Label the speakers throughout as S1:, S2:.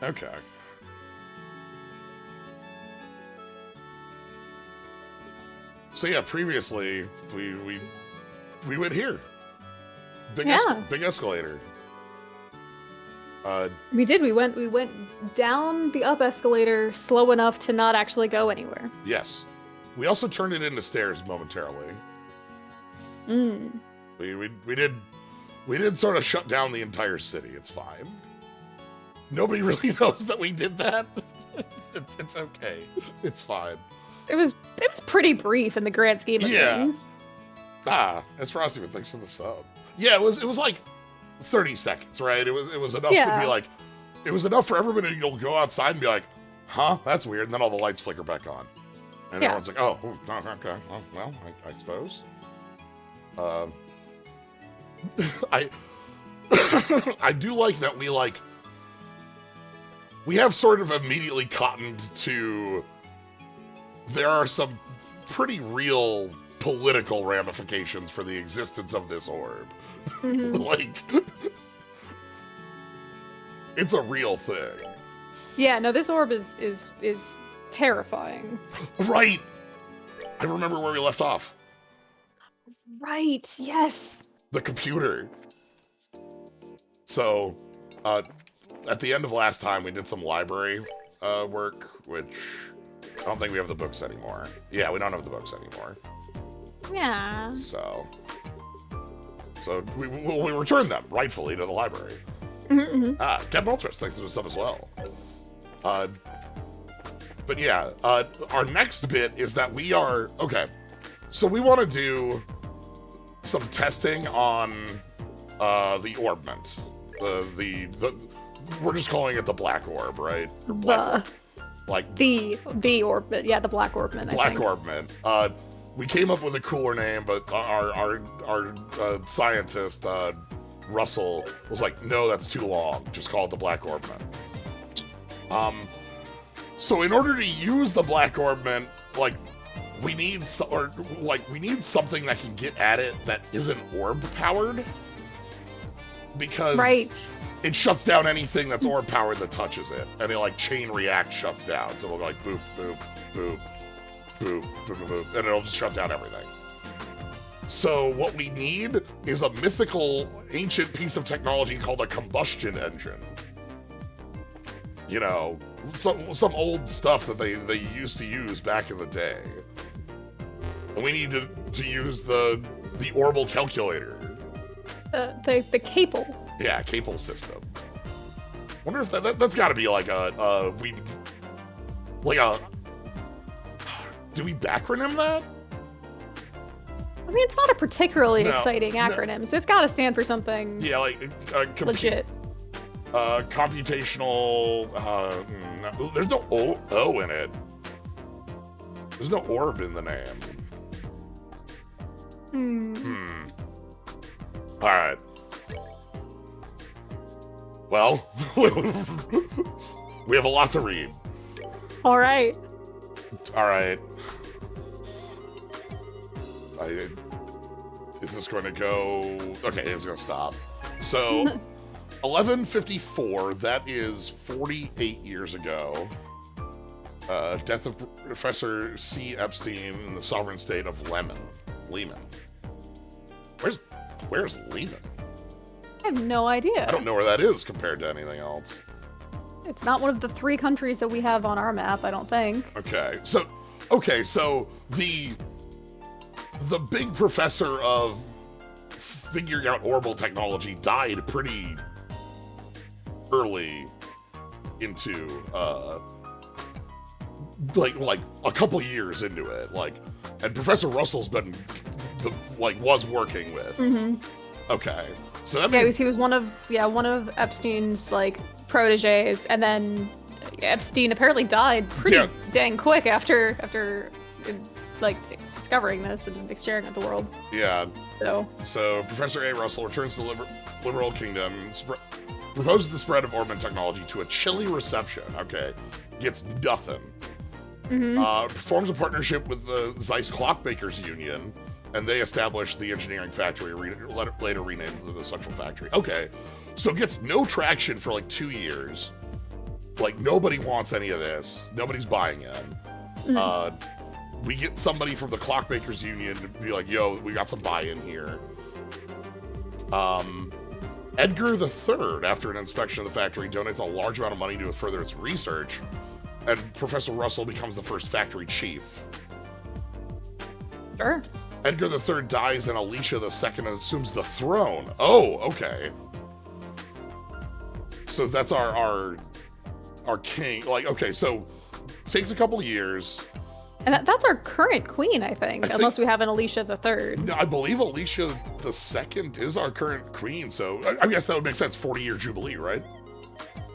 S1: Okay. So yeah, previously we went here. Big escalator.
S2: We did. We went down the up escalator slow enough to not actually go anywhere.
S1: Yes. We also turned it into stairs momentarily.
S2: Mm.
S1: We did sort of shut down the entire city. It's fine. Nobody really knows that we did that. It's okay. It's fine.
S2: It was pretty brief in the grand scheme of things.
S1: As Frosty, but thanks for the sub. Yeah, it was like 30 seconds, right? It was enough to be like, it was enough for everybody to go outside and be like, huh, that's weird, and then all the lights flicker back on. And everyone's like, oh, okay, well, I suppose. I do like that we have sort of immediately cottoned to, there are some pretty real political ramifications for the existence of this orb.
S2: Mm-hmm.
S1: It's a real thing.
S2: Yeah, no, this orb is terrifying.
S1: Right. I remember where we left off.
S2: Right, yes.
S1: The computer. So, at the end of last time, we did some library work, which I don't think we have the books anymore. Yeah, we don't have the books anymore.
S2: Yeah.
S1: So we returned them, rightfully, to the library.
S2: Mm-hmm.
S1: Captain Ultras, thanks for the sub as well. But yeah, our next bit is that we are, okay, so we want to do some testing on the orbment. We're just calling it the black orb, right? Or black orb. Like
S2: the orbment, yeah, the black orbment.
S1: Black orbment. We came up with a cooler name, but our scientist Russell was like, "No, that's too long. Just call it the black orbment." So in order to use the black orbment, like we need something that can get at it that isn't orb powered, because it shuts down anything that's orb powered that touches it, and it like chain react shuts down. So it'll go like boop boop boop boop boop boop boop, and it'll just shut down everything. So what we need is a mythical ancient piece of technology called a combustion engine. You know, some old stuff that they used to use back in the day. And we need to use the Orbal calculator.
S2: The Capel.
S1: Yeah, Capel system. Wonder if that's got to be like do we backronym that?
S2: I mean, it's not a particularly exciting acronym, so it's got to stand for something.
S1: Yeah, like
S2: legit.
S1: Computational. There's no O in it. There's no orb in the name. All right. Well, we have a lot to read.
S2: All right.
S1: Is this going to go? Okay, it's going to stop. So, 1154, that is 48 years ago. Death of Professor C. Epstein in the sovereign state of Lehman. Where's Lehman?
S2: I have no idea.
S1: I don't know where that is compared to anything else.
S2: It's not one of the 3 countries that we have on our map, I don't think.
S1: Okay, so the big professor of figuring out Orbal technology died pretty early into like a couple years into it, and Professor Russell's been was working with.
S2: Mm-hmm.
S1: Okay, so that means
S2: he was one of Epstein's proteges, and then Epstein apparently died pretty dang quick after discovering this and sharing it with the world.
S1: Yeah. So Professor A. Russell returns to the Liberal Kingdom, proposes the spread of Orbman technology to a chilly reception. Okay, gets nothing.
S2: Mm-hmm.
S1: Forms a partnership with the Zeiss Clockmakers Union, and they establish the engineering factory, later renamed the Central Factory. Okay, so gets no traction for 2 years. Like, nobody wants any of this. Nobody's buying in. We get somebody from the Clockmakers Union to be like, yo, we got some buy-in here. Edgar III, after an inspection of the factory, donates a large amount of money to further its research, and Professor Russell becomes the first factory chief.
S2: Sure.
S1: Edgar III dies, and Alicia II assumes the throne. Oh, okay. So that's our king. Like, okay, so takes a couple years.
S2: And that's our current queen, I think, unless we have an Alicia III.
S1: I believe Alicia II is our current queen, so I guess that would make sense. 40-year jubilee, right?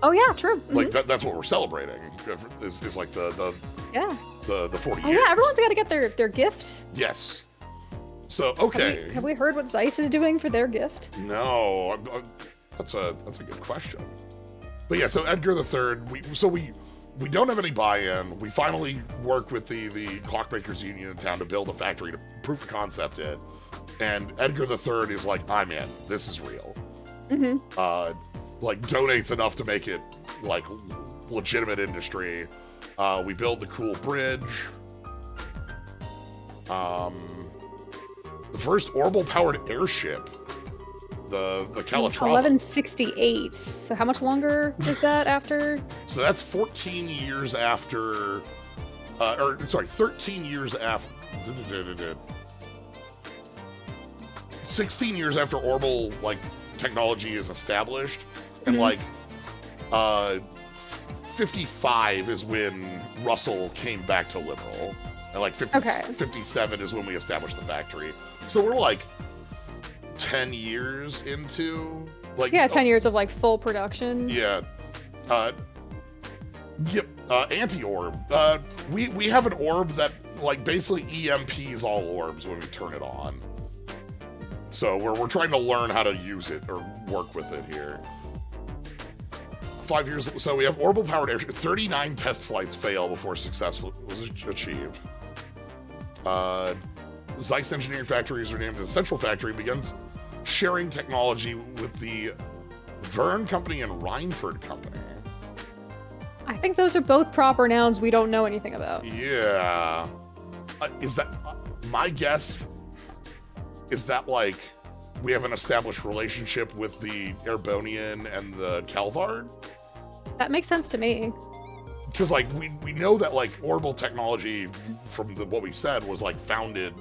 S2: Oh yeah, true.
S1: Like that's what we're celebrating. Is like the 40 years.
S2: Oh yeah, everyone's got to get their gift.
S1: Yes. So okay.
S2: Have we heard what Zeiss is doing for their gift?
S1: No, that's a good question. But yeah, so Edgar III, we don't have any buy-in. We finally work with the Clockmakers Union in town to build a factory to proof of concept it. And Edgar III is like, I'm in. This is real. Like, donates enough to make it, like, legitimate industry. We build the cool bridge. The first Orbal-powered airship. The Calatrava.
S2: 1168. So how much longer is that after?
S1: So that's 14 years after, 13 years after, 16 years after Orbal, like, technology is established, and, like, 55 is when Russell came back to Liberal, and, like, 57 is when we established the factory. So we're, like, 10 years into, like...
S2: Yeah, 10 years of, like, full production.
S1: Yeah. Yep, Anti-Orb. We have an orb that, like, basically EMPs all orbs when we turn it on. So we're trying to learn how to use it or work with it here. 5 years, so we have Orbal-powered airship. 39 test flights fail before success was achieved. Zeiss Engineering Factory is renamed as Central Factory, begins sharing technology with the Verne Company and Rhineford Company.
S2: I think those are both proper nouns we don't know anything about.
S1: Yeah. Is that... my guess is that, like, we have an established relationship with the Airbonian and the Calvard?
S2: That makes sense to me.
S1: Because, like, we know that, like, Orbal technology, from what we said, was, like, founded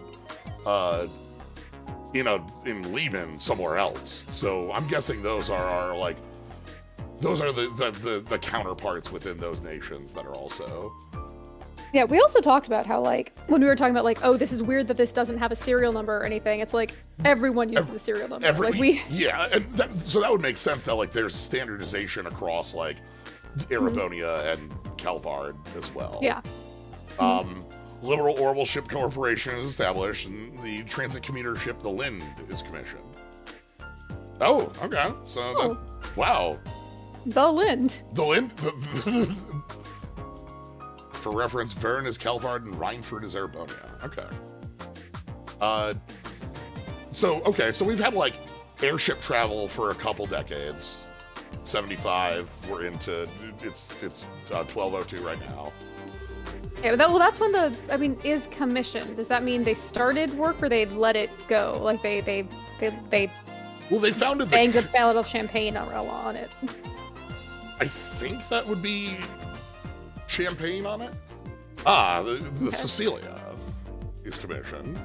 S1: in Lehman somewhere else. So I'm guessing those are like, those are the counterparts within those nations that are also...
S2: Yeah, we also talked about how, like, when we were talking about, like, oh, this is weird that this doesn't have a serial number or anything, it's like, everyone uses a serial number.
S1: Yeah, and so that would make sense that, like, there's standardization across, like, Erebonia and Calvard as well.
S2: Yeah.
S1: Liberal Orbal Ship Corporation is established, and the transit commuter ship, the Lind, is commissioned. Oh, okay. So, wow.
S2: The Lind.
S1: The Lind? For reference, Verne is Calvard and Rhineford is Erebonia. Okay. So we've had, like, airship travel for a couple decades. 75, we're into, it's 1202 right now.
S2: Yeah, that's when is commissioned. Does that mean they started work or they let it go? Like they
S1: founded
S2: banged a bottle of champagne on it.
S1: I think that would be champagne on it. The Cecilia is commissioned.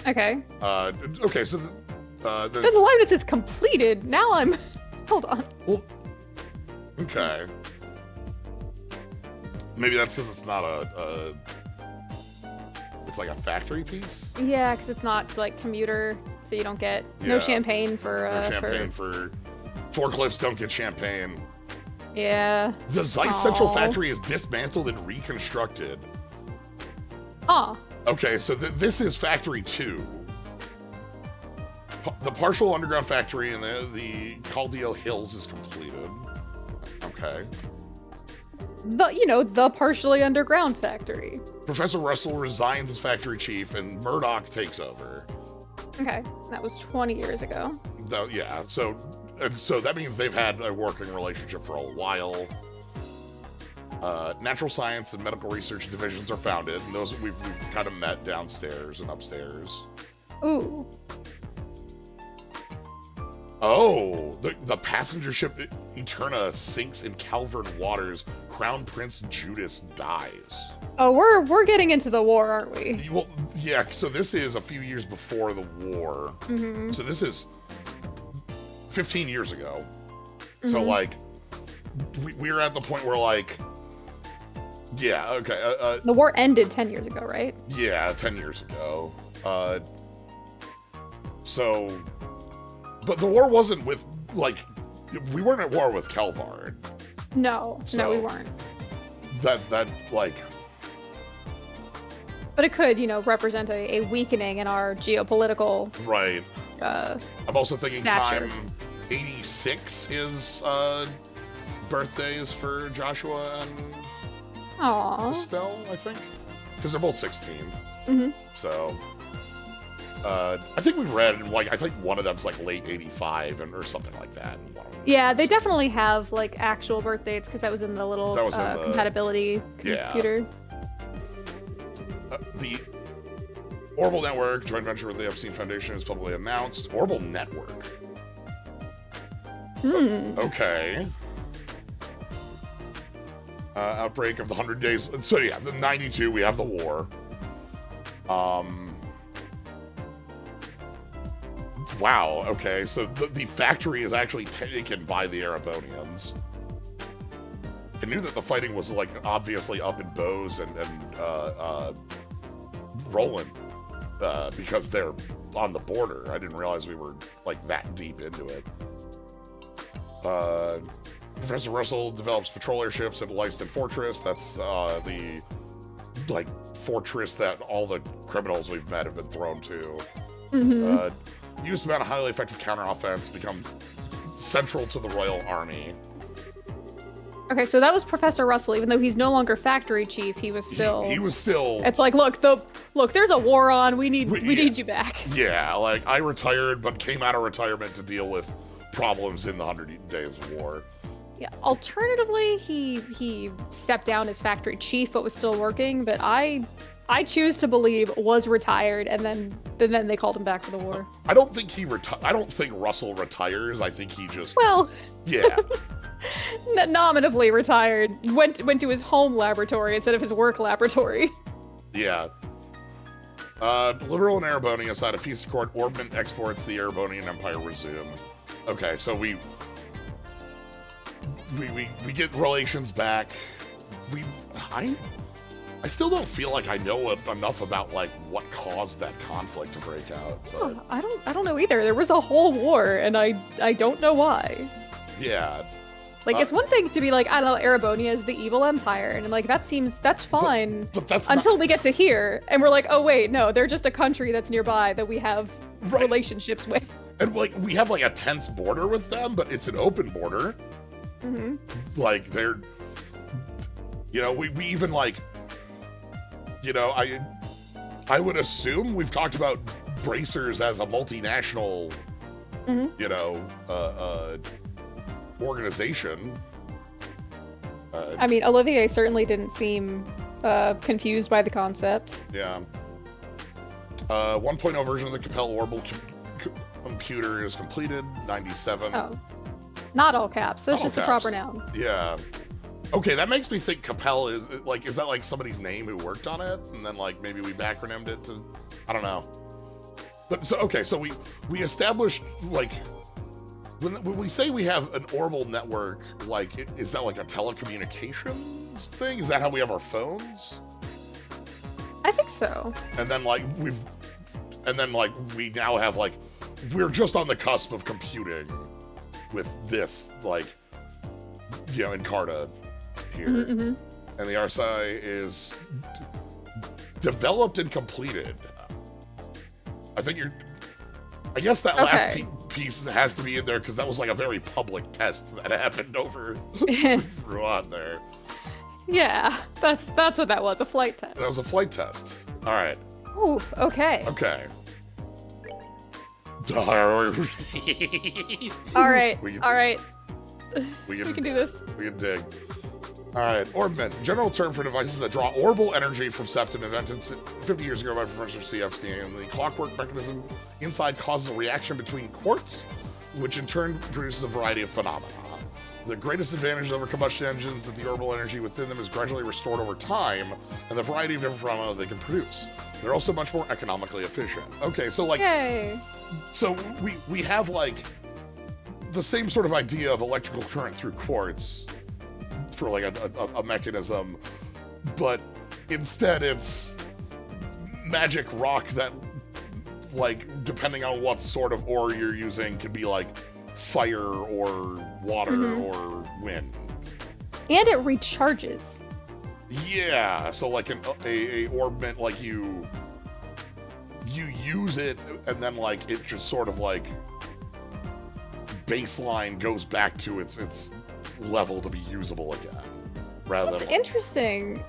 S2: Okay.
S1: Okay, so
S2: then the Leibniz is completed. Now I'm... Hold on.
S1: Well, okay. Maybe that's because it's not it's like a factory piece?
S2: Yeah, because it's not, like, commuter, so you don't get... No champagne for...
S1: no champagne for... Forklifts don't get champagne.
S2: Yeah.
S1: The Zeiss Central Factory is dismantled and reconstructed. Okay, so this is Factory 2. The partial underground factory in the Caldeo Hills is completed. Okay.
S2: The partially underground factory.
S1: Professor Russell resigns as factory chief and Murdoch takes over.
S2: Okay, that was 20 years ago.
S1: Yeah, so that means they've had a working relationship for a while. Natural science and medical research divisions are founded, and those we've kind of met downstairs and upstairs.
S2: Ooh.
S1: Oh, the passenger ship Eterna sinks in Calvert waters. Crown Prince Judas dies.
S2: Oh, we're getting into the war, aren't we?
S1: Well, yeah. So this is a few years before the war.
S2: Mm-hmm.
S1: So this is 15 years ago. So like, we're at the point where like, yeah, okay.
S2: The war ended 10 years ago, right?
S1: Yeah, 10 years ago. So, but the war wasn't with, like, we weren't at war with Kelvard.
S2: No, no, we weren't.
S1: That, like...
S2: But it could, represent a weakening in our geopolitical...
S1: Right. I'm also thinking
S2: stature.
S1: time 86 is, birthdays for Joshua and
S2: Aww.
S1: Estelle, I think. Because they're both 16.
S2: Mm-hmm.
S1: So... I think we read, like, I think one of them's, like, late 85 or something like that.
S2: Yeah, they definitely have, like, actual birth dates, because that was in the little compatibility computer.
S1: The Orbal Network, joint venture with the Epstein Foundation, is publicly announced. Orbal Network. Okay. Outbreak of the 100 Days. So, yeah, the 92, we have the war. Wow, okay, so the factory is actually taken by the Erebonians. I knew that the fighting was, like, obviously up in Bose and Roland, because they're on the border. I didn't realize we were, like, that deep into it. Professor Russell develops patrol airships at Leiston Fortress. That's, the, like, fortress that all the criminals we've met have been thrown to. Used to mount a highly effective counteroffense, become central to the Royal Army.
S2: Okay, so that was Professor Russell. Even though he's no longer factory chief, he was still.
S1: He was still.
S2: It's like, look, there's a war on. We need you back.
S1: Yeah, like I retired, but came out of retirement to deal with problems in the 100 Days War.
S2: Yeah. Alternatively, he stepped down as factory chief, but was still working. But I choose to believe was retired, and then they called him back for the war.
S1: I don't think I don't think Russell retires. I think he just.
S2: Well.
S1: Yeah.
S2: Nominatively retired. Went to his home laboratory instead of his work laboratory.
S1: Yeah. Liberal and Erebonian signed a peace accord. Orbment exports the Erebonian Empire resume. Okay, so we get relations back. I still don't feel like I know enough about, like, what caused that conflict to break out. But...
S2: I don't know either. There was a whole war, and I don't know why.
S1: Yeah.
S2: Like, it's one thing to be like, I don't know, Erebonia is the evil empire, and like, that's fine.
S1: But that's
S2: until we get to here, and we're like, oh wait, no, they're just a country that's nearby that we have relationships with.
S1: And like, we have like a tense border with them, but it's an open border. Like, they're, we even like, I would assume we've talked about bracers as a multinational, organization.
S2: I mean, Olivier certainly didn't seem confused by the concept.
S1: Yeah. 1.0 version of the Capel Orbal computer is completed. 97.
S2: Oh, not all caps. That's just
S1: caps.
S2: a proper noun.
S1: Yeah. Okay, that makes me think Capel is that like somebody's name who worked on it, and then like maybe we backronymed it to, I don't know. But so okay, so we established like. When we say we have an Orbal network, like, is that like a telecommunications thing? Is that how we have our phones?
S2: I think so.
S1: And then we now have like, we're just on the cusp of computing with this, like, Encarta here. And the RSI is developed and completed. I guess that last piece has to be in there because that was like a very public test that happened over on there.
S2: Yeah, that's what that was, a flight test.
S1: That was a flight test. All right.
S2: Ooh, okay.
S1: Okay.
S2: All right.
S1: We
S2: All right.
S1: We
S2: can do this.
S1: We can dig. Alright, orbment. General term for devices that draw orbal energy from septum, invented 50 years ago by Professor C.F. Stein. The clockwork mechanism inside causes a reaction between quartz, which in turn produces a variety of phenomena. The greatest advantage over combustion engines that the orbal energy within them is gradually restored over time, and the variety of different phenomena they can produce. They're also much more economically efficient. Okay, so like,
S2: Yay.
S1: so we have like the same sort of idea of electrical current through quartz for like a mechanism, but instead it's magic rock that, like, depending on what sort of ore you're using, can be like fire or water or wind.
S2: And it recharges.
S1: Yeah, so like a orbment, like you use it and then like it just sort of like baseline goes back to its level to be usable again. Rather
S2: That's
S1: than
S2: interesting.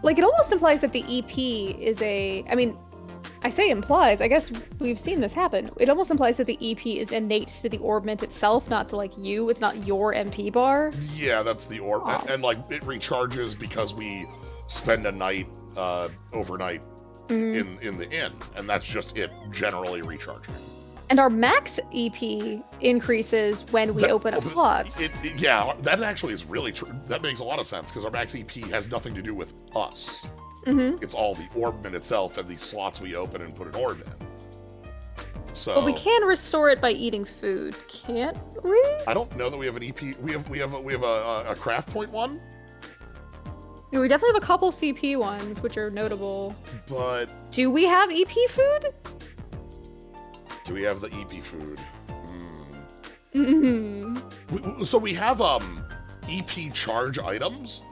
S2: Like, it almost implies that the EP is I mean, I say implies, I guess we've seen this happen. It almost implies that the EP is innate to the orbment itself, not to like you. It's not your MP bar.
S1: Yeah, that's the orb.
S2: Wow.
S1: And like it recharges because we spend a night overnight in the inn, and that's just it generally recharging.
S2: And our max EP increases when we open up slots.
S1: Yeah, that actually is really true. That makes a lot of sense because our max EP has nothing to do with us. It's all the orbment itself and the slots we open and put an orb in. So,
S2: But we can restore it by eating food, can't we?
S1: I don't know that we have an EP. We have a craft point one,
S2: Yeah, we definitely have a couple CP ones, which are notable.
S1: but
S2: Do we have EP food?
S1: do we have the EP food?
S2: Mm-hmm.
S1: So we have EP charge items,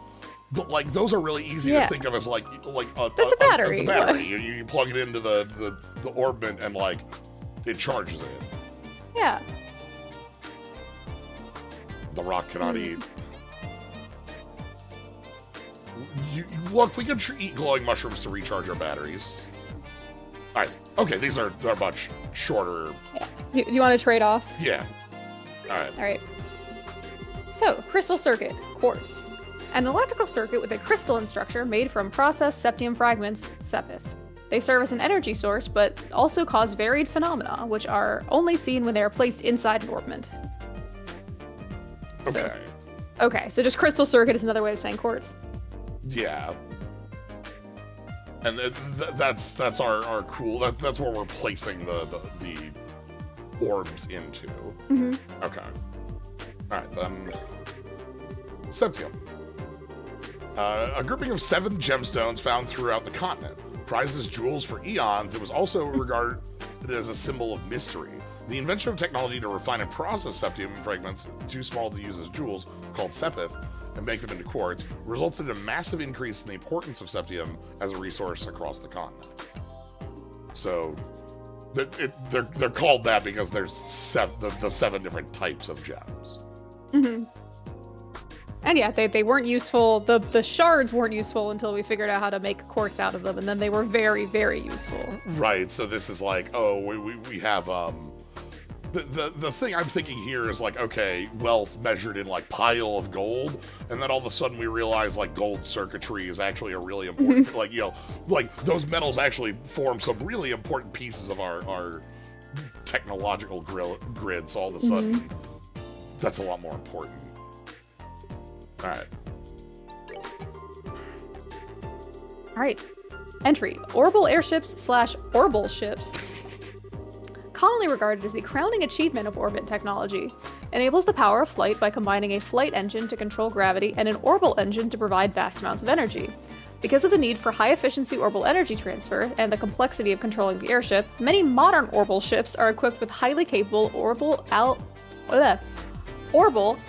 S1: but like those are really easy to
S2: Yeah.
S1: think of as like
S2: That's a battery.
S1: It's a battery. You plug it into the orbment and like it charges it.
S2: Yeah.
S1: The rock cannot eat. Look, we can eat glowing mushrooms to recharge our batteries. All right. Okay, these are much shorter.
S2: Yeah. You want to trade off?
S1: Yeah. All right.
S2: All right. So, crystal circuit, quartz. An electrical circuit with a crystalline structure made from processed septium fragments, sepith. They serve as an energy source, but also cause varied phenomena, which are only seen when they are placed inside an orbment.
S1: Okay.
S2: Okay, so just crystal circuit is another way of saying quartz.
S1: Yeah. And that's our cool. That's where we're placing the orbs into. Okay. All right, then. Septium. A grouping of 7 gemstones found throughout the continent. Prized as jewels for eons, it was also regarded as a symbol of mystery. The invention of technology to refine and process septium fragments too small to use as jewels, called sepith, and make them into quartz, resulted in a massive increase in the importance of septium as a resource across the continent. So, they're called that because there's the 7 different types of gems.
S2: And yeah, they weren't useful. The shards weren't useful until we figured out how to make quartz out of them, and then they were very, very useful.
S1: Right, so this is like, oh, we have, the thing I'm thinking here is like, okay, wealth measured in like pile of gold, and then all of a sudden we realize like gold circuitry is actually a really important, like, you know, like those metals actually form some really important pieces of our technological grid, so all of a sudden that's a lot more important. All right.
S2: All right. Entry. Orbal airships / Orbal ships. Commonly regarded as the crowning achievement of orbit technology. Enables the power of flight by combining a flight engine to control gravity and an orbal engine to provide vast amounts of energy. Because of the need for high-efficiency orbal energy transfer and the complexity of controlling the airship, many modern orbal ships are equipped with highly capable orbal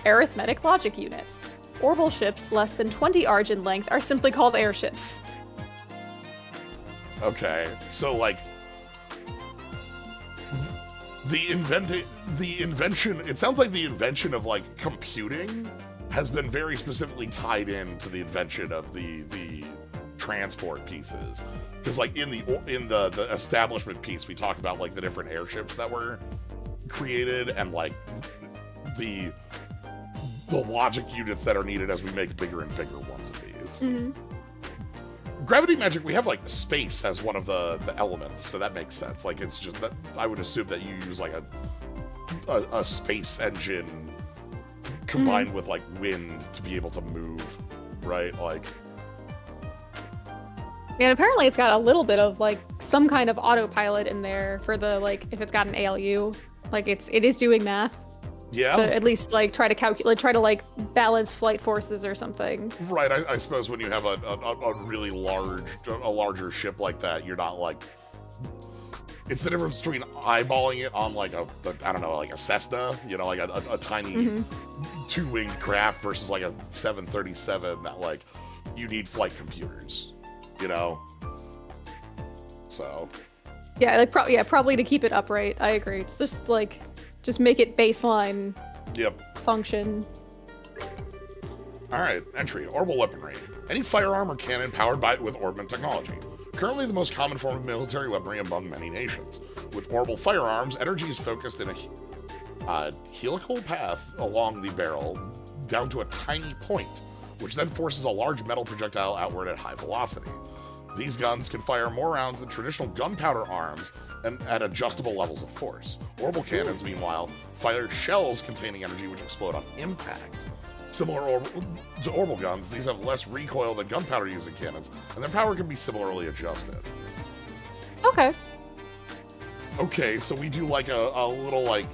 S2: arithmetic logic units. Orbal ships less than 20 arg in length are simply called airships.
S1: Okay, so like the invention, it sounds like the invention of like computing has been very specifically tied in to the invention of the transport pieces. Because like in the establishment piece, we talk about like the different airships that were created and like the the logic units that are needed as we make bigger and bigger ones of these.
S2: Mm-hmm.
S1: Gravity magic, we have, like, space as one of the elements, so that makes sense. Like, it's just that I would assume that you use, like, a space engine combined with, like, wind to be able to move, right? Like...
S2: And apparently it's got a little bit of, like, some kind of autopilot in there for the, like, if it's got an ALU. Like, it is doing math.
S1: Yeah.
S2: To at least, like, try to, like, balance flight forces or something.
S1: Right, I suppose when you have a really larger ship like that, you're not, like... It's the difference between eyeballing it on, like, I don't know, like a Cessna, you know, like a tiny two-winged craft versus, like, a 737 that, like, you need flight computers, you know? So...
S2: Yeah, like, probably to keep it upright, I agree. It's just, like... Just make it baseline function.
S1: Alright, entry. Orbal weaponry. Any firearm or cannon powered with Orbment technology. Currently the most common form of military weaponry among many nations. With Orbal firearms, energy is focused in a helical path along the barrel down to a tiny point, which then forces a large metal projectile outward at high velocity. These guns can fire more rounds than traditional gunpowder arms and at adjustable levels of force. Orbal cannons, meanwhile, fire shells containing energy which explode on impact. Similar to Orbal guns, these have less recoil than gunpowder-using cannons, and their power can be similarly adjusted.
S2: Okay.
S1: Okay, so we do like a little like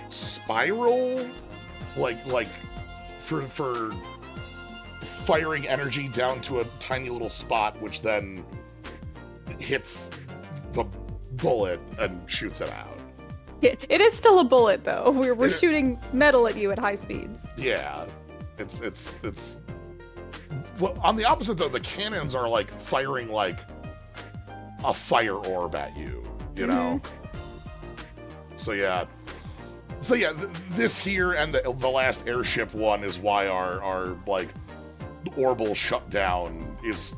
S1: spiral, like for firing energy down to a tiny little spot, which then hits the bullet and shoots it out.
S2: It is still a bullet, though. We're shooting metal at you at high speeds.
S1: Yeah, it's. Well, on the opposite though, the cannons are like firing like a fire orb at you. You know. So yeah. This here and the last airship one is why our like Orbal shutdown is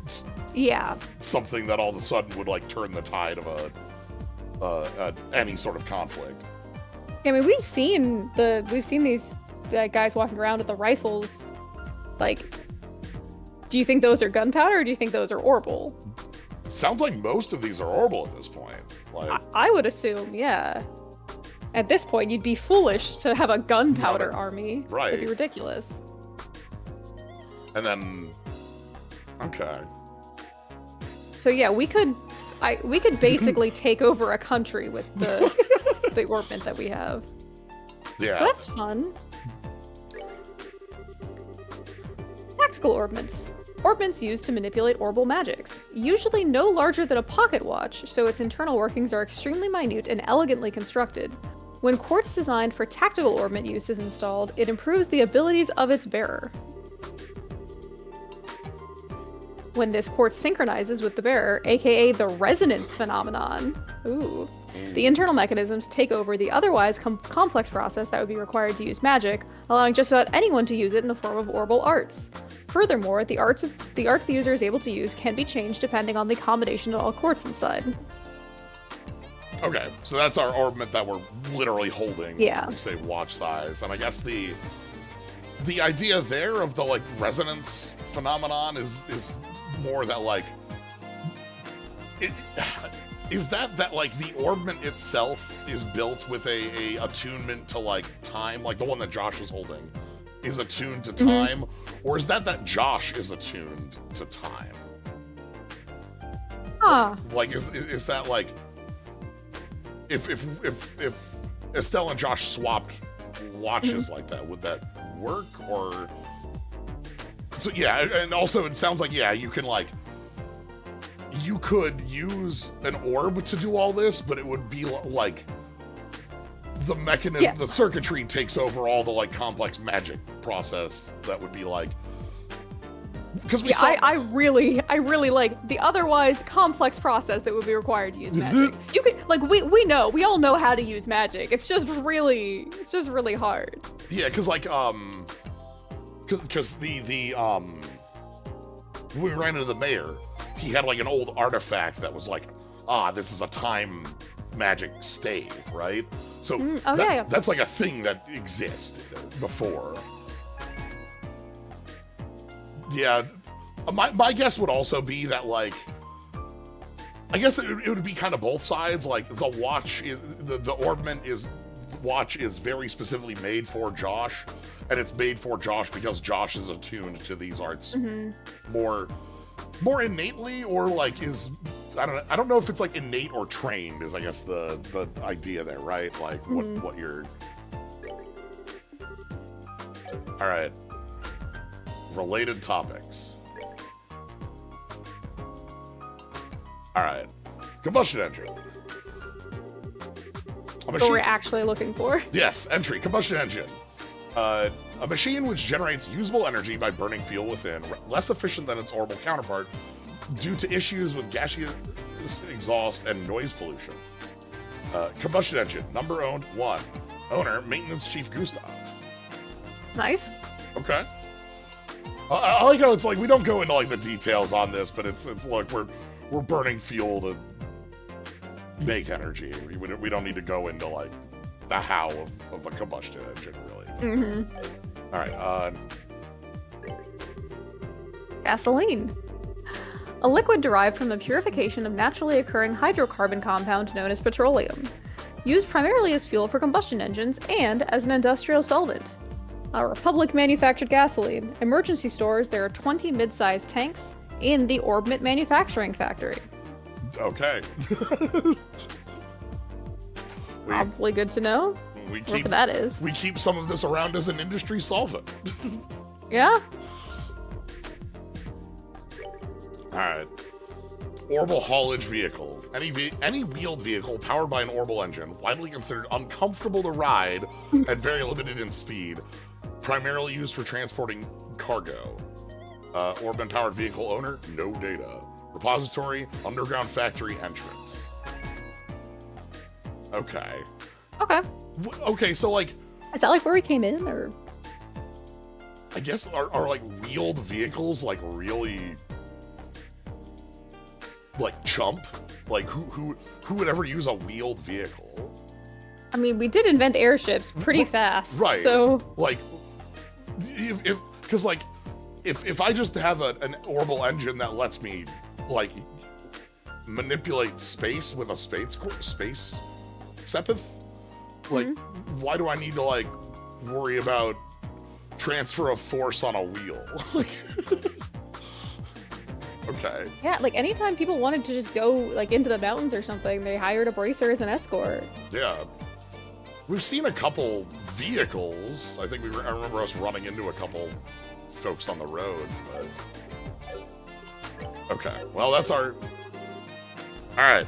S1: something that all of a sudden would like turn the tide of any sort of conflict.
S2: I mean, we've seen these guys walking around with the rifles. Like, do you think those are gunpowder or do you think those are Orbal?
S1: It sounds like most of these are Orbal at this point. Like,
S2: I would assume, yeah. At this point, you'd be foolish to have a gunpowder army.
S1: Right.
S2: It'd be ridiculous.
S1: And then, okay.
S2: So yeah, we could basically take over a country with the orbment that we have.
S1: Yeah.
S2: So that's fun. Tactical orbments. Orbments used to manipulate Orbal magics. Usually no larger than a pocket watch, so its internal workings are extremely minute and elegantly constructed. When quartz designed for tactical orbment use is installed, it improves the abilities of its bearer. When this quartz synchronizes with the bearer, aka the resonance phenomenon, the internal mechanisms take over the otherwise complex process that would be required to use magic, allowing just about anyone to use it in the form of Orbal arts. Furthermore, the arts the user is able to use can be changed depending on the combination of all quartz inside.
S1: Okay, so that's our orbment that we're literally holding.
S2: Yeah.
S1: When we say watch size, and I guess the idea there of the like resonance phenomenon is more that like is that like the orbment itself is built with a attunement to like time, like the one that Josh is holding is attuned to time, or is that Josh is attuned to time? Like is that like if Estelle and Josh swapped watches like that, would that work? Or so yeah, and also it sounds like you can like you could use an orb to do all this, but it would be like the mechanism, the circuitry takes over all the like complex magic process that would be like. Because
S2: I really like the otherwise complex process that would be required to use magic. You can like we all know how to use magic. It's just really hard.
S1: Yeah, because like because the when we ran into the mayor, he had like an old artifact that was like, this is a time magic stave, right? So
S2: yeah.
S1: that's like a thing that existed before. Yeah, my guess would also be that, like, I guess it would be kind of both sides. Like, the watch, the Orbment watch is very specifically made for Josh, and it's made for Josh because Josh is attuned to these arts more innately, or like I don't know if it's like innate or trained is, I guess, the idea there, right? Like what you're. All right. Related topics. All right. Combustion engine.
S2: What we're actually looking for.
S1: Yes, entry, combustion engine. A machine which generates usable energy by burning fuel within, less efficient than its orbital counterpart due to issues with gaseous exhaust and noise pollution. Combustion engine, number owned 1. Owner, maintenance chief Gustav.
S2: Nice.
S1: Okay. I like how it's like, we don't go into like the details on this, but it's like we're burning fuel to make energy. We don't need to go into like the how of a combustion engine, really. All right.
S2: Gasoline. A liquid derived from the purification of naturally occurring hydrocarbon compound known as petroleum. Used primarily as fuel for combustion engines and as an industrial solvent. Republic manufactured gasoline. Emergency stores, there are 20 mid-sized tanks in the Orbment manufacturing factory.
S1: Okay.
S2: Probably good to know. Whatever that is.
S1: We keep some of this around as an industry solvent.
S2: Yeah.
S1: All right. Orbal haulage vehicle. Any wheeled vehicle powered by an Orbal engine, widely considered uncomfortable to ride and very limited in speed, primarily used for transporting cargo. Orbment powered vehicle owner, no data. Repository, underground factory entrance. Okay.
S2: Okay.
S1: Okay, so like...
S2: Is that like where we came in, or...?
S1: I guess, are like wheeled vehicles like really... like chump? Like who would ever use a wheeled vehicle?
S2: I mean, we did invent airships pretty fast.
S1: Right.
S2: So...
S1: Like, if I just have an Orbal engine that lets me, like, manipulate space with a space sepith, like, why do I need to, like, worry about transfer of force on a wheel? Like, okay.
S2: Yeah, like, anytime people wanted to just go, like, into the mountains or something, they hired a bracer as an escort.
S1: Yeah. We've seen a couple vehicles. I think I remember us running into a couple folks on the road, but... Okay, well, that's our... Alright.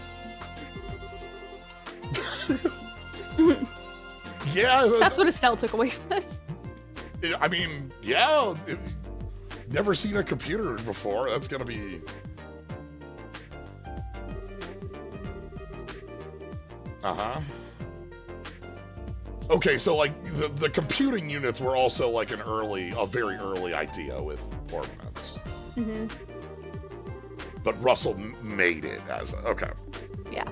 S1: Yeah.
S2: That's what Estelle took away from this.
S1: I mean, yeah. Never seen a computer before. That's gonna be... Uh-huh. Okay, so, like, the computing units were also, like, a very early idea with Orbments. But Russell made it as a... Okay.
S2: Yeah.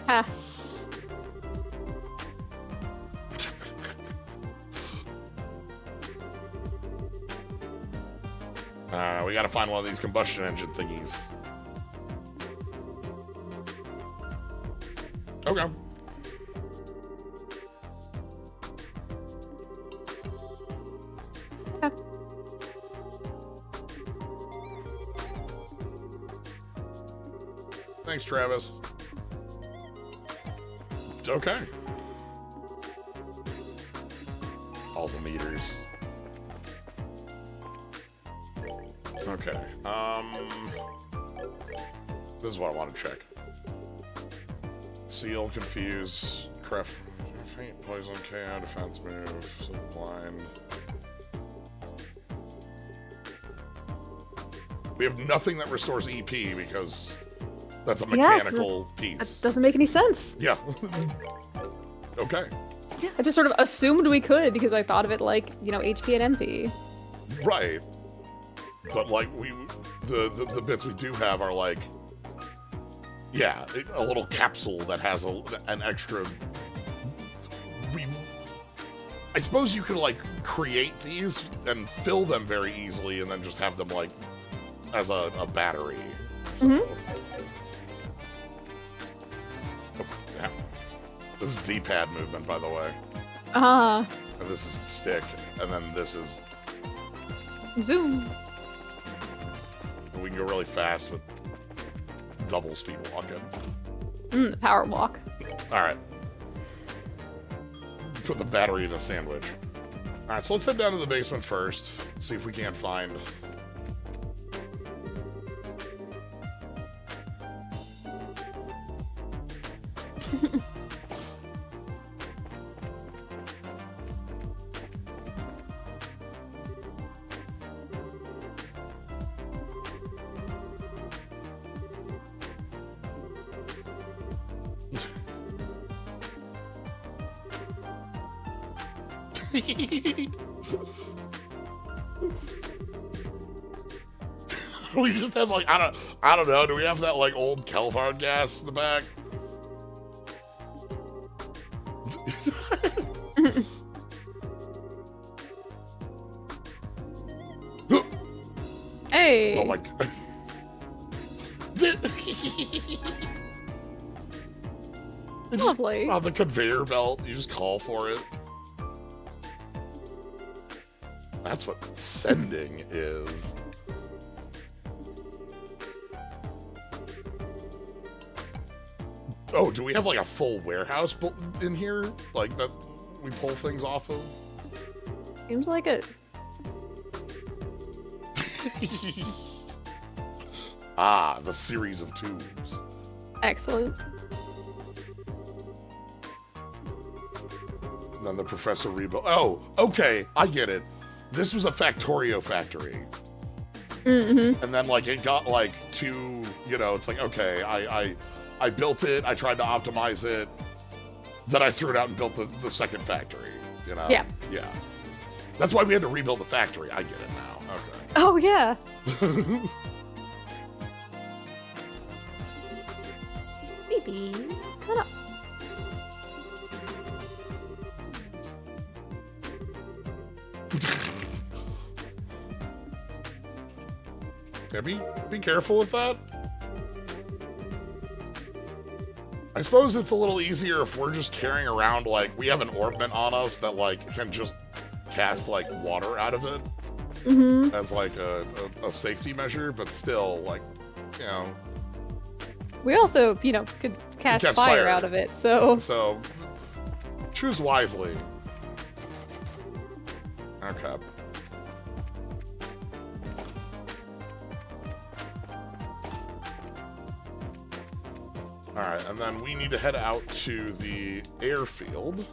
S2: Ha.
S1: We gotta find one of these combustion engine thingies. Okay. Thanks, Travis. Okay. All the meters. Okay. This is what I want to check. Seal, confuse, craft, faint, poison, KO, defense move, so blind. We have nothing that restores EP because that's a mechanical piece.
S2: That doesn't make any sense.
S1: Yeah. Okay.
S2: Yeah, I just sort of assumed we could because I thought of it like, you know, HP and MP.
S1: Right. But like the bits we do have are like Yeah, a little capsule that has an extra... I suppose you could, like, create these and fill them very easily and then just have them, like, as a battery. So... Oh, yeah. This is D-pad movement, by the way.
S2: Uh-huh.
S1: And this is stick, and then this is...
S2: Zoom.
S1: And we can go really fast with double speed walking.
S2: The power walk.
S1: Alright. Put the battery in a sandwich. Alright, so let's head down to the basement first. See if we can't find... We just have like I don't know. Do we have that like old Kelvard gas in the back?
S2: Hey.
S1: Oh my god.
S2: Lovely.
S1: On the conveyor belt, you just call for it. That's what sending is. Oh, do we have like a full warehouse in here? Like that we pull things off of?
S2: Seems like it.
S1: Ah, the series of tubes.
S2: Excellent.
S1: Then the professor rebuilt. Oh, okay, I get it. This was a Factorio factory.
S2: Mm-hmm.
S1: And then like it got like too, you know, it's like, okay, I built it, I tried to optimize it, then I threw it out and built the second factory, you know?
S2: Yeah.
S1: Yeah. That's why we had to rebuild the factory. I get it now. Okay.
S2: Oh, yeah. Baby, come up.
S1: Yeah, be careful with that. I suppose it's a little easier if we're just carrying around, like, we have an orbment on us that, like, can just cast, like, water out of it as, like, a safety measure, but still, like, you know.
S2: We also, you know, could cast fire out of it, so...
S1: So, choose wisely. Okay. Alright, and then we need to head out to the airfield.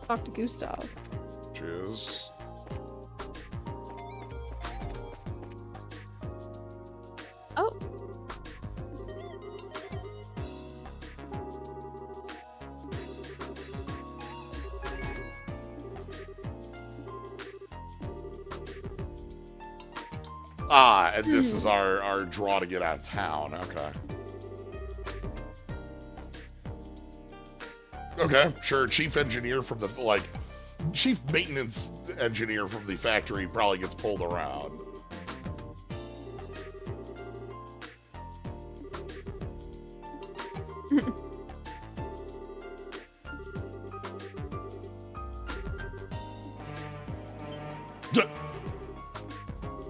S2: Talk to Gustav.
S1: Which is...
S2: Oh.
S1: Ah, and this is our draw to get out of town. Okay. Okay, sure. Chief engineer from the, like, chief maintenance engineer from the factory probably gets pulled around.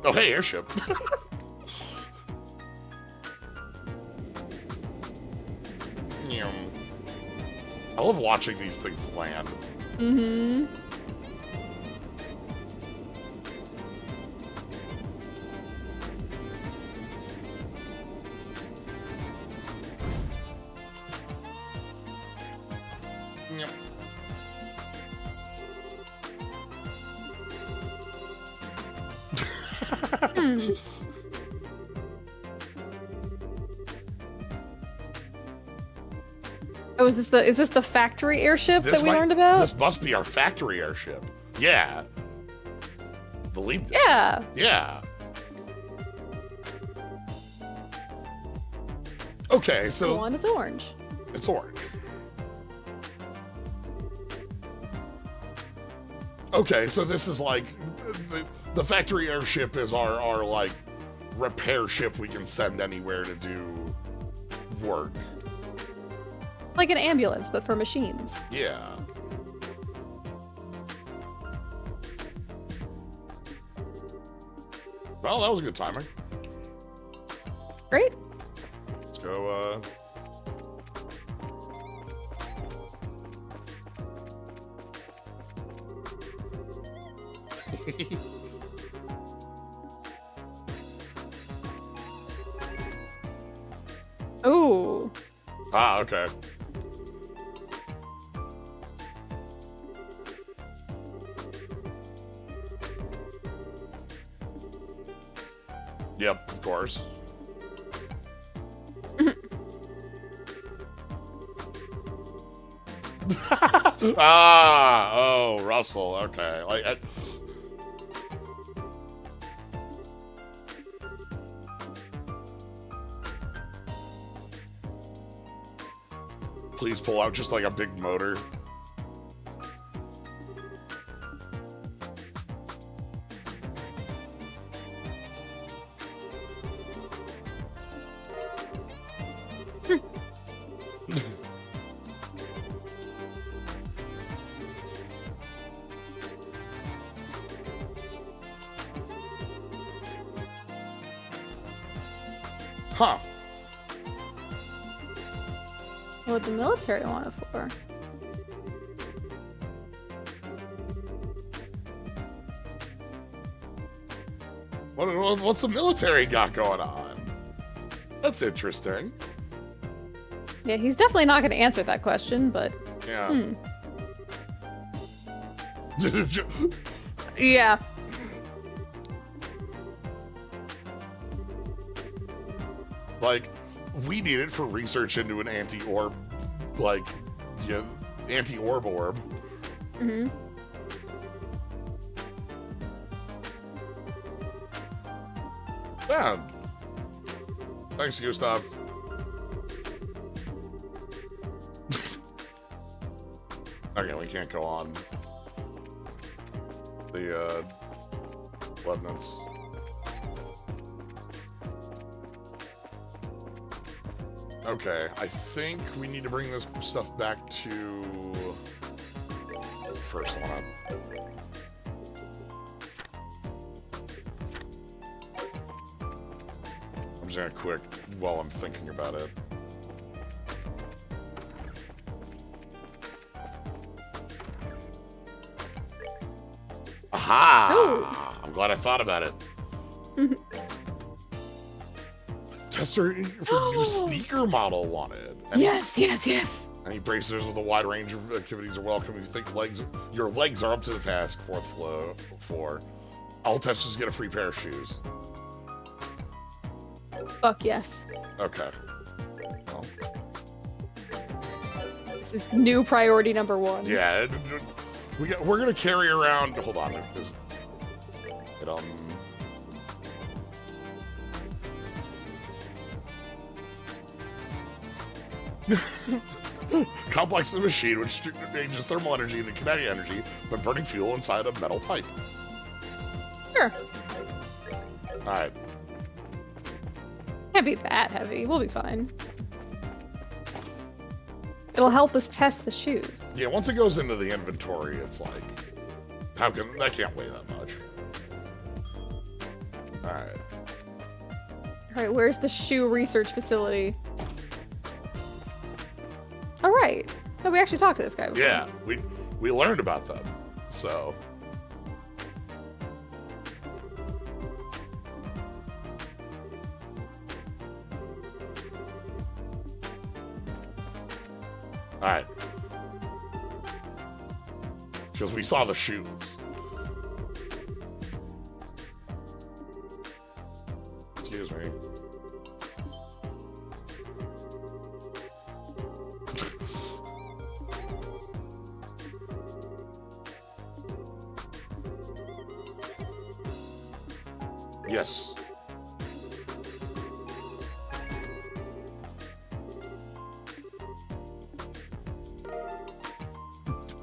S1: Oh, hey, airship. I love watching these things land.
S2: Mm-hmm.
S1: Yep.
S2: Oh, is this the factory airship that we learned about?
S1: This must be our factory airship. Yeah. The leap.
S2: Yeah.
S1: Yeah. Okay, so
S2: One, it's orange.
S1: it's orange. Okay, so this is like the factory airship is our like repair ship we can send anywhere to do work.
S2: Like an ambulance, but for machines.
S1: Yeah. Well, that was good timing.
S2: Great.
S1: Let's go,
S2: Ooh.
S1: Ah, okay. Yep, of course. Oh, Russell. Okay. Please pull out just like a big motor. Huh.
S2: What the military want it for?
S1: What's the military got going on? That's interesting.
S2: Yeah, he's definitely not going to answer that question, but...
S1: Yeah.
S2: Yeah.
S1: Like, we need it for research into an anti-orb, like, yeah, anti-orb orb.
S2: Mm-hmm.
S1: Yeah. Thanks, Gustav. Okay, we can't go on the, Leibniz. Okay, I think we need to bring this stuff back to the first one up. I'm just gonna quick while I'm thinking about it. Aha!
S2: Ooh.
S1: I'm glad I thought about it. Tester for new sneaker model wanted.
S2: Yes, yes, yes.
S1: Any bracers with a wide range of activities are welcome. If you think your legs are up to the task. Fourth floor. All testers get a free pair of shoes.
S2: Fuck yes.
S1: Okay. Well,
S2: This is new priority number one.
S1: yeah, we're gonna carry around. Hold on, complex machine which changes thermal energy into kinetic energy by burning fuel inside a metal pipe.
S2: Sure.
S1: All right.
S2: Can't be that heavy. We'll be fine. It'll help us test the shoes.
S1: Yeah, once it goes into the inventory, it's like, that can't weigh that much. All right.
S2: All right, where's the shoe research facility? All right. No, we actually talked to this guy before.
S1: Yeah, we learned about them, so. All right. Because we saw the shoes. Excuse me. Yes.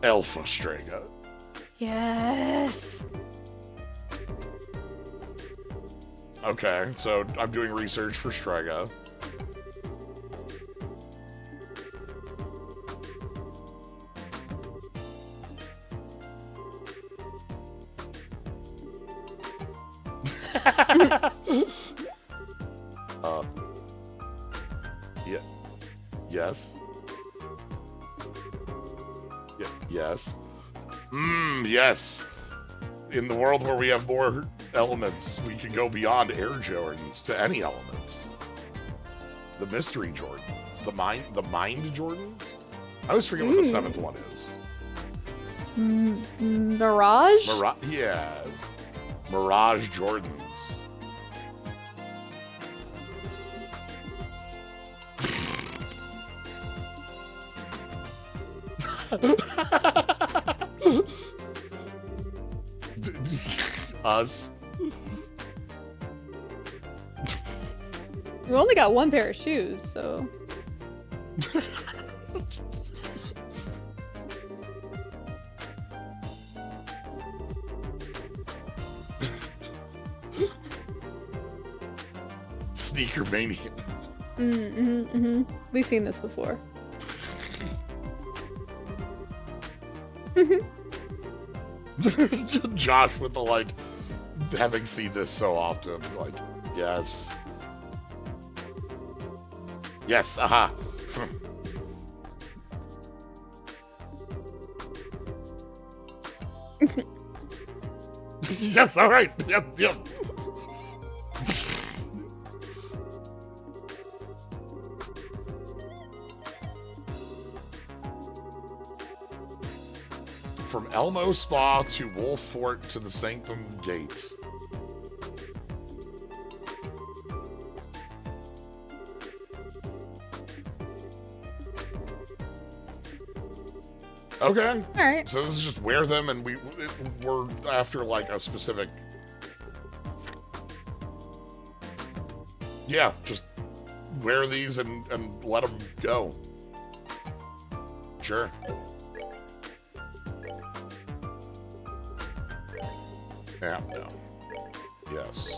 S1: Alpha Strega.
S2: Yes.
S1: Okay, so I'm doing research for Strega. Yeah. Yes. Yeah. Yes. Yes. In the world where we have more elements, we can go beyond Air Jordans to any element. The Mystery Jordans. The Mind Jordan? I always forget what the seventh one is.
S2: Mirage?
S1: Yeah. Mirage Jordans. Us.
S2: We only got one pair of shoes, so.
S1: Sneaker mania.
S2: We've seen this before.
S1: Josh with the like, having seen this so often, like, yes. Yes, aha. Yes, alright. Yep. From Elmo Spa to Wolf Fort to the Sanctum Gate. Okay.
S2: All right.
S1: So this is just wear them, and we're after like a specific. Yeah, just wear these and let them go. Sure. Yeah, no. Yes.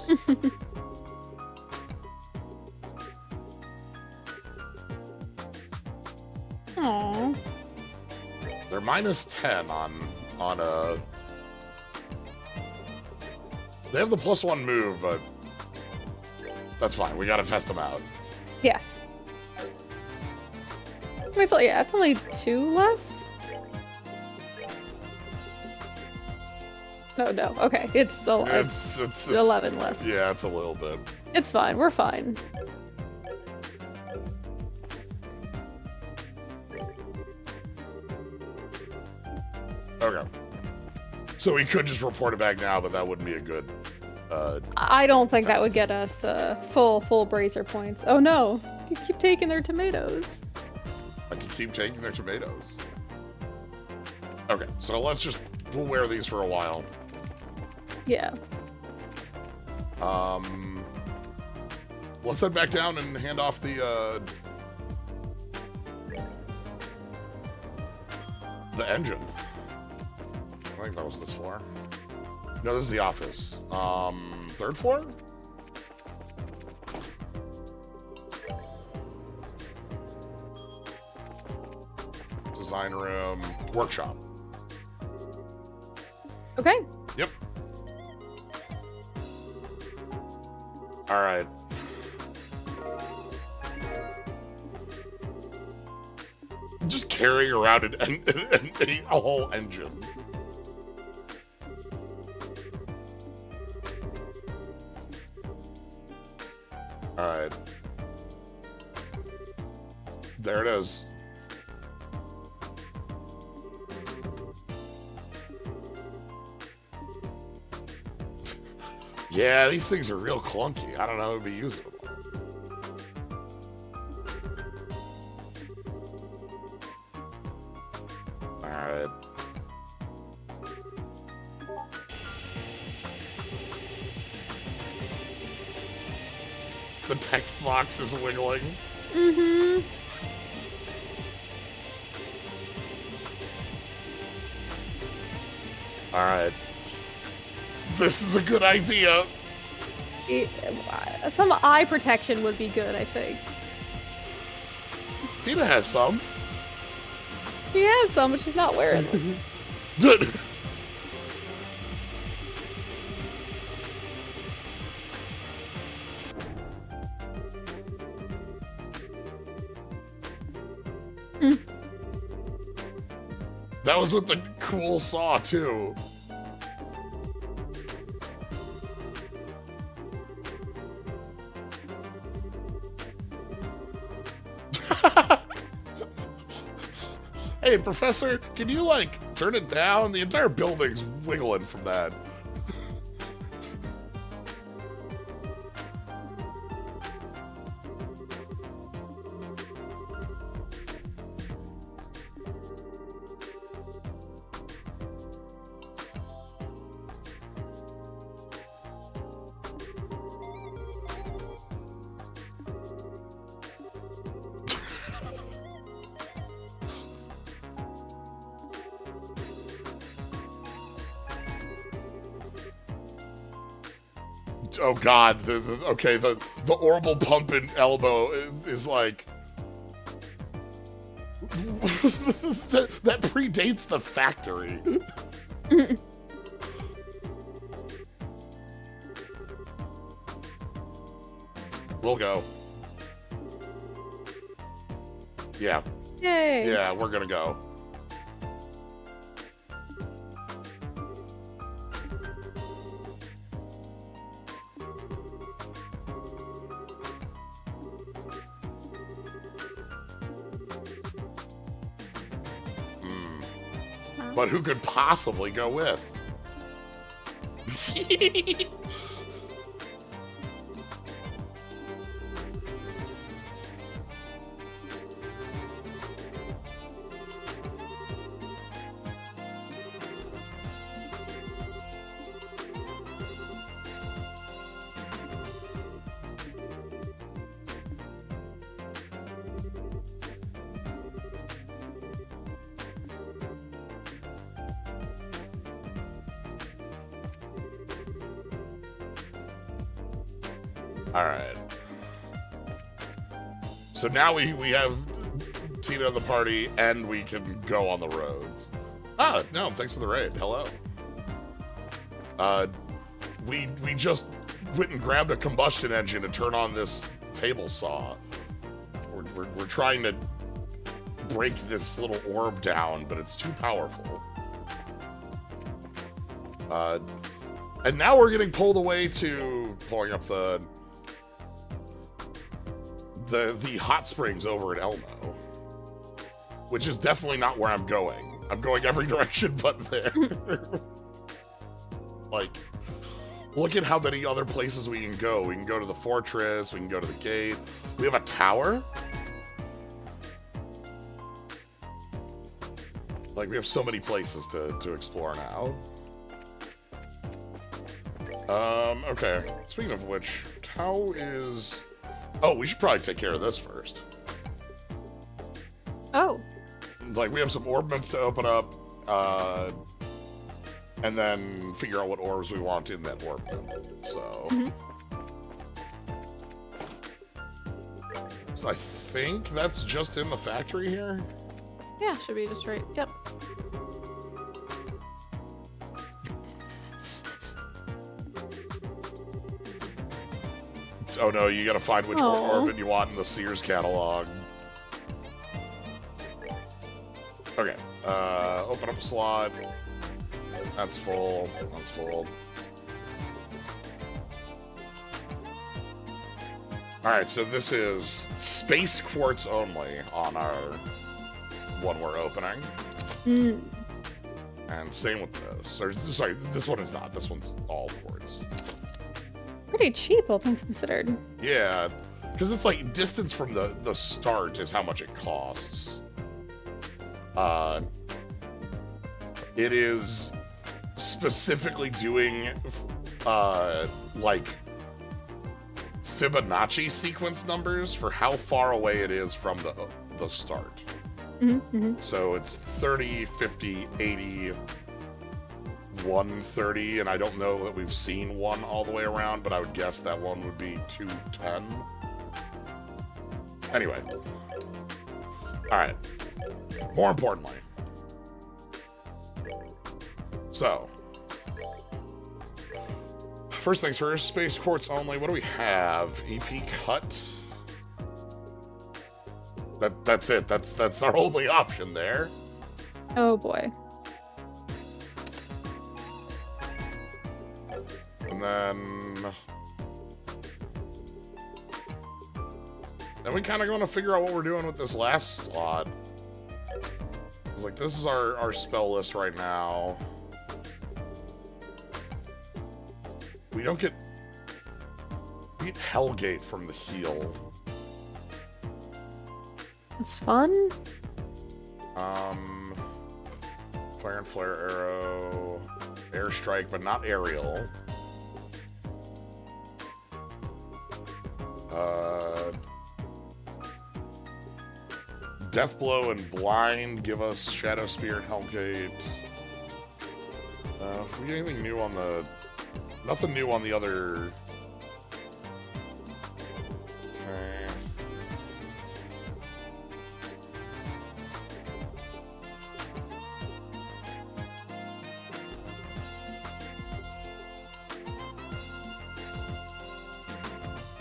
S2: Aww.
S1: They're -10 on a. They have the +1 move, but that's fine. We gotta test them out.
S2: Yes. Wait, so yeah, it's only 2 less? No. Okay, it's 11 less.
S1: Yeah, it's a little bit.
S2: It's fine. We're fine.
S1: Okay. So we could just report it back now, but that wouldn't be a good.
S2: I don't think
S1: test.
S2: that would get us full bracer points. Oh no! You keep taking their tomatoes.
S1: I can keep taking their tomatoes. Okay, so we'll wear these for a while.
S2: Yeah.
S1: Let's head back down and hand off the engine. I think that was this floor. No, this is the office. 3rd floor? Design room, workshop.
S2: Okay.
S1: Yep. All right. Just carrying around a whole engine. All right. There it is. Yeah, these things are real clunky. I don't know if it'd be usable. Alright. The text box is wiggling.
S2: Mm-hmm.
S1: Alright. This is a good idea.
S2: Some eye protection would be good, I think.
S1: Tina has some.
S2: She has some, but she's not wearing them.
S1: That was with the cool saw, too. Hey, Professor, can you, like, turn it down? The entire building's wiggling from that. Oh god, okay, the Orbal pump and elbow is like... that predates the factory. We'll go. Yeah.
S2: Yay!
S1: Yeah, we're gonna go. But who could possibly go with? Alright. So now we have Tina in the party, and we can go on the roads. Ah, no, thanks for the raid. Hello. We just went and grabbed a combustion engine to turn on this table saw. We're trying to break this little orb down, but it's too powerful. And now we're getting pulled away to pulling up the hot springs over at Elmo, which is definitely not where I'm going. I'm going every direction but there. Like, look at how many other places we can go. We can go to the fortress, we can go to the gate. We have a tower? Like, we have so many places to explore now. Okay. Speaking of which, how is... Oh, we should probably take care of this first.
S2: Oh.
S1: Like, we have some orbments to open up, and then figure out what orbs we want in that orbment, so... So I think that's just in the factory here?
S2: Yeah, should be just right. Yep.
S1: Oh no, you gotta find which orbit you want in the Sears catalog. Okay, open up a slot. That's full. That's full. Alright, so this is space quartz only on our one we're opening. And same with this. Or, sorry, this one is not. This one's all quartz.
S2: Pretty cheap, all things considered.
S1: Yeah, because it's like distance from the start is how much it costs. It is specifically doing like Fibonacci sequence numbers for how far away it is from the start. So it's 30, 50, 80, 130, and I don't know that we've seen one all the way around, but I would guess that one would be 210. Anyway. Alright. More importantly. So. First things first, space quartz only. What do we have? EP cut? That's it. That's our only option there.
S2: Oh boy.
S1: And then we kind of going to figure out what we're doing with this last slot. It's like, this is our spell list right now. We don't get Hellgate from the heal.
S2: It's fun.
S1: Fire and flare arrow, airstrike, but not aerial. Death blow and blind give us shadow spear and Hellgate. If we get anything new on the, nothing new on the other. Okay.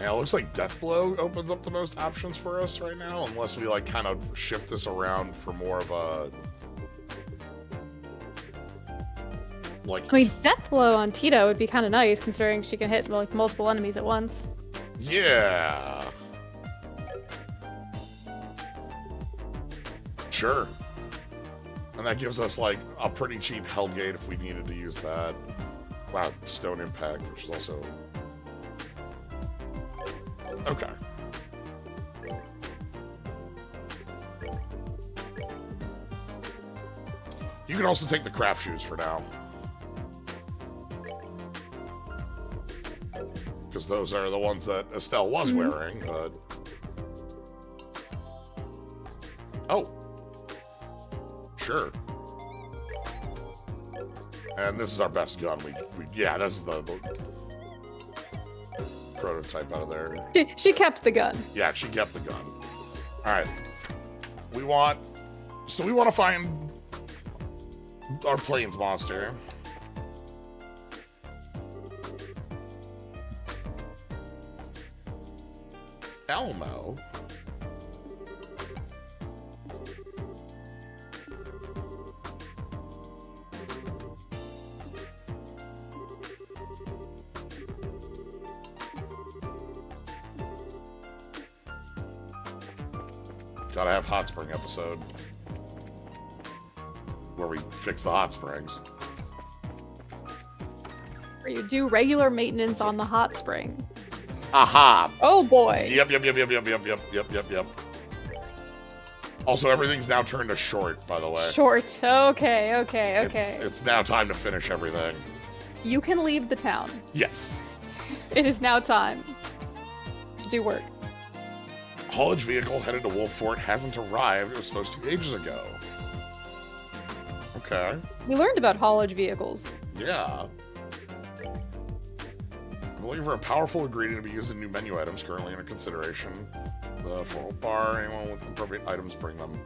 S1: Yeah, it looks like Deathblow opens up the most options for us right now, unless we like kind of shift this around for more of a like.
S2: I mean, Deathblow on Tito would be kind of nice, considering she can hit like multiple enemies at once.
S1: Yeah. Sure. And that gives us like a pretty cheap Hellgate if we needed to use that. Wow, Stone Impact, which is also. Okay. You can also take the craft shoes for now. Because those are the ones that Estelle was wearing, but... Oh. Sure. And this is our best gun. Yeah, this is the prototype out of there.
S2: She kept the gun.
S1: Yeah, she kept the gun. Alright. We want to find our plains monster. Elmo? Gotta have hot spring episode where we fix the hot springs.
S2: Where you do regular maintenance on the hot spring.
S1: Aha!
S2: Oh boy.
S1: Yep. Also, everything's now turned to short, by the way.
S2: Short. Okay.
S1: It's now time to finish everything.
S2: You can leave the town.
S1: Yes.
S2: It is now time to do work.
S1: Haulage vehicle headed to Wolf Fort hasn't arrived. It was supposed to ages ago. Okay.
S2: We learned about haulage vehicles.
S1: Yeah. I'm looking for a powerful ingredient to be used in new menu items currently under consideration. The formal bar, anyone with appropriate items, bring them.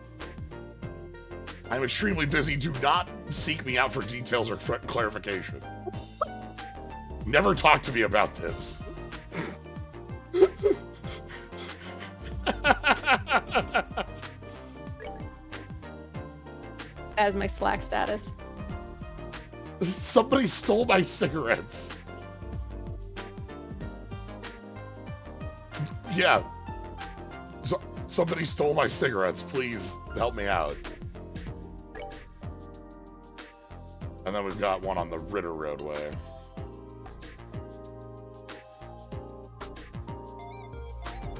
S1: I'm extremely busy. Do not seek me out for details or clarification. Never talk to me about this.
S2: As my Slack status.
S1: Somebody stole my cigarettes. Yeah. Somebody stole my cigarettes. Please help me out. And then we've got one on the Ritter Roadway.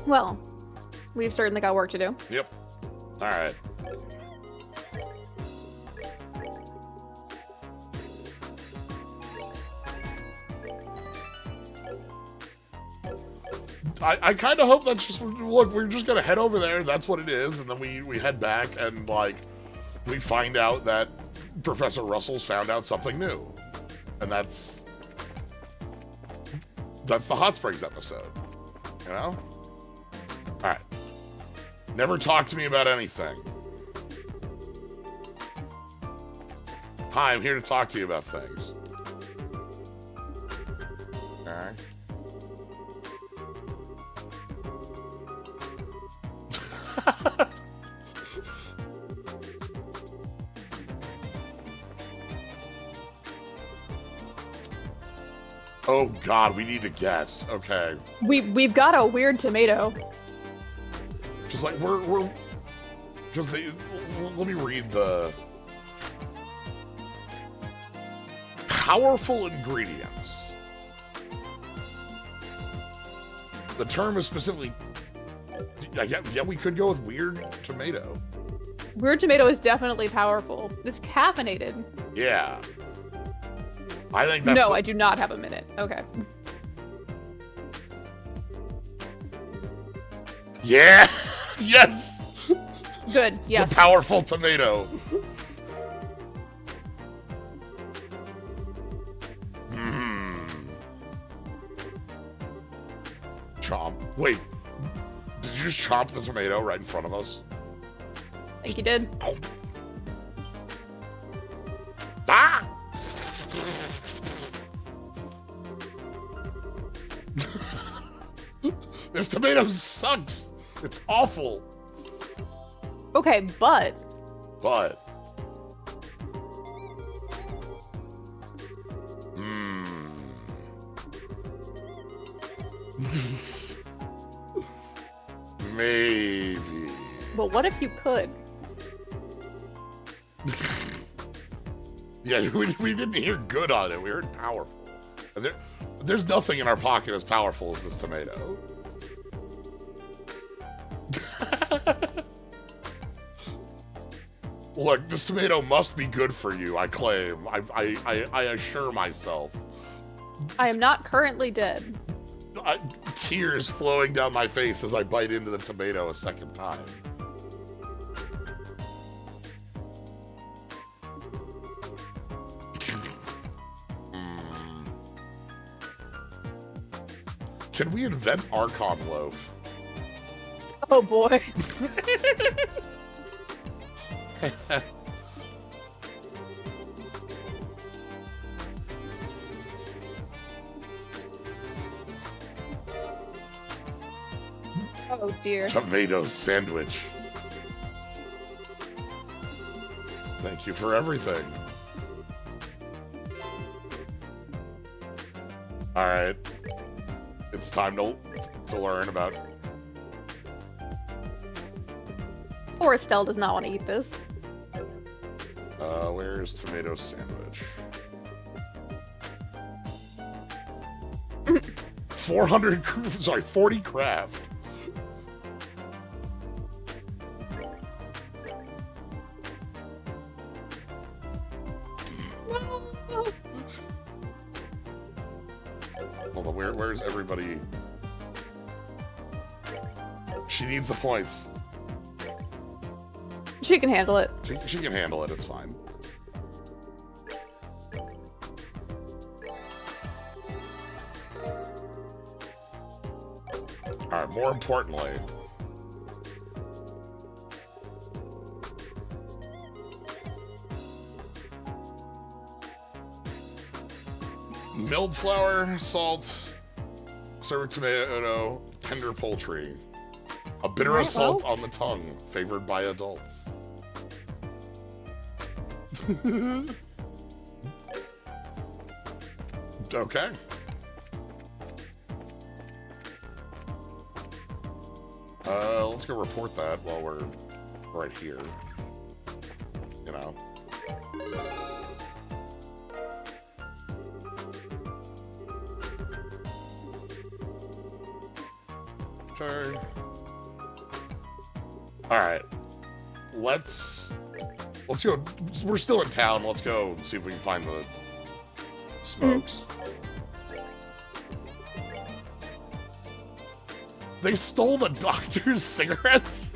S2: Well, we've certainly got work to do.
S1: Yep. All right. I kind of hope that's just, look, we're just going to head over there, that's what it is, and then we head back and, like, we find out that Professor Russell's found out something new. And that's the Hot Springs episode. You know? Alright. Never talk to me about anything. Hi, I'm here to talk to you about things. Alright. Oh God, we need to guess. Okay.
S2: We've got a weird tomato.
S1: Just like we're just let me read the powerful ingredients. The term is specifically. Yeah, we could go with weird tomato.
S2: Weird tomato is definitely powerful. It's caffeinated.
S1: Yeah. I think that's.
S2: No, I do not have a minute. Okay.
S1: Yeah. Yes.
S2: Good. Yes.
S1: The powerful tomato. Chomp. Wait. Did you just chomp the tomato right in front of us?
S2: I think you did.
S1: Ah! This tomato sucks. It's awful.
S2: Okay, but.
S1: Maybe.
S2: But what if you could?
S1: Yeah, we didn't hear good on it. We heard powerful. And there's nothing in our pocket as powerful as this tomato. Look, this tomato must be good for you, I claim. I assure myself.
S2: I am not currently dead.
S1: Tears flowing down my face as I bite into the tomato a second time. Can we invent Archon loaf?
S2: Oh boy. Oh dear.
S1: Tomato sandwich. Thank you for everything. Alright. It's time to learn about...
S2: Poor Estelle does not want to eat this.
S1: Where's tomato sandwich? 40 craft. Hold on, where's everybody? She needs the points.
S2: She can handle it.
S1: She can handle it, it's fine. Alright, more importantly... milled flour, salt, served tomato, tender poultry. A bitter
S2: Right,
S1: assault
S2: well.
S1: on the tongue, favored by adults. Okay. Let's go report that while we're right here. You know. Okay. Alright. Let's go. We're still in town. Let's go see if we can find the smokes. They stole the doctor's cigarettes?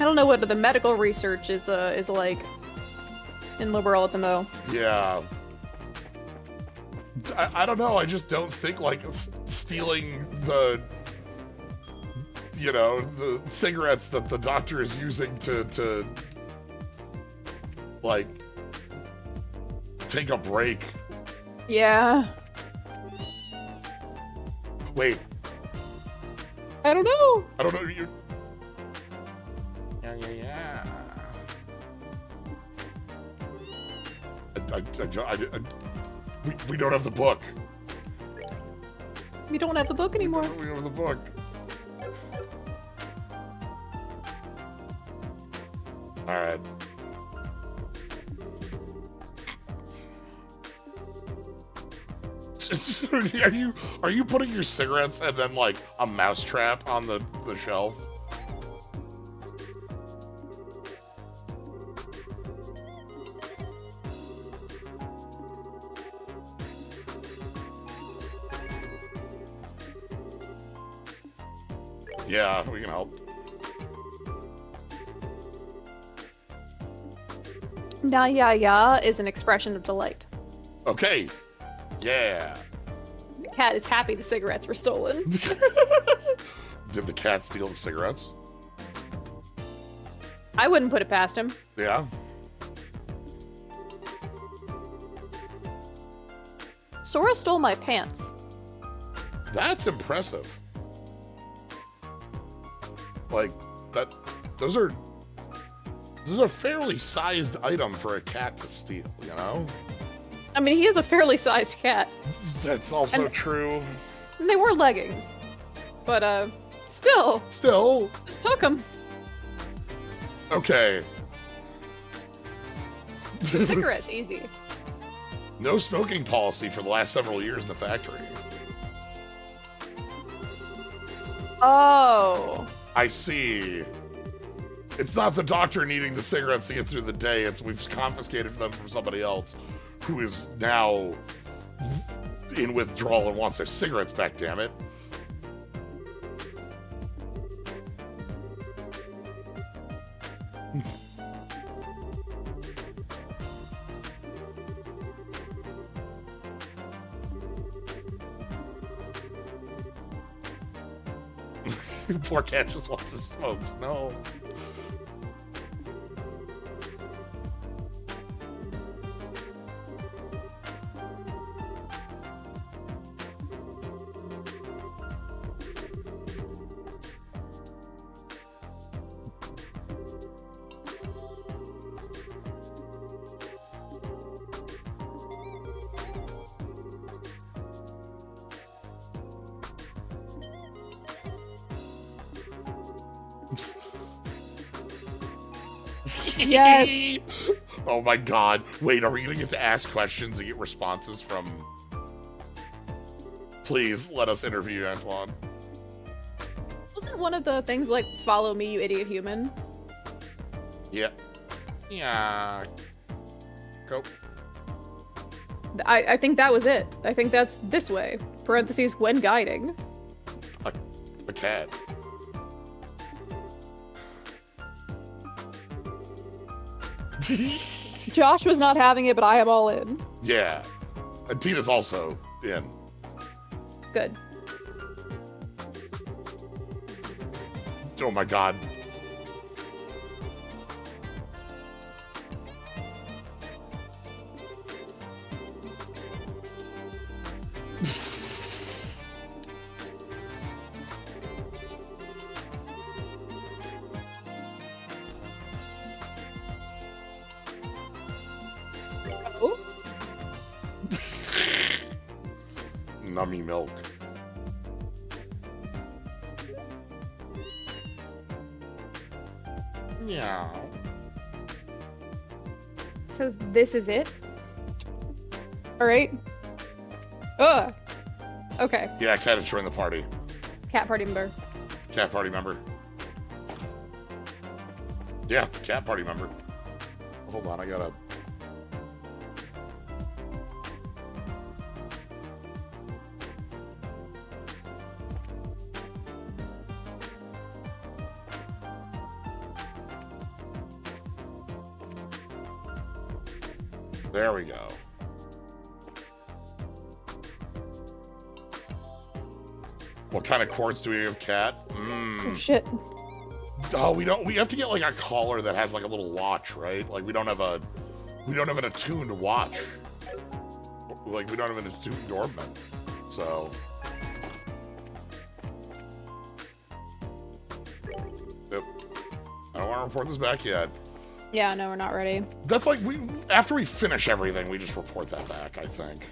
S2: don't know what the medical research is like in Liberal at the Mo.
S1: Yeah. I don't know. I just don't think like stealing the cigarettes that the doctor is using to like take a break.
S2: Yeah.
S1: Wait.
S2: I don't know.
S1: I don't know. You. Yeah. We don't have the book.
S2: We don't have the book anymore.
S1: We don't have the book. All right. Are you putting your cigarettes and then like a mousetrap on the shelf? Yeah, we can help.
S2: Ya is an expression of delight.
S1: Okay. Yeah.
S2: The cat is happy the cigarettes were stolen.
S1: Did the cat steal the cigarettes?
S2: I wouldn't put it past him.
S1: Yeah.
S2: Sora stole my pants.
S1: That's impressive. Like, those are a fairly sized item for a cat to steal, you know?
S2: I mean, he is a fairly sized cat.
S1: That's also true.
S2: And they were leggings. But, still.
S1: Still.
S2: Just took them.
S1: Okay.
S2: Cigarettes, easy.
S1: No smoking policy for the last several years in the factory.
S2: Oh.
S1: I see. It's not the doctor needing the cigarettes to get through the day. It's we've confiscated them from somebody else who is now in withdrawal and wants their cigarettes back, damn it. Poor cat just wants to smoke. No.
S2: Yes.
S1: Oh my god. Wait, are we gonna get to ask questions and get responses from... Please, let us interview Antoine.
S2: Wasn't one of the things like, follow me, you idiot human?
S1: Yeah. Yeah. Go.
S2: I think that was it. I think that's this way. Parentheses, when guiding.
S1: A cat.
S2: Josh was not having it, but I am all in.
S1: Yeah. And Tina's also in.
S2: Good.
S1: Oh my god.
S2: Oh?
S1: Nummy milk. Yeah.
S2: It says this is it. All right. Ugh. Okay.
S1: Yeah, cat has joined the party.
S2: Cat party member.
S1: Cat party member. Yeah, cat party member. Hold on, I gotta... There we go. What kind of quartz do we have, Cat?
S2: Oh, shit.
S1: Oh, we have to get like a collar that has like a little watch, right? Like we don't have an attuned watch. Like we don't have an attuned Orbman. So yep. I don't want to report this back yet.
S2: Yeah, no, we're not ready.
S1: That's like after we finish everything, we just report that back, I think.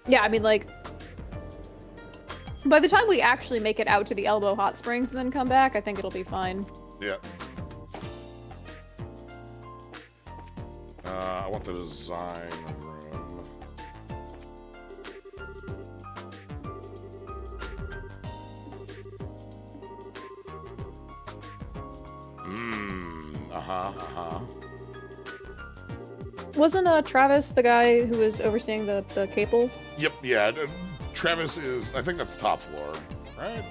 S2: Yeah, I mean, like, by the time we actually make it out to the Elbow Hot Springs and then come back, I think it'll be fine.
S1: Yeah. I want the design room.
S2: Wasn't Travis the guy who was overseeing the cable?
S1: Yep, yeah. Travis is, I think that's top floor, right?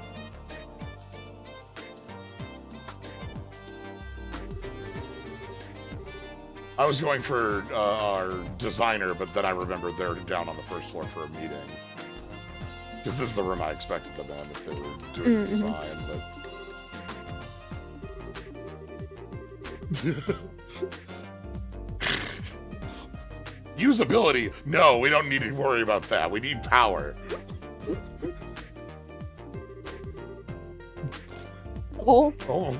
S1: I was going for our designer, but then I remembered they're down on the first floor for a meeting. Because this is the room I expected them in if they were doing design, but... Usability? No, we don't need to worry about that. We need power.
S2: Oh.
S1: Oh.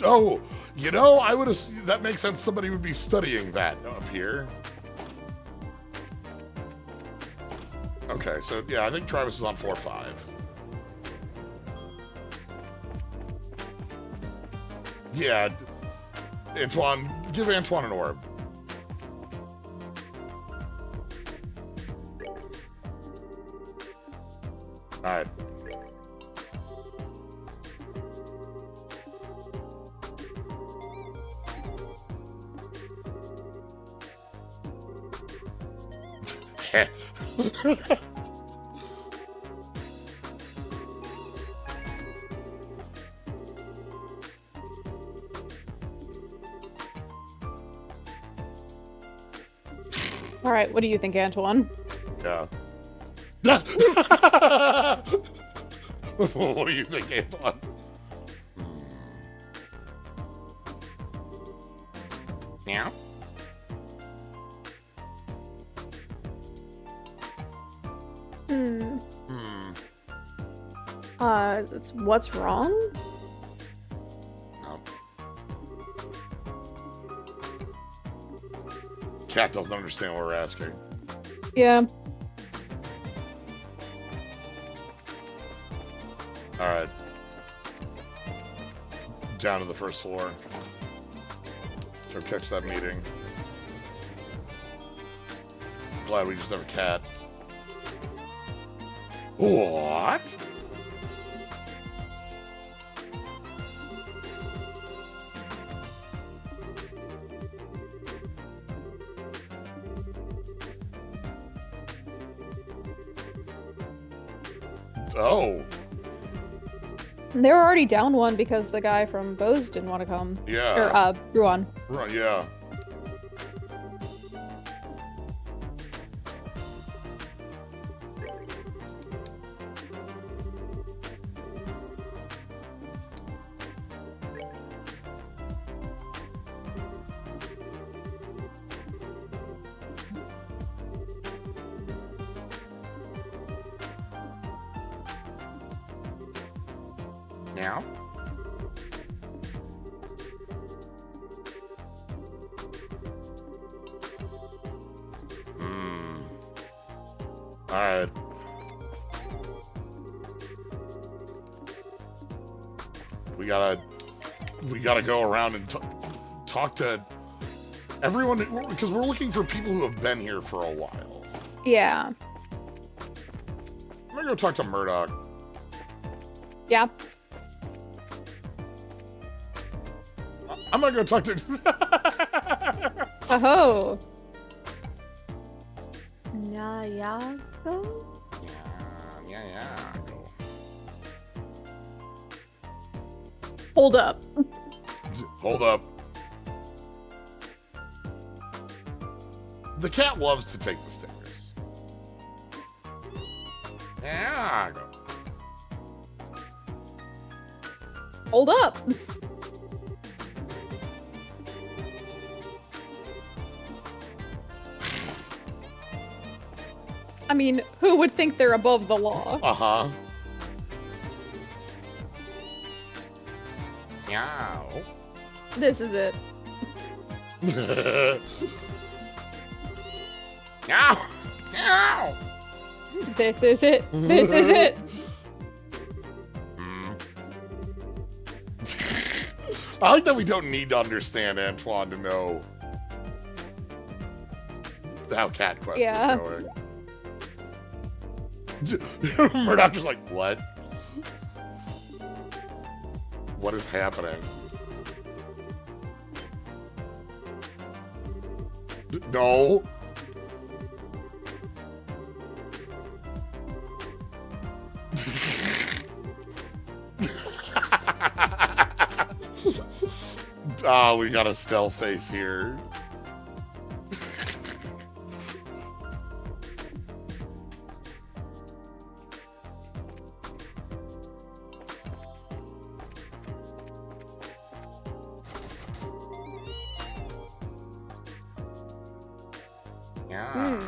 S1: Oh, you know, I would have. That makes sense. Somebody would be studying that up here. Okay, so yeah, I think Travis is on 4-5. Yeah, Antoine, give Antoine an orb. All right.
S2: All right, what do you think, Antoine?
S1: Yeah. What do you think, Antoine? Yeah.
S2: What's wrong?
S1: No. Cat doesn't understand what we're asking.
S2: Yeah.
S1: All right. Down to the first floor. Go catch that meeting. Glad we just have a cat. What? Oh.
S2: They were already down one because the guy from Bose didn't want to come.
S1: Yeah.
S2: Or, Ruan.
S1: Right, yeah. Now? Alright. We gotta go around and talk to everyone, because we're looking for people who have been here for a while.
S2: Yeah.
S1: I'm gonna go talk to Murdoch.
S2: Yeah.
S1: I'm gonna go talk to...
S2: Oh. Nyago?
S1: Yeah.
S2: Hold up.
S1: Hold up. The cat loves to take the stingers. Yeah.
S2: Hold up. I mean, who would think they're above the law?
S1: Uh-huh. Meow.
S2: This is it.
S1: Meow. Meow.
S2: This is it. This is it.
S1: I like that we don't need to understand Antoine to know how Cat Quest is going. Murdoch is like, what? What is happening? No. Ah, we got a stealth face here. Yeah.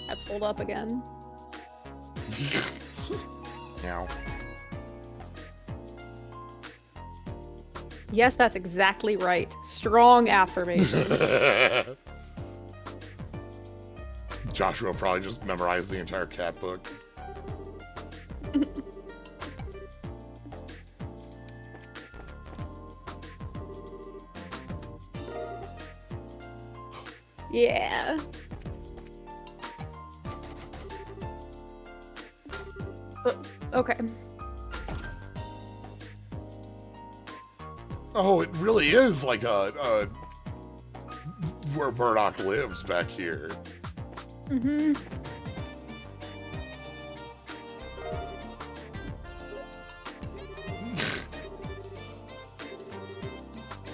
S2: That's hold up again.
S1: Meow.
S2: Yes, that's exactly right. Strong affirmation.
S1: Joshua probably just memorized the entire cat book.
S2: Yeah. Okay.
S1: Oh, it really is like a where Murdoch lives back here.
S2: Mm-hmm.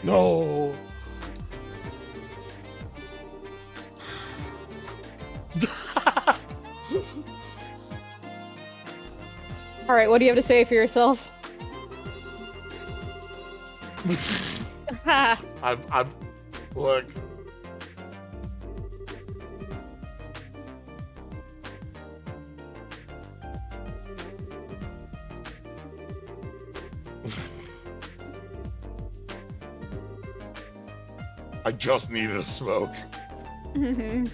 S1: No.
S2: All right, what do you have to say for yourself?
S1: I'm look. I just needed a smoke.
S2: Mm-hmm.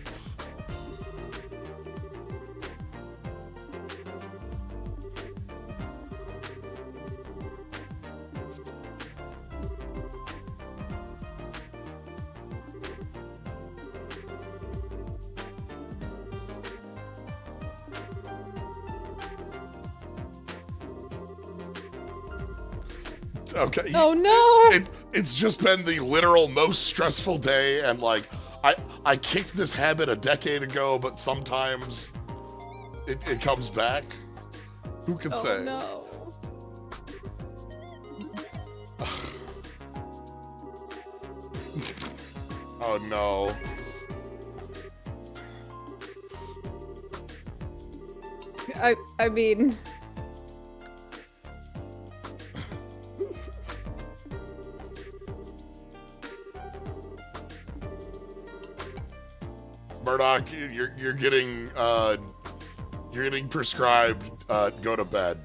S1: Okay.
S2: Oh no!
S1: It's just been the literal most stressful day, and like I kicked this habit a decade ago, but sometimes it comes back. Who can say?
S2: No.
S1: Oh no.
S2: I mean.
S1: Murdoch, you're getting prescribed go to bed.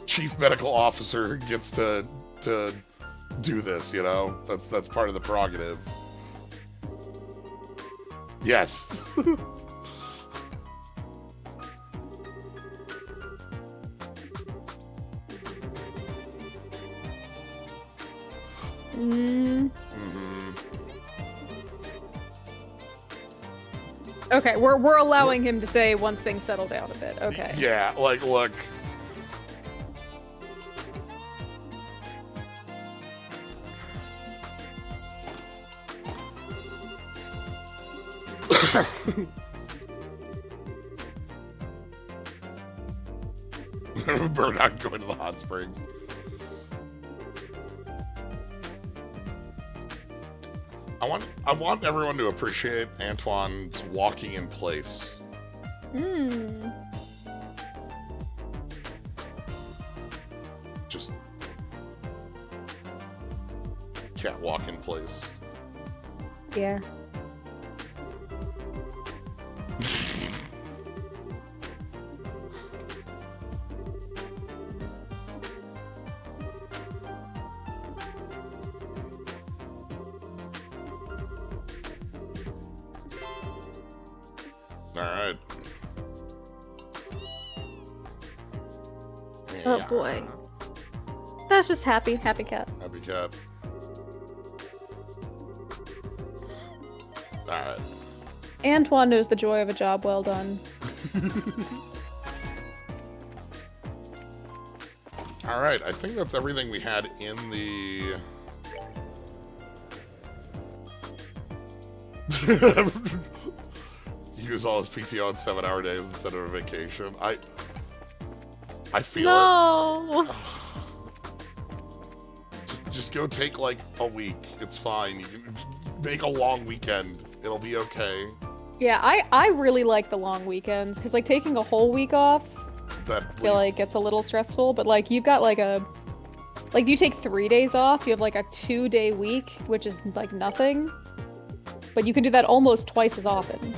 S1: Chief medical officer gets to do this, you know? That's part of the prerogative. Yes.
S2: Okay, we're allowing him to say once things settle down a bit. Okay.
S1: Yeah, like, look. Burn out and go into the hot springs. I want everyone to appreciate Antoine's walking in place. Just can't walk in place.
S2: Yeah.
S1: Alright.
S2: Oh boy. That's just happy cat.
S1: Happy cat. Alright.
S2: Antoine knows the joy of a job well done.
S1: Alright, I think that's everything we had in the... Use all his PTO on 7-hour days instead of a vacation. I feel
S2: it.
S1: Just go take like a week. It's fine. You can make a long weekend. It'll be okay.
S2: Yeah, I really like the long weekends because like taking a whole week off, I feel like gets a little stressful. But like you've got like if you take 3 days off, you have like a 2-day week, which is like nothing. But you can do that almost twice as often.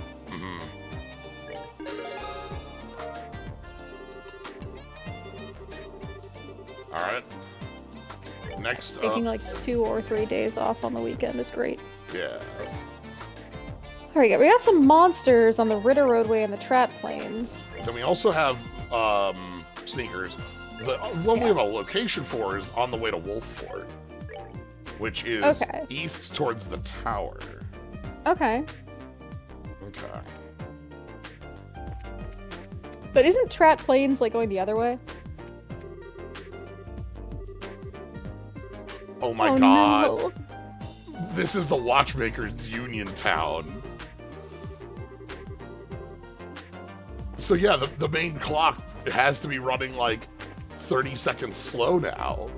S1: Alright. Next up...
S2: Taking like 2 or 3 days off on the weekend is great.
S1: Yeah.
S2: Alright, we got some monsters on the Ritter Roadway and the Trat Plains.
S1: Then we also have sneakers. The one we have a location for is on the way to Wolf Fort, which is east towards the tower.
S2: Okay.
S1: Okay.
S2: But isn't Trat Plains like going the other way?
S1: Oh my god.
S2: No.
S1: This is the Watchmakers Union town. So yeah, the main clock has to be running like 30 seconds slow now.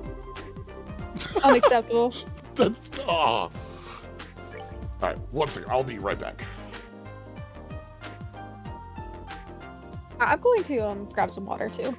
S2: Unacceptable.
S1: That's Alright, 1 second. I'll be right back.
S2: I'm going to grab some water too.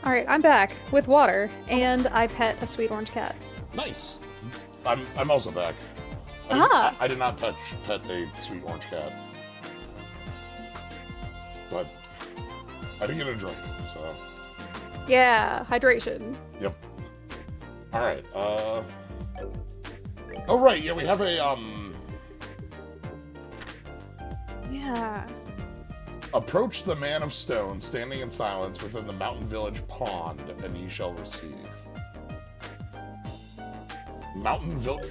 S2: Alright, I'm back with water, and I pet a sweet orange cat.
S1: Nice. I'm also back. I did not pet a sweet orange cat. But I did get a drink, so...
S2: Yeah, hydration.
S1: Yep. Alright, Oh right, yeah, we have a,
S2: Yeah.
S1: Approach the Man of Stone, standing in silence within the Mountain Village pond, and ye shall receive. Mountain Village...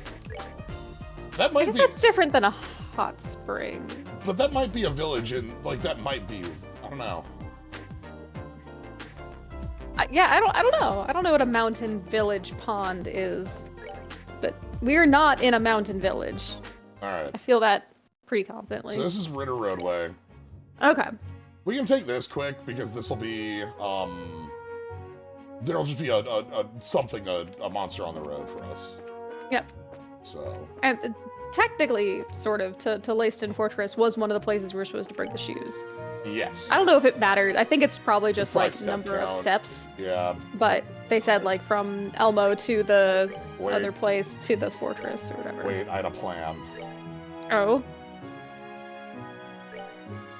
S1: That might be...
S2: that's different than a hot spring.
S1: But that might be a village, and, like, that might be... I don't know.
S2: Yeah, I don't know. I don't know what a mountain village pond is. But we're not in a mountain village.
S1: Alright.
S2: I feel that pretty confidently.
S1: So this is Ritter Roadway.
S2: Okay.
S1: We can take this quick, because this will be, there'll just be a monster on the road for us.
S2: Yep.
S1: So.
S2: And technically, sort of, to Leyston Fortress was one of the places we were supposed to bring the shoes.
S1: Yes.
S2: I don't know if it mattered. I think it's probably just
S1: Probably
S2: like number
S1: step
S2: of
S1: count.
S2: steps.
S1: Yeah.
S2: But they said like from Elmo to the
S1: Wait.
S2: other place to the fortress or whatever.
S1: Wait, I had a plan.
S2: Oh.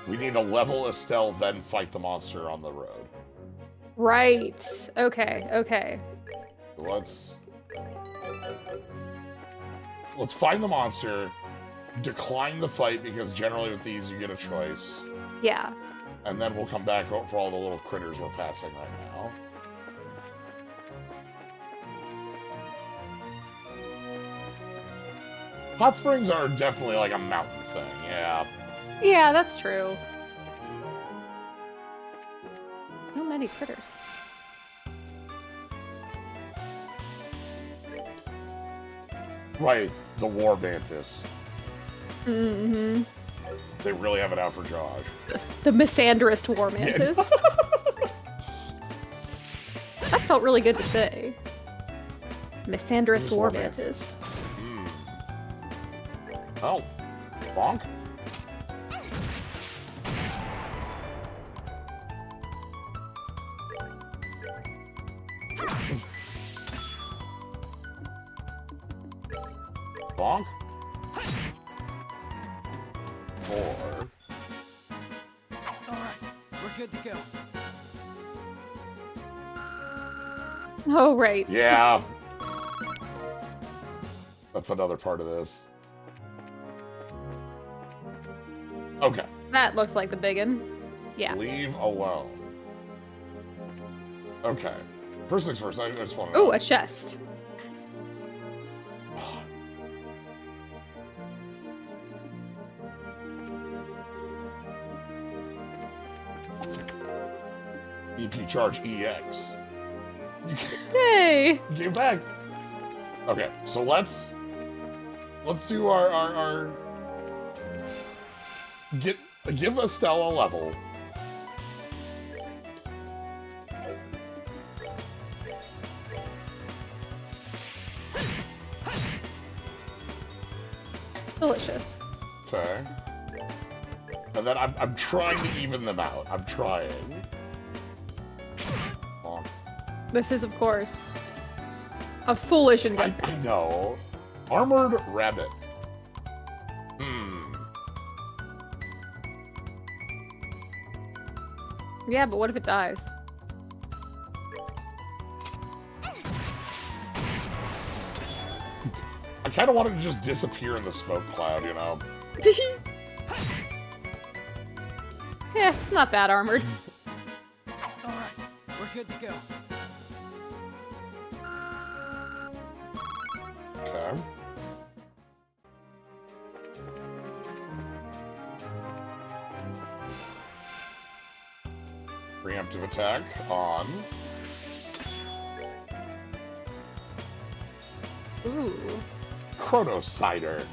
S1: We need to level Estelle, then fight the monster on the road.
S2: Right. Okay. Okay.
S1: Let's find the monster, decline the fight, because generally with these you get a choice.
S2: Yeah.
S1: And then we'll come back for all the little critters we're passing right now. Hot springs are definitely like a mountain thing, yeah.
S2: Yeah, that's true. So many critters.
S1: Right, the war mantis.
S2: Mm-hmm.
S1: They really have it out for Josh.
S2: The misandrist war mantis. That felt really good to say. Misandrist war mantis.
S1: Oh, bonk. Bonk. 4.
S3: Alright, we're good to go.
S2: Oh, right.
S1: Yeah. That's another part of this. Okay.
S2: That looks like the biggin. Yeah.
S1: Leave alone. Okay. First things first, I just want to
S2: Ooh, a chest.
S1: EP charge EX.
S2: Hey!
S1: You came back. Okay, so let's do our give Estelle a level.
S2: Delicious.
S1: Okay. And then I'm trying to even them out. I'm trying. Oh,
S2: This is, of course, a foolish
S1: I
S2: investment.
S1: know. Armored rabbit. Hmm.
S2: Yeah, but what if it dies?
S1: I kind of want it to just disappear in the smoke cloud, you know?
S2: Yeah, it's not that armored.
S3: Alright, we're good to go.
S1: Okay. Preemptive attack on.
S2: Ooh.
S1: Chronocider.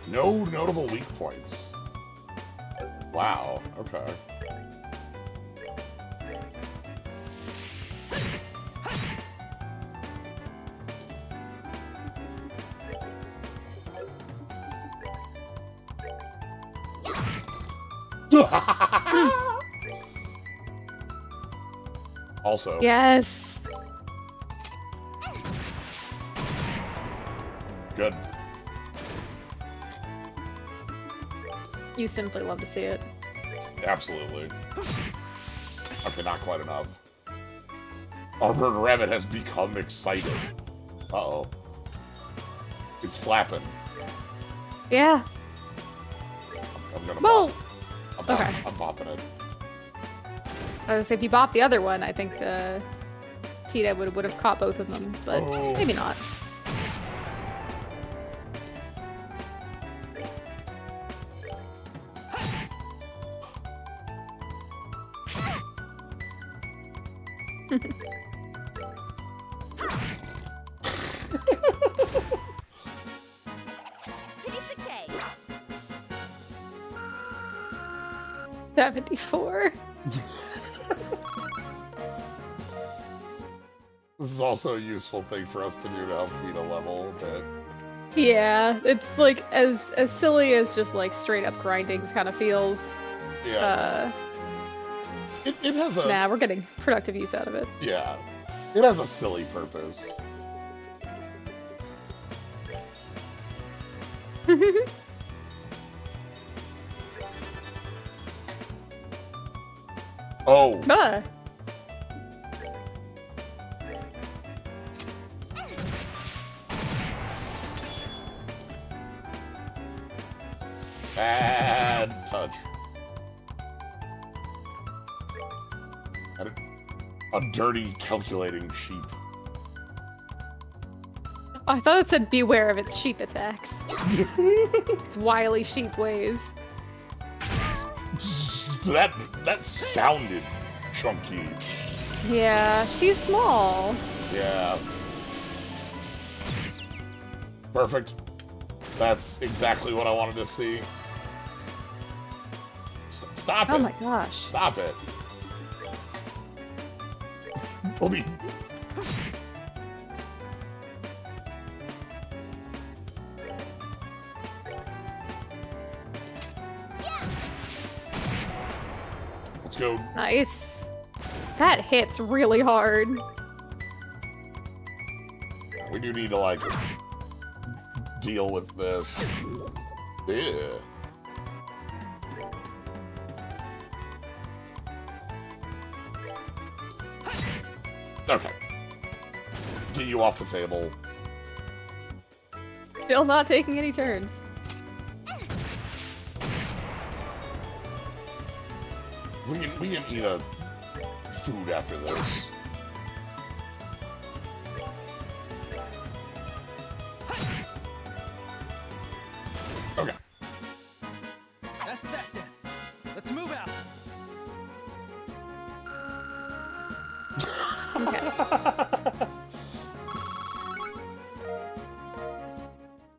S1: No notable weak points. Wow, okay. Also,
S2: Yes.
S1: good.
S2: You simply love to see it.
S1: Absolutely. Okay, not quite enough. Armored rabbit has become excited. Uh-oh. It's flapping.
S2: Yeah.
S1: I'm gonna
S2: Well,
S1: bop.
S2: okay.
S1: I'm bopping it.
S2: I was gonna say, if you bop the other one, I think Tita would have caught both of them, but
S1: Oh.
S2: maybe not.
S4: Piece of cake.
S2: 74.
S1: This is also a useful thing for us to do to help Tina level a bit.
S2: Yeah, it's like as silly as just like straight up grinding kind of feels.
S1: Yeah. It has a...
S2: Nah, we're getting productive use out of it.
S1: Yeah. It has a silly purpose. Oh.
S2: Ah.
S1: Bad touch. A dirty calculating sheep.
S2: I thought it said beware of its sheep attacks. Its wily sheep ways.
S1: That sounded chunky.
S2: Yeah, she's small.
S1: Yeah. Perfect. That's exactly what I wanted to see. Stop it.
S2: Oh my gosh.
S1: Stop it. Let me... Let's go.
S2: Nice. That hits really hard.
S1: We do need to, like, deal with this. Yeah. Okay. Get you off the table.
S2: Still not taking any turns.
S1: We can eat a food after this. Okay.
S3: That's that then. Let's move out.
S2: Okay.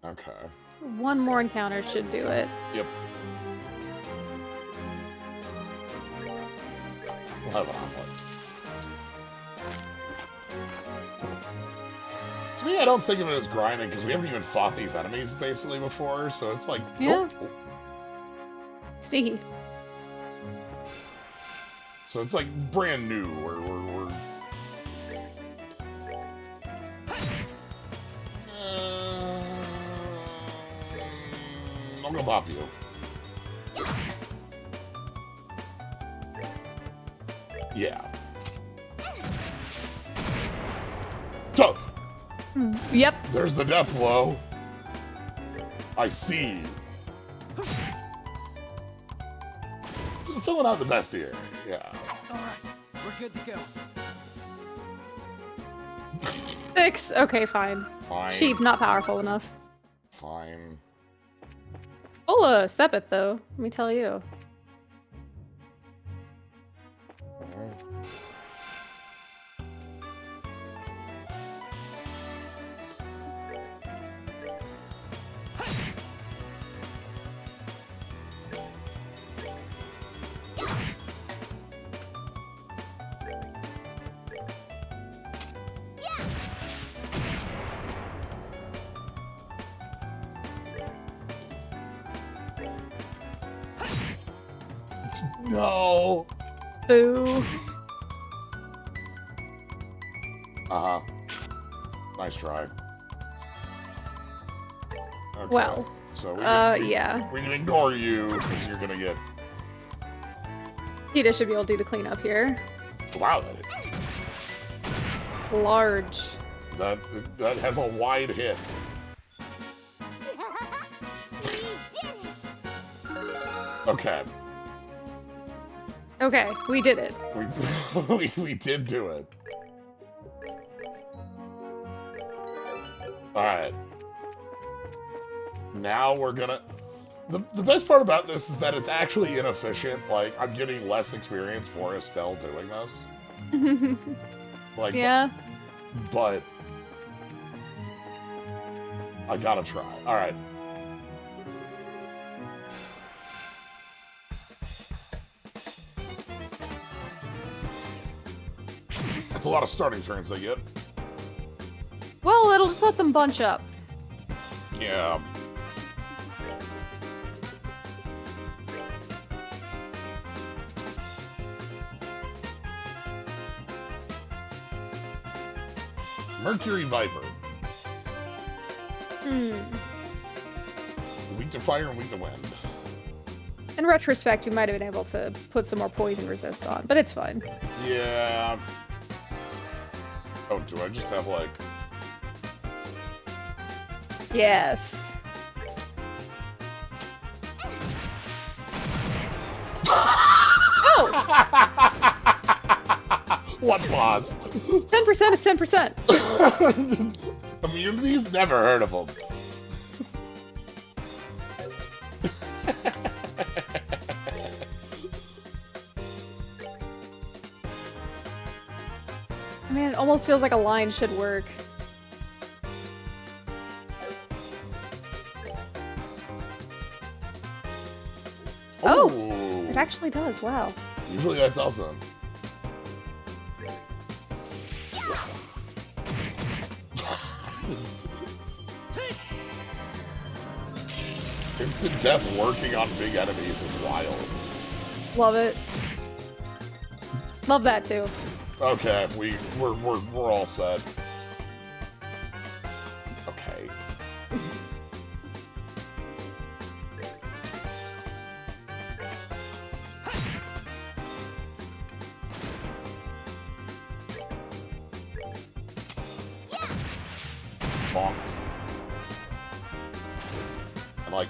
S1: Okay.
S2: One more encounter should do it.
S1: Yep. We'll have an omelet. To me, I don't think of it as grinding because we haven't even fought these enemies basically before, so it's like,
S2: Yeah.
S1: oh.
S2: Sneaky.
S1: So it's like brand new. We're I'm gonna bop you. Yeah. So,
S2: Yep.
S1: there's the death blow. I see. Filling out the best here. Yeah.
S3: All right, we're good to go.
S2: 6. Okay, fine.
S1: Fine.
S2: Sheep, not powerful enough.
S1: Fine.
S2: Full Sepet, though. Let me tell you.
S1: No.
S2: Boo.
S1: Uh-huh. Nice try. Okay.
S2: Well,
S1: so
S2: yeah.
S1: we can ignore you because you're gonna get...
S2: Kita should be able to do the cleanup here.
S1: Wow, that hit.
S2: Large.
S1: That has a wide hit. Okay.
S2: Okay, we did it.
S1: We did do it. Alright. Now we're gonna... The best part about this is that it's actually inefficient. Like, I'm getting less experience for Estelle doing this. Like,
S2: Yeah.
S1: But... I gotta try. Alright. That's a lot of starting turns I get.
S2: Well, it'll just let them bunch up.
S1: Yeah. Mercury Viper. Weak to fire and weak to wind.
S2: In retrospect, you might have been able to put some more poison resist on, but it's fine.
S1: Yeah. Oh, do I just have like...
S2: Yes. Oh!
S1: What pause?
S2: 10% is 10%.
S1: Immunities? Never heard of them.
S2: Man, it almost feels like a line should work. Oh! It actually does, wow.
S1: Usually that doesn't. Instant death working on big enemies is wild.
S2: Love it. Love that too.
S1: Okay, we're all set. Okay. Bonk. And like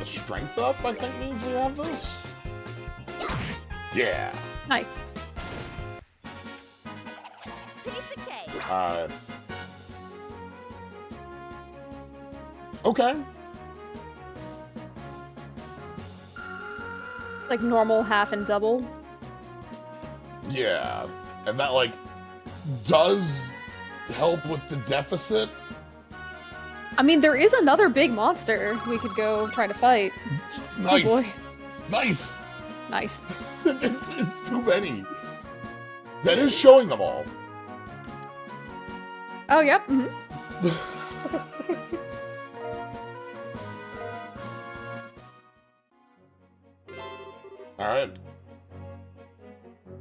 S1: the strength up, I think means we have this. Yeah.
S2: Nice.
S1: Alright. Okay.
S2: Like normal, half, and double.
S1: Yeah. And that, like, does help with the deficit.
S2: I mean, there is another big monster we could go try to fight.
S1: Nice.
S2: Oh boy.
S1: Nice.
S2: Nice.
S1: It's too many. That is showing them all.
S2: Oh, yep.
S1: Alright.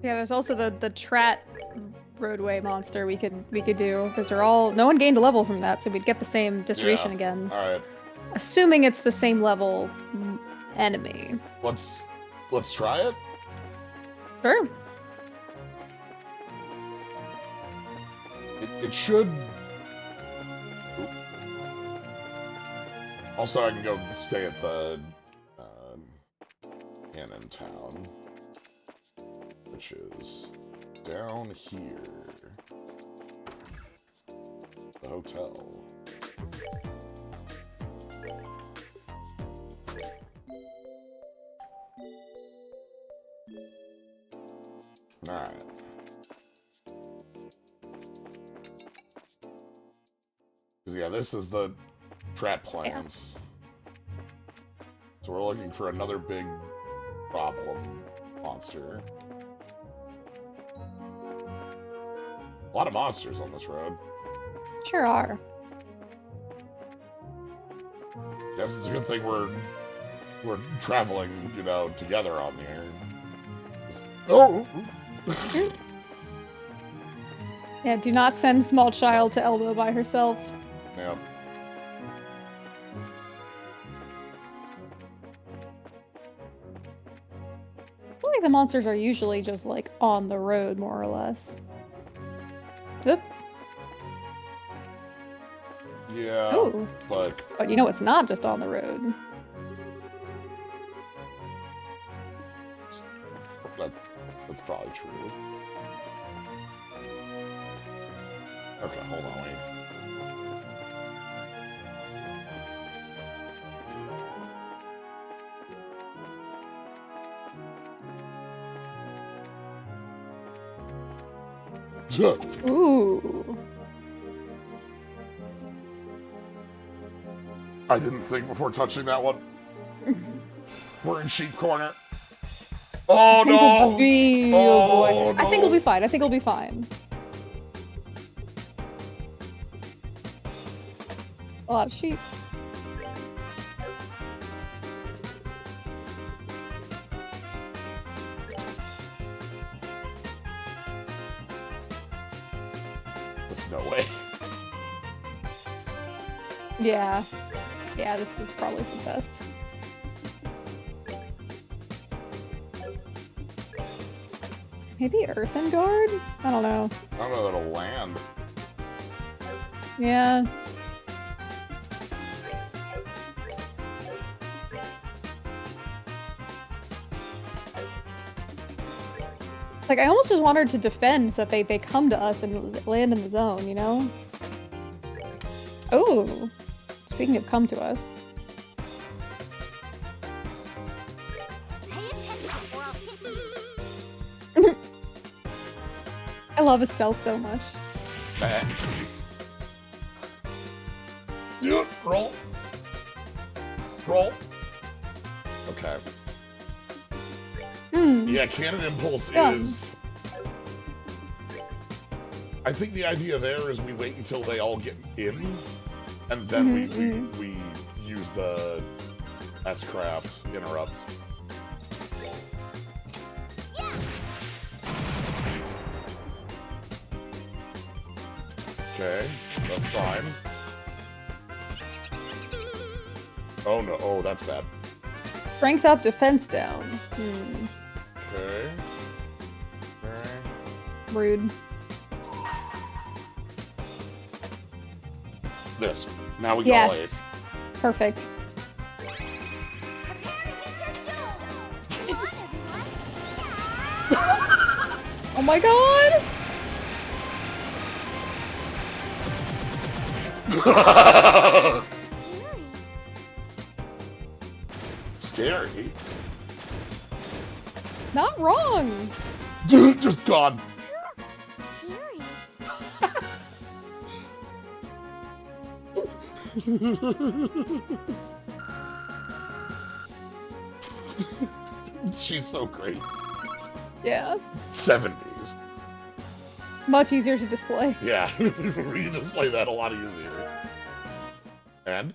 S2: Yeah, there's also the Trat roadway monster we could do, because they're all no one gained a level from that, so we'd get the same distribution again.
S1: Alright.
S2: Assuming it's the same level enemy.
S1: Let's try it.
S2: Sure.
S1: It should. Oop. Also, I can go stay at the inn in town, which is down here. The hotel. Alright. Yeah, this is the trap plans. So we're looking for another big problem monster. A lot of monsters on this road.
S2: Sure are.
S1: Guess it's a good thing we're traveling, you know, together on here. Oh!
S2: Yeah, do not send small child to Elbow by herself.
S1: Yep.
S2: I feel like the monsters are usually just, like, on the road, more or less. Oop.
S1: Yeah,
S2: Ooh.
S1: but
S2: you know it's not just on the road.
S1: that's probably true. Okay, hold on, wait.
S2: Ooh.
S1: I didn't think before touching that one. We're in sheep corner. Oh no!
S2: Oh boy.
S1: No.
S2: I think we'll be fine. I think we'll be fine. A lot of sheep.
S1: There's no way.
S2: Yeah. Yeah, this is probably the best. Maybe Earthen Guard? I don't know.
S1: I don't know that'll land.
S2: Yeah. Like, I almost just want her to defend so that they come to us and land in the zone, you know? Oh! Speaking of come to us. I love Estelle so much.
S1: Do it. Roll. Roll. Okay. Yeah, Cannon Impulse is... I think the idea there is we wait until they all get in, and then we use the S-Craft interrupt. Okay, that's fine. Oh no, oh, that's bad.
S2: Strength up, defense down.
S1: Okay.
S2: Rude.
S1: This. Now we got
S2: Yes. Perfect. Oh my god!
S1: Scary.
S2: Not wrong!
S1: Dude, just gone. She's so great.
S2: Yeah.
S1: 70s.
S2: Much easier to display.
S1: Yeah, we can display that a lot easier. And?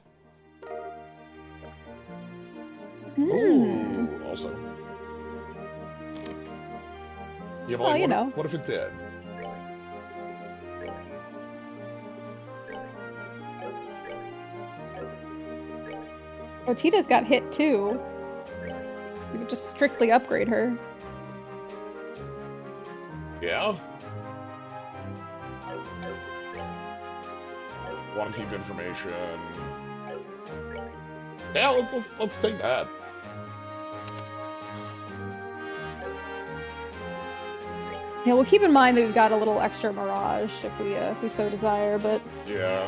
S1: Ooh, also. Yeah, but
S2: Well,
S1: like,
S2: you know.
S1: what if it did?
S2: Otita's got hit too. We could just strictly upgrade her.
S1: Yeah? Want to keep information. Yeah, let's take that.
S2: Yeah, we'll keep in mind that we've got a little extra Mirage if we so desire, but
S1: Yeah.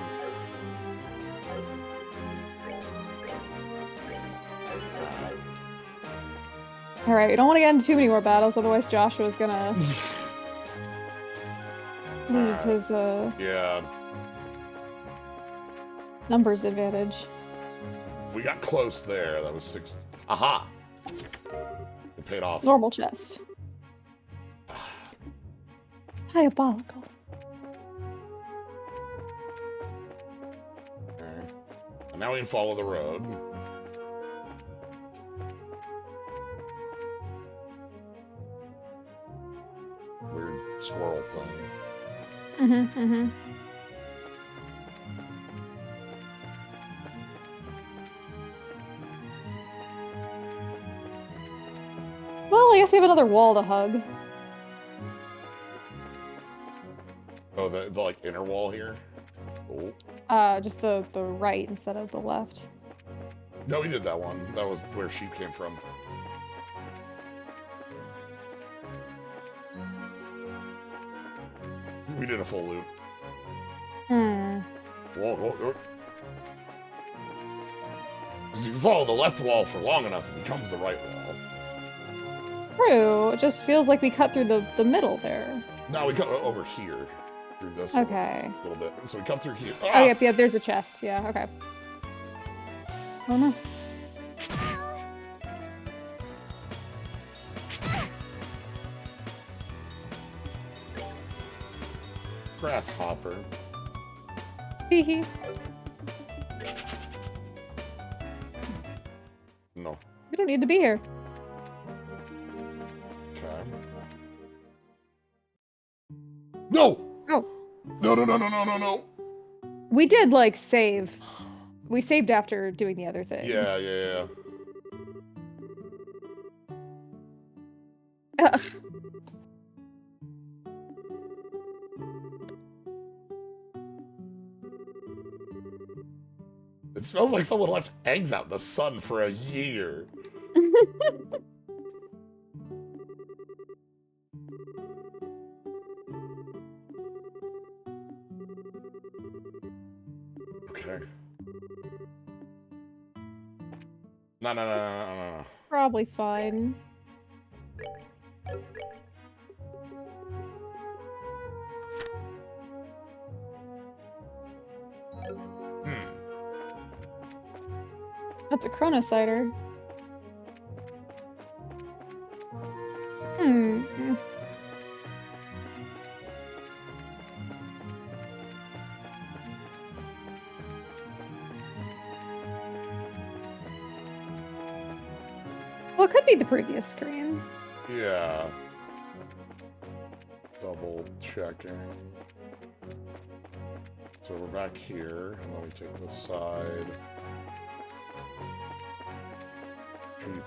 S2: alright, we don't want to get into too many more battles, otherwise Joshua's gonna lose his
S1: Yeah.
S2: numbers advantage.
S1: We got close there. That was 6. Aha! It paid off.
S2: Normal chest. Diabolical.
S1: Okay. And now we can follow the road. Weird squirrel thing.
S2: Well, I guess we have another wall to hug.
S1: Oh, the like inner wall here? Oh.
S2: Just the right instead of the left.
S1: No, we did that one. That was where sheep came from. We did a full loop. Whoa, whoa, whoa. 'Cause if you follow the left wall for long enough, it becomes the right wall.
S2: True. It just feels like we cut through the middle there.
S1: No, we cut over here. Through this
S2: Okay.
S1: little bit. So we cut through here.
S2: Oh,
S1: Ah!
S2: yep, there's a chest. Yeah, okay. Oh no.
S1: Grasshopper.
S2: Hee hee.
S1: No.
S2: You don't need to be here.
S1: Okay. No!
S2: Oh.
S1: No.
S2: We did, like, save. We saved after doing the other thing.
S1: Yeah.
S2: Ugh.
S1: It smells like someone left eggs out in the sun for a year. Okay. No.
S2: Probably fine. That's a chronocider. Well, it could be the previous screen.
S1: Yeah. Double checking. So we're back here, and then we take this side. Cheap.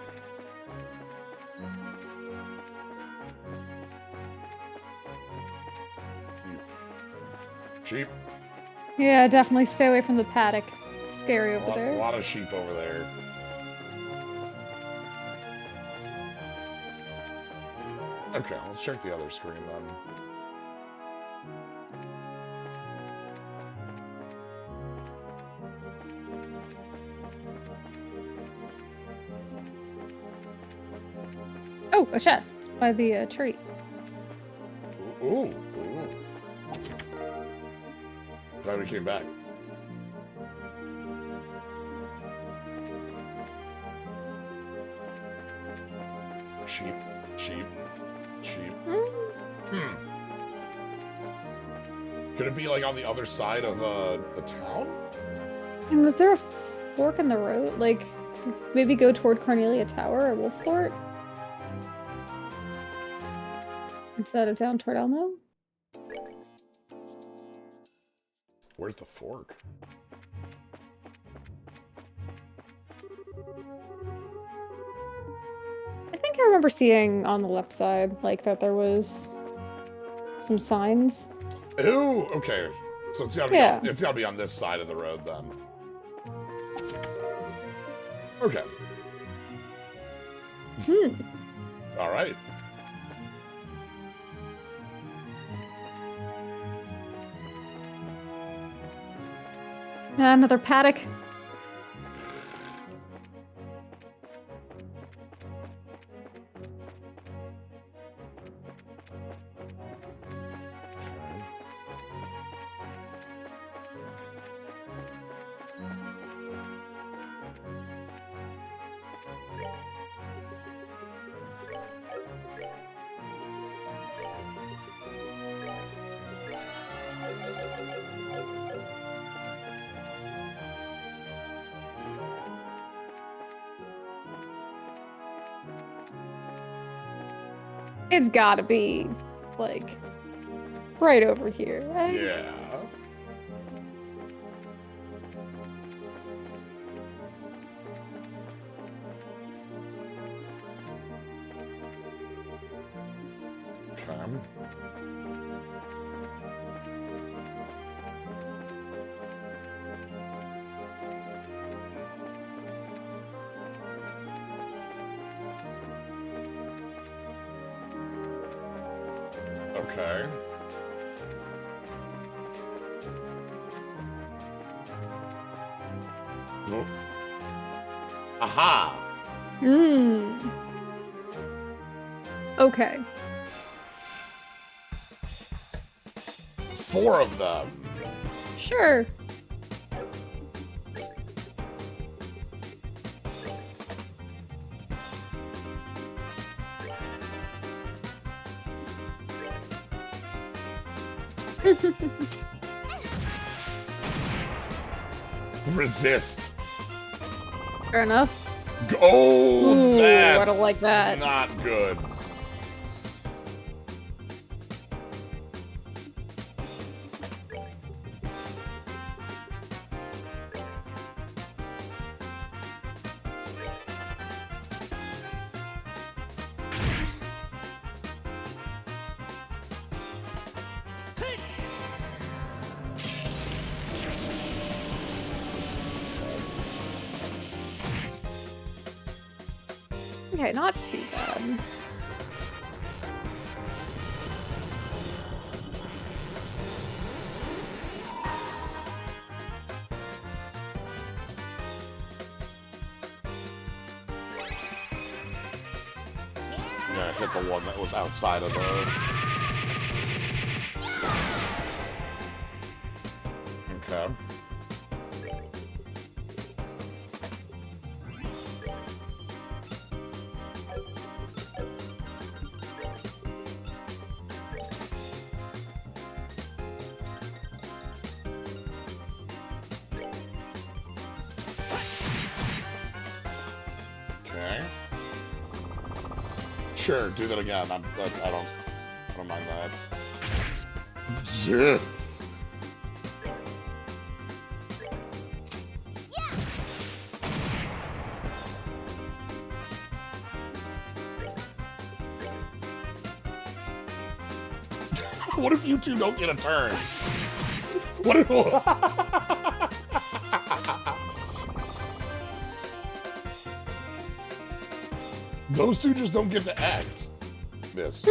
S1: Sheep.
S2: Yeah, definitely stay away from the paddock. It's scary over there.
S1: A lot of sheep over there. Okay, let's check the other screen then.
S2: Oh, a chest by the tree.
S1: Ooh. Glad we came back. Sheep. Could it be like on the other side of the town?
S2: And was there a fork in the road? Like, maybe go toward Cornelia Tower or Wolf Fort? Instead of down toward Elmo?
S1: Where's the fork?
S2: I think I remember seeing on the left side, like, that there was some signs.
S1: Ooh, okay. So it's gotta be on this side of the road then. Okay. All right.
S2: Another paddock. It's gotta be, like, right over here, right?
S1: Yeah. Okay. Okay. Oh. Aha!
S2: Okay.
S1: 4 of them.
S2: Sure.
S1: Resist.
S2: Fair enough.
S1: Oh,
S2: Ooh,
S1: that's
S2: I don't like that.
S1: not good.
S2: Okay, not too bad.
S1: Yeah, hit the one that was outside of the... Okay. Okay. Sure, do that again. I don't mind that. Yeah. What if you two don't get a turn? What if... Those two just don't get to act. Miss.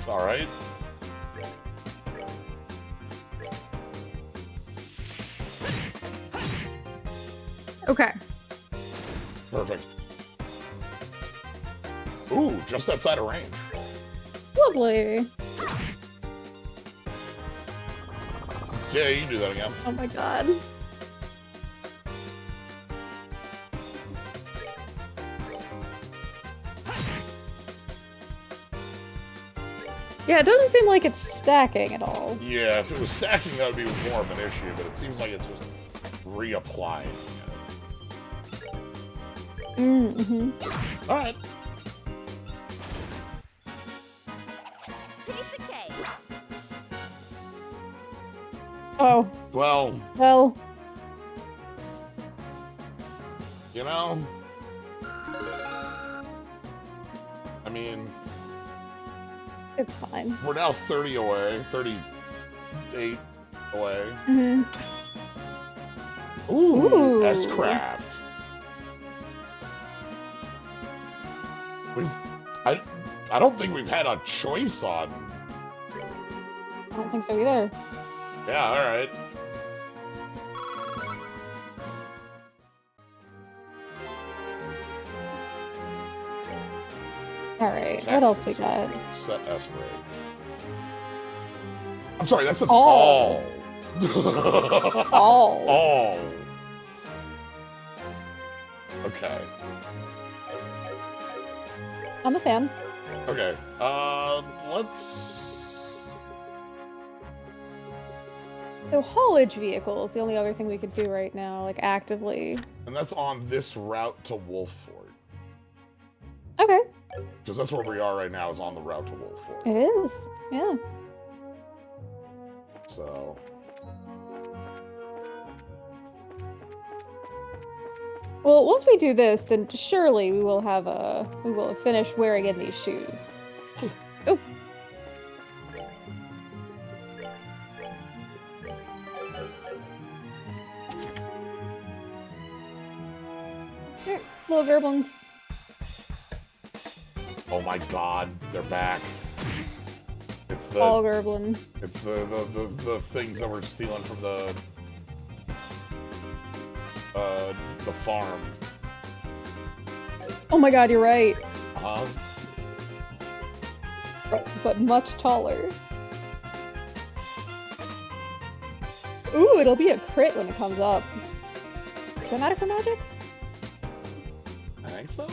S1: All right.
S2: Okay.
S1: Perfect. Ooh, just outside of range.
S2: Lovely.
S1: Yeah, you can do that again.
S2: Oh my god. Yeah, it doesn't seem like it's stacking at all.
S1: Yeah, if it was stacking, that would be more of an issue, but it seems like it's just reapplying it.
S2: Mm-hmm.
S1: All right.
S4: Piece of cake.
S2: Oh.
S1: Well, you know, I mean,
S2: It's fine.
S1: we're now 30 away, 38 away.
S2: Mm-hmm.
S1: Ooh,
S2: Ooh.
S1: S-Craft. I don't think we've had a choice on.
S2: I don't think so either.
S1: Yeah, all right.
S2: Alright, what else we got?
S1: Set S break. I'm sorry, that says
S2: All.
S1: all.
S2: All.
S1: All. Okay.
S2: I'm a fan.
S1: Okay. Let's.
S2: So haulage vehicles, the only other thing we could do right now, like actively.
S1: And that's on this route to Wolffort.
S2: Okay.
S1: Because that's where we are right now, is on the route to Wolffort.
S2: It is. Yeah.
S1: So.
S2: Well, once we do this, then surely we will have finished wearing in these shoes. Oh. Here, little gerblins.
S1: Oh my god, they're back. It's the.
S2: All gerblin.
S1: It's the things that we're stealing from the farm.
S2: Oh my god, you're right.
S1: Uh-huh.
S2: But much taller. Ooh, it'll be a crit when it comes up. Does that matter for magic?
S1: think so?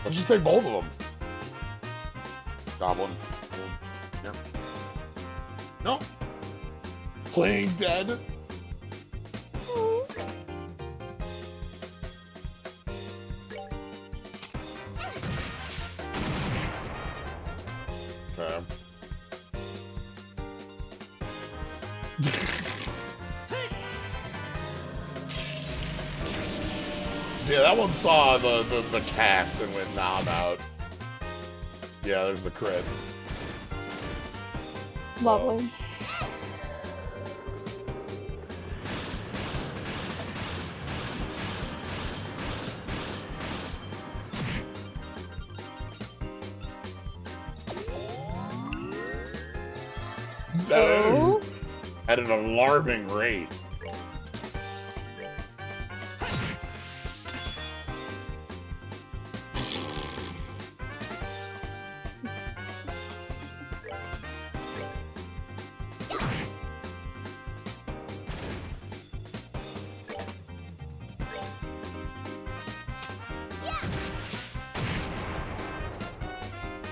S1: Let's just take both of them. Goblin. Yep. No. Playing dead. Okay. Yeah, that one saw the cast and went, nah, I'm out. Yeah, there's the crit.
S2: Lovely.
S1: Oh. At an alarming rate.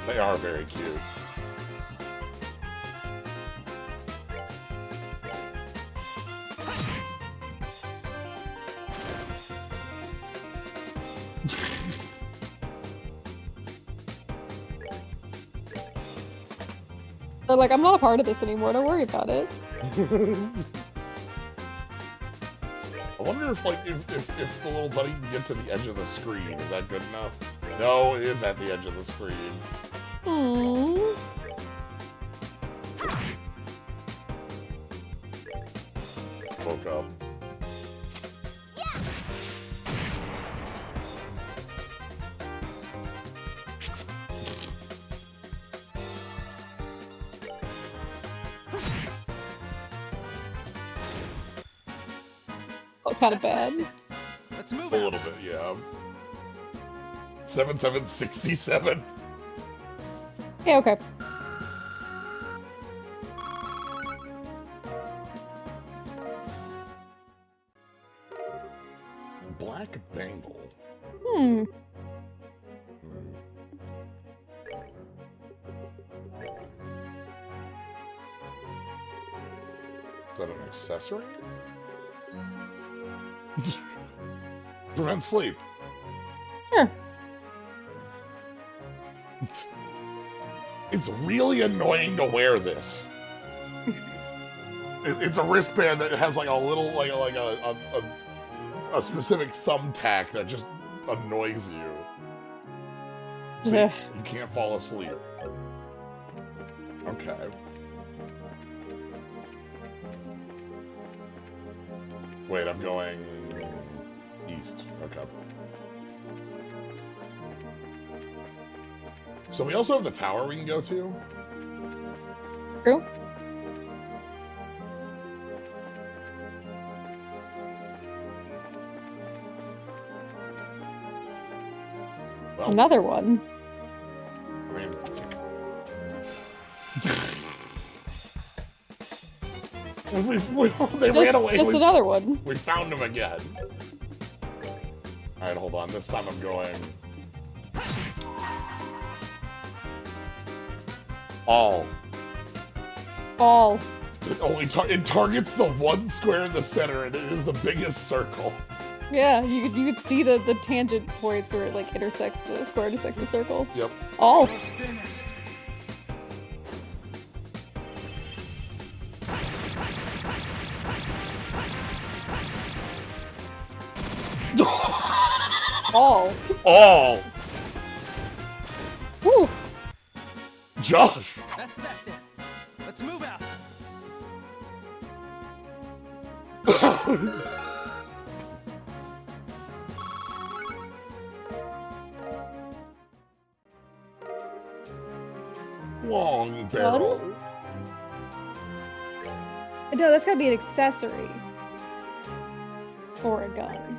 S1: They are very cute.
S2: They're like, I'm not a part of this anymore, don't worry about it.
S1: I wonder if, like, if the little buddy can get to the edge of the screen. Is that good enough? No, it is at the edge of the screen. Woke up.
S2: Oh, kind of bad.
S3: Let's move
S1: A
S3: out.
S1: little bit, yeah. 7767.
S2: Yeah, okay.
S1: Black bangle. Is that an accessory? Prevent sleep.
S2: Sure.
S1: It's really annoying to wear this. It's a wristband that has like a little, like a specific thumbtack that just annoys you. So
S2: Ugh.
S1: you can't fall asleep. Okay. Wait, I'm going east. Okay. So we also have the tower we can go to.
S2: True.
S1: Well,
S2: Another one.
S1: I mean, they ran away.
S2: Just another one.
S1: We found him again. All right, hold on. This time I'm going. All. It only it targets the one square in the center, and it is the biggest circle.
S2: Yeah, you could see the tangent points where it like intersects the square, intersects the circle.
S1: Yep.
S2: All.
S3: Finished.
S2: All.
S1: All.
S2: Woo.
S1: Josh.
S3: That's that then. Let's move out.
S1: Long barrel.
S2: No, that's gotta be an accessory for a gun.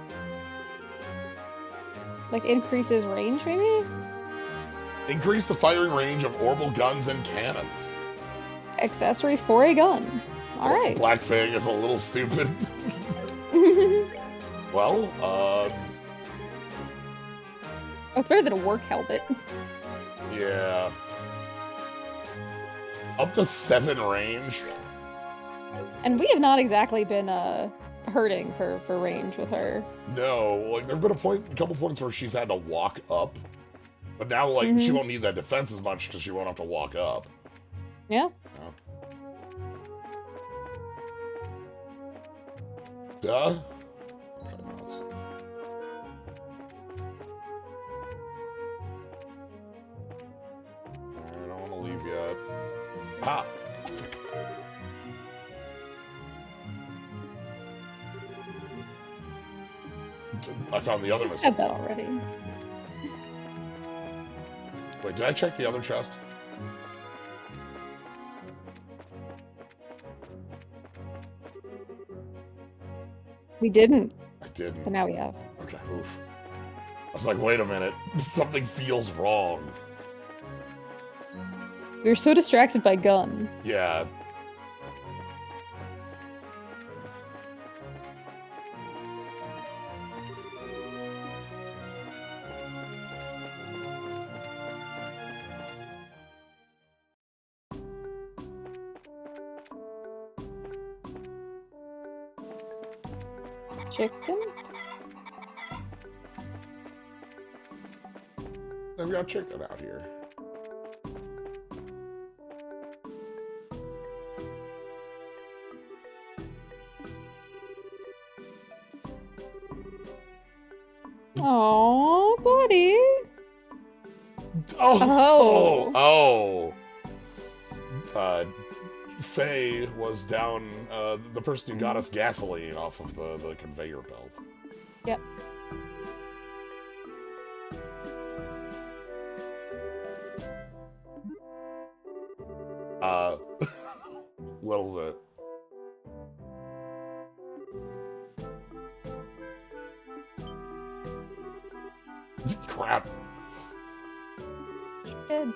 S2: Like increases range, maybe?
S1: Increase the firing range of orbital guns and cannons.
S2: Accessory for a gun. All right.
S1: Black Fang is a little stupid. Well,
S2: Oh, it's better than a work helmet.
S1: yeah. Up to 7 range.
S2: And we have not exactly been hurting for range with her.
S1: No, like there've been a couple points where she's had to walk up, but now like she won't need that defense as much because she won't have to walk up.
S2: Yeah.
S1: Duh. I don't want to leave yet. Ah. I found the other
S2: I
S1: missile.
S2: said that already.
S1: Wait, did I check the other chest?
S2: We didn't,
S1: I didn't.
S2: but now we have.
S1: Okay, oof. I was like, wait a minute. Something feels wrong.
S2: We were so distracted by gun.
S1: Yeah.
S2: Chicken?
S1: I've got chicken out here.
S2: Aw, buddy.
S1: Oh. Faye was down, the person who got us gasoline off of the conveyor belt.
S2: Yep.
S1: Little bit. Crap.
S2: Good.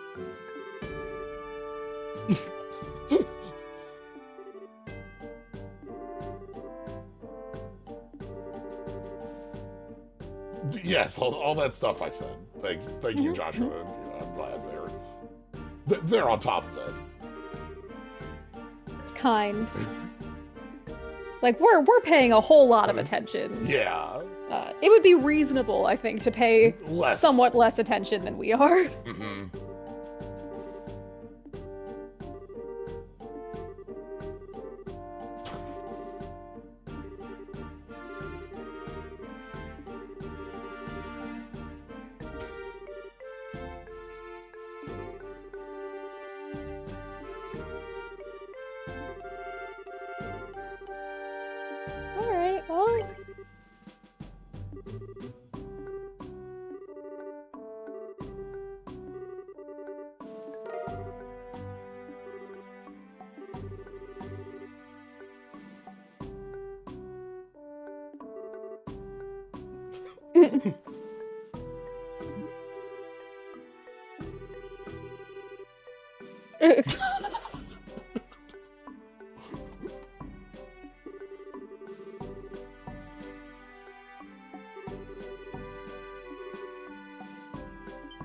S1: Yes, all that stuff I said. Thank you, Joshua. I'm glad they're on top of it.
S2: It's kind. Like, we're paying a whole lot of attention.
S1: Yeah.
S2: It would be reasonable, I think, to pay
S1: Less.
S2: somewhat less attention than we are.
S1: Mm-hmm.
S2: Alright, well...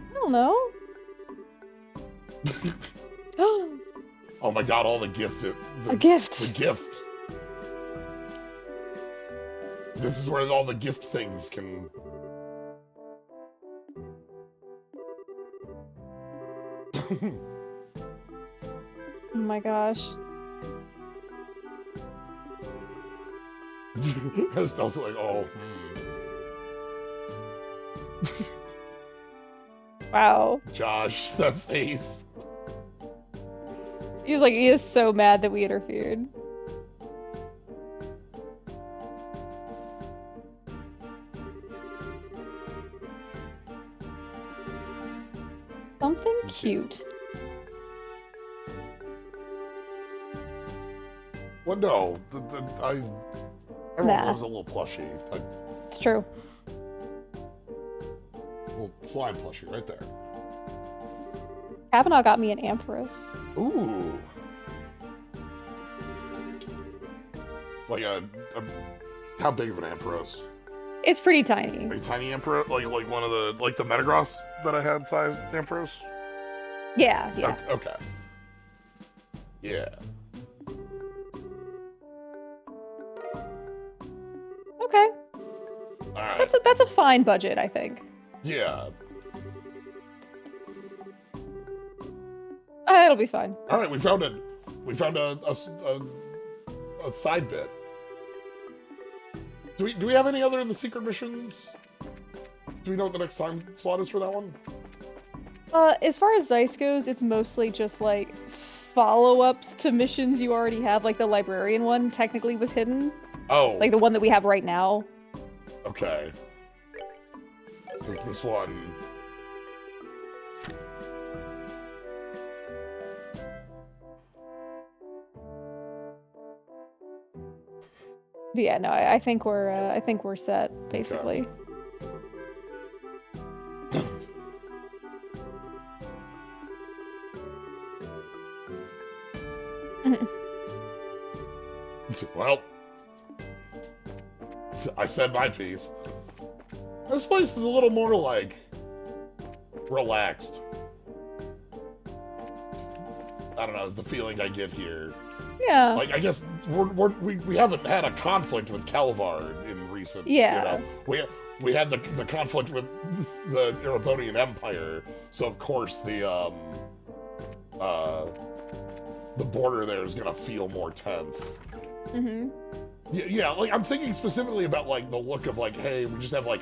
S2: I don't know.
S1: Oh my god, all the gift.
S2: A gift.
S1: The gift. This is where all the gift things can...
S2: Oh my gosh.
S1: It's also like, oh,
S2: Wow.
S1: Josh, that face.
S2: He is so mad that we interfered. Something cute.
S1: Well, no, everyone loves a little plushie.
S2: It's true.
S1: A little slime plushie right there.
S2: Kavanaugh got me an Ampharos.
S1: Ooh. Like how big of an Ampharos?
S2: It's pretty tiny.
S1: A tiny Ampharos? Like one of the, like the Metagross that I had sized Ampharos?
S2: Yeah, yeah.
S1: Okay. Yeah.
S2: Okay.
S1: Alright.
S2: That's a fine budget, I think.
S1: Yeah.
S2: It'll be fine.
S1: Alright, we found a side bit. Do we have any other of the secret missions? Do we know what the next time slot is for that one?
S2: As far as Zeiss goes, it's mostly just like follow-ups to missions you already have. Like the librarian one technically was hidden.
S1: Oh.
S2: Like the one that we have right now.
S1: Okay. Because this one...
S2: But yeah, no, I think we're set, basically.
S1: Okay. Well, I said my piece. This place is a little more, like, relaxed. I don't know, is the feeling I get here.
S2: Yeah.
S1: Like, I guess we haven't had a conflict with Calvar in recent...
S2: Yeah.
S1: You know, we had the conflict with the Erebonian Empire, so of course the border there is gonna feel more tense.
S2: Mm-hmm.
S1: Yeah, like, I'm thinking specifically about, like, the look of, like, hey, we just have, like,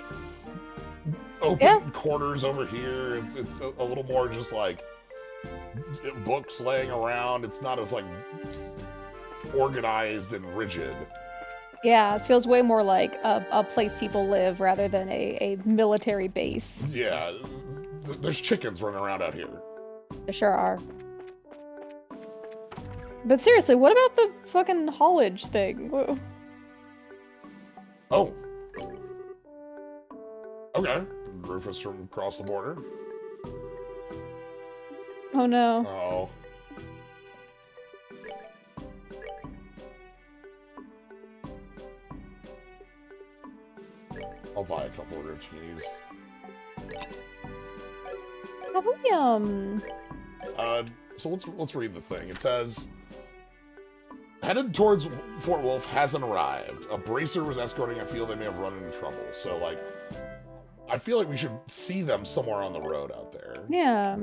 S1: open quarters over here. It's a little more just, like, books laying around. It's not as, like, organized and rigid.
S2: Yeah, it feels way more like a place people live rather than a military base.
S1: Yeah, there's chickens running around out here.
S2: There sure are. But seriously, what about the fucking haulage thing? Whoa.
S1: Oh. Okay. Rufus from across the border.
S2: Oh no.
S1: Oh. I'll buy a couple of rotinis.
S2: Have we,
S1: So let's read the thing. It says, headed towards Fort Wolf hasn't arrived. A bracer was escorting. I feel they may have run into trouble. So, like, I feel like we should see them somewhere on the road out there.
S2: yeah.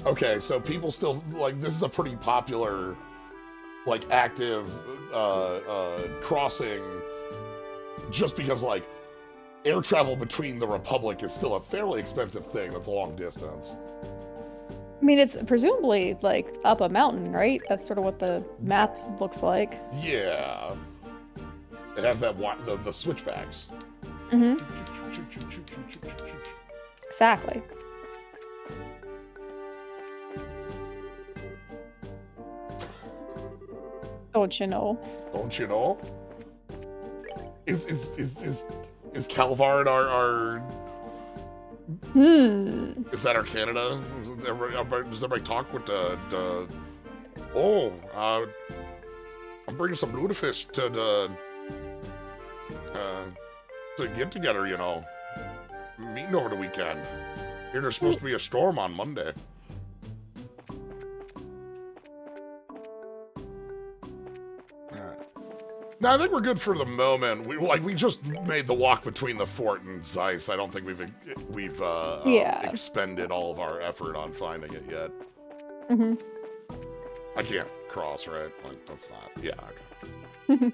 S1: Okay, so people still, like, this is a pretty popular, like, active crossing, just because, like, air travel between the Republic is still a fairly expensive thing that's long distance.
S2: I mean, it's presumably, like, up a mountain, right? That's sort of what the map looks like.
S1: Yeah. It has that, the switchbacks.
S2: Mm-hmm. Exactly. Don't you know?
S1: Don't you know? Is Calvard our is that our Canada? Does everybody talk with the I'm bringing some lutefisk to get together, you know. Meeting over the weekend. Here there's supposed to be a storm on Monday. No, I think we're good for the moment. We just made the walk between the fort and Zeiss. I don't think we've expended all of our effort on finding it yet.
S2: Mm-hmm.
S1: I can't cross, right? Like, that's not. Yeah. Okay.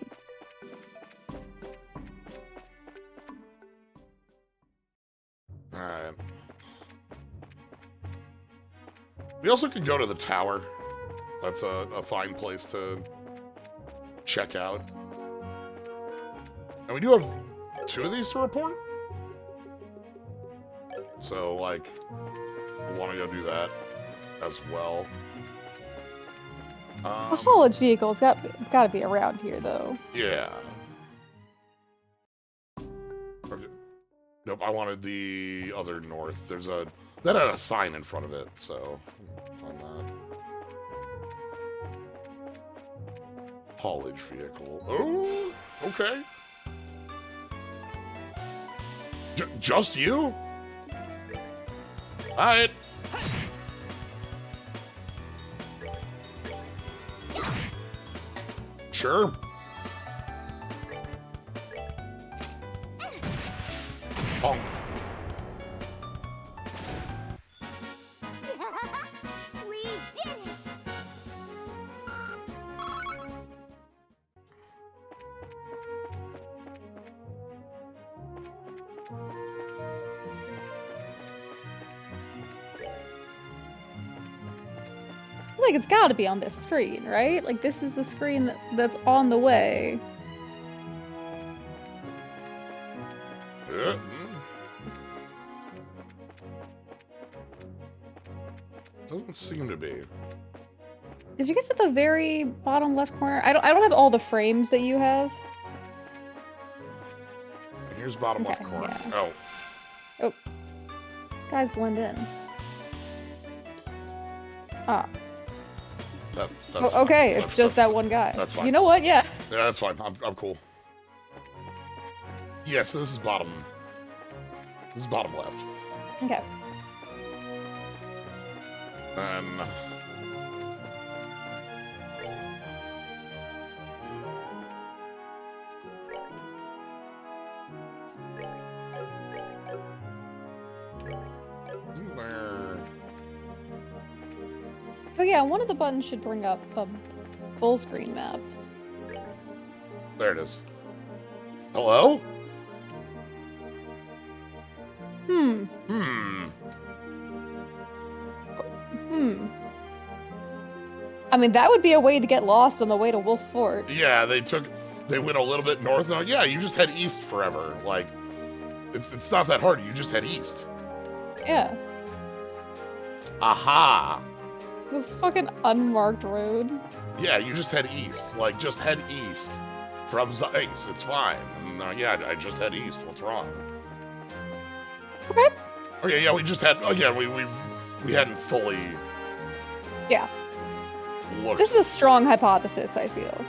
S1: All right. We also could go to the tower. That's a fine place to check out. And we do have 2 of these to report. So, like, we want to go do that as well.
S2: A haulage vehicle's got to be around here, though.
S1: Yeah. Nope, I wanted the other north. That had a sign in front of it, so find that. Haulage vehicle. Oh, okay. Just you? Alright. Sure. Bonk.
S4: We did it!
S2: Like, it's gotta be on this screen, right? Like, this is the screen that's on the way.
S1: Doesn't seem to be.
S2: Did you get to the very bottom left corner? I don't have all the frames that you have.
S1: Here's bottom left
S2: Okay,
S1: corner.
S2: yeah.
S1: Oh.
S2: Oh. Guys blend in. Ah.
S1: That's
S2: Oh, okay,
S1: fine.
S2: it's just that one guy.
S1: That's fine.
S2: You know what? Yeah.
S1: Yeah, that's fine. I'm cool. Yes, this is bottom. This is bottom left.
S2: Okay.
S1: And isn't there?
S2: Oh yeah, one of the buttons should bring up a full screen map.
S1: There it is. Hello?
S2: Hmm.
S1: Hmm.
S2: I mean, that would be a way to get lost on the way to Wolf Fort.
S1: Yeah, they went a little bit north. And yeah, you just head east forever. Like, it's not that hard. You just head east.
S2: Yeah.
S1: Aha.
S2: This fucking unmarked road.
S1: Yeah, you just head east. Like, just head east from Zeiss. It's fine. And, yeah, I just head east. What's wrong?
S2: Okay.
S1: Okay, yeah, we just had again. We hadn't fully
S2: Yeah.
S1: looked.
S2: This is a strong hypothesis, I feel.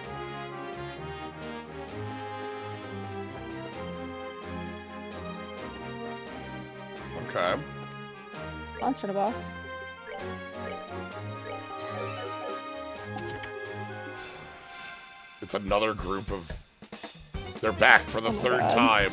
S1: Okay.
S2: Monster in a box.
S1: It's another group of. They're back for the
S2: Oh my
S1: third
S2: God.
S1: time.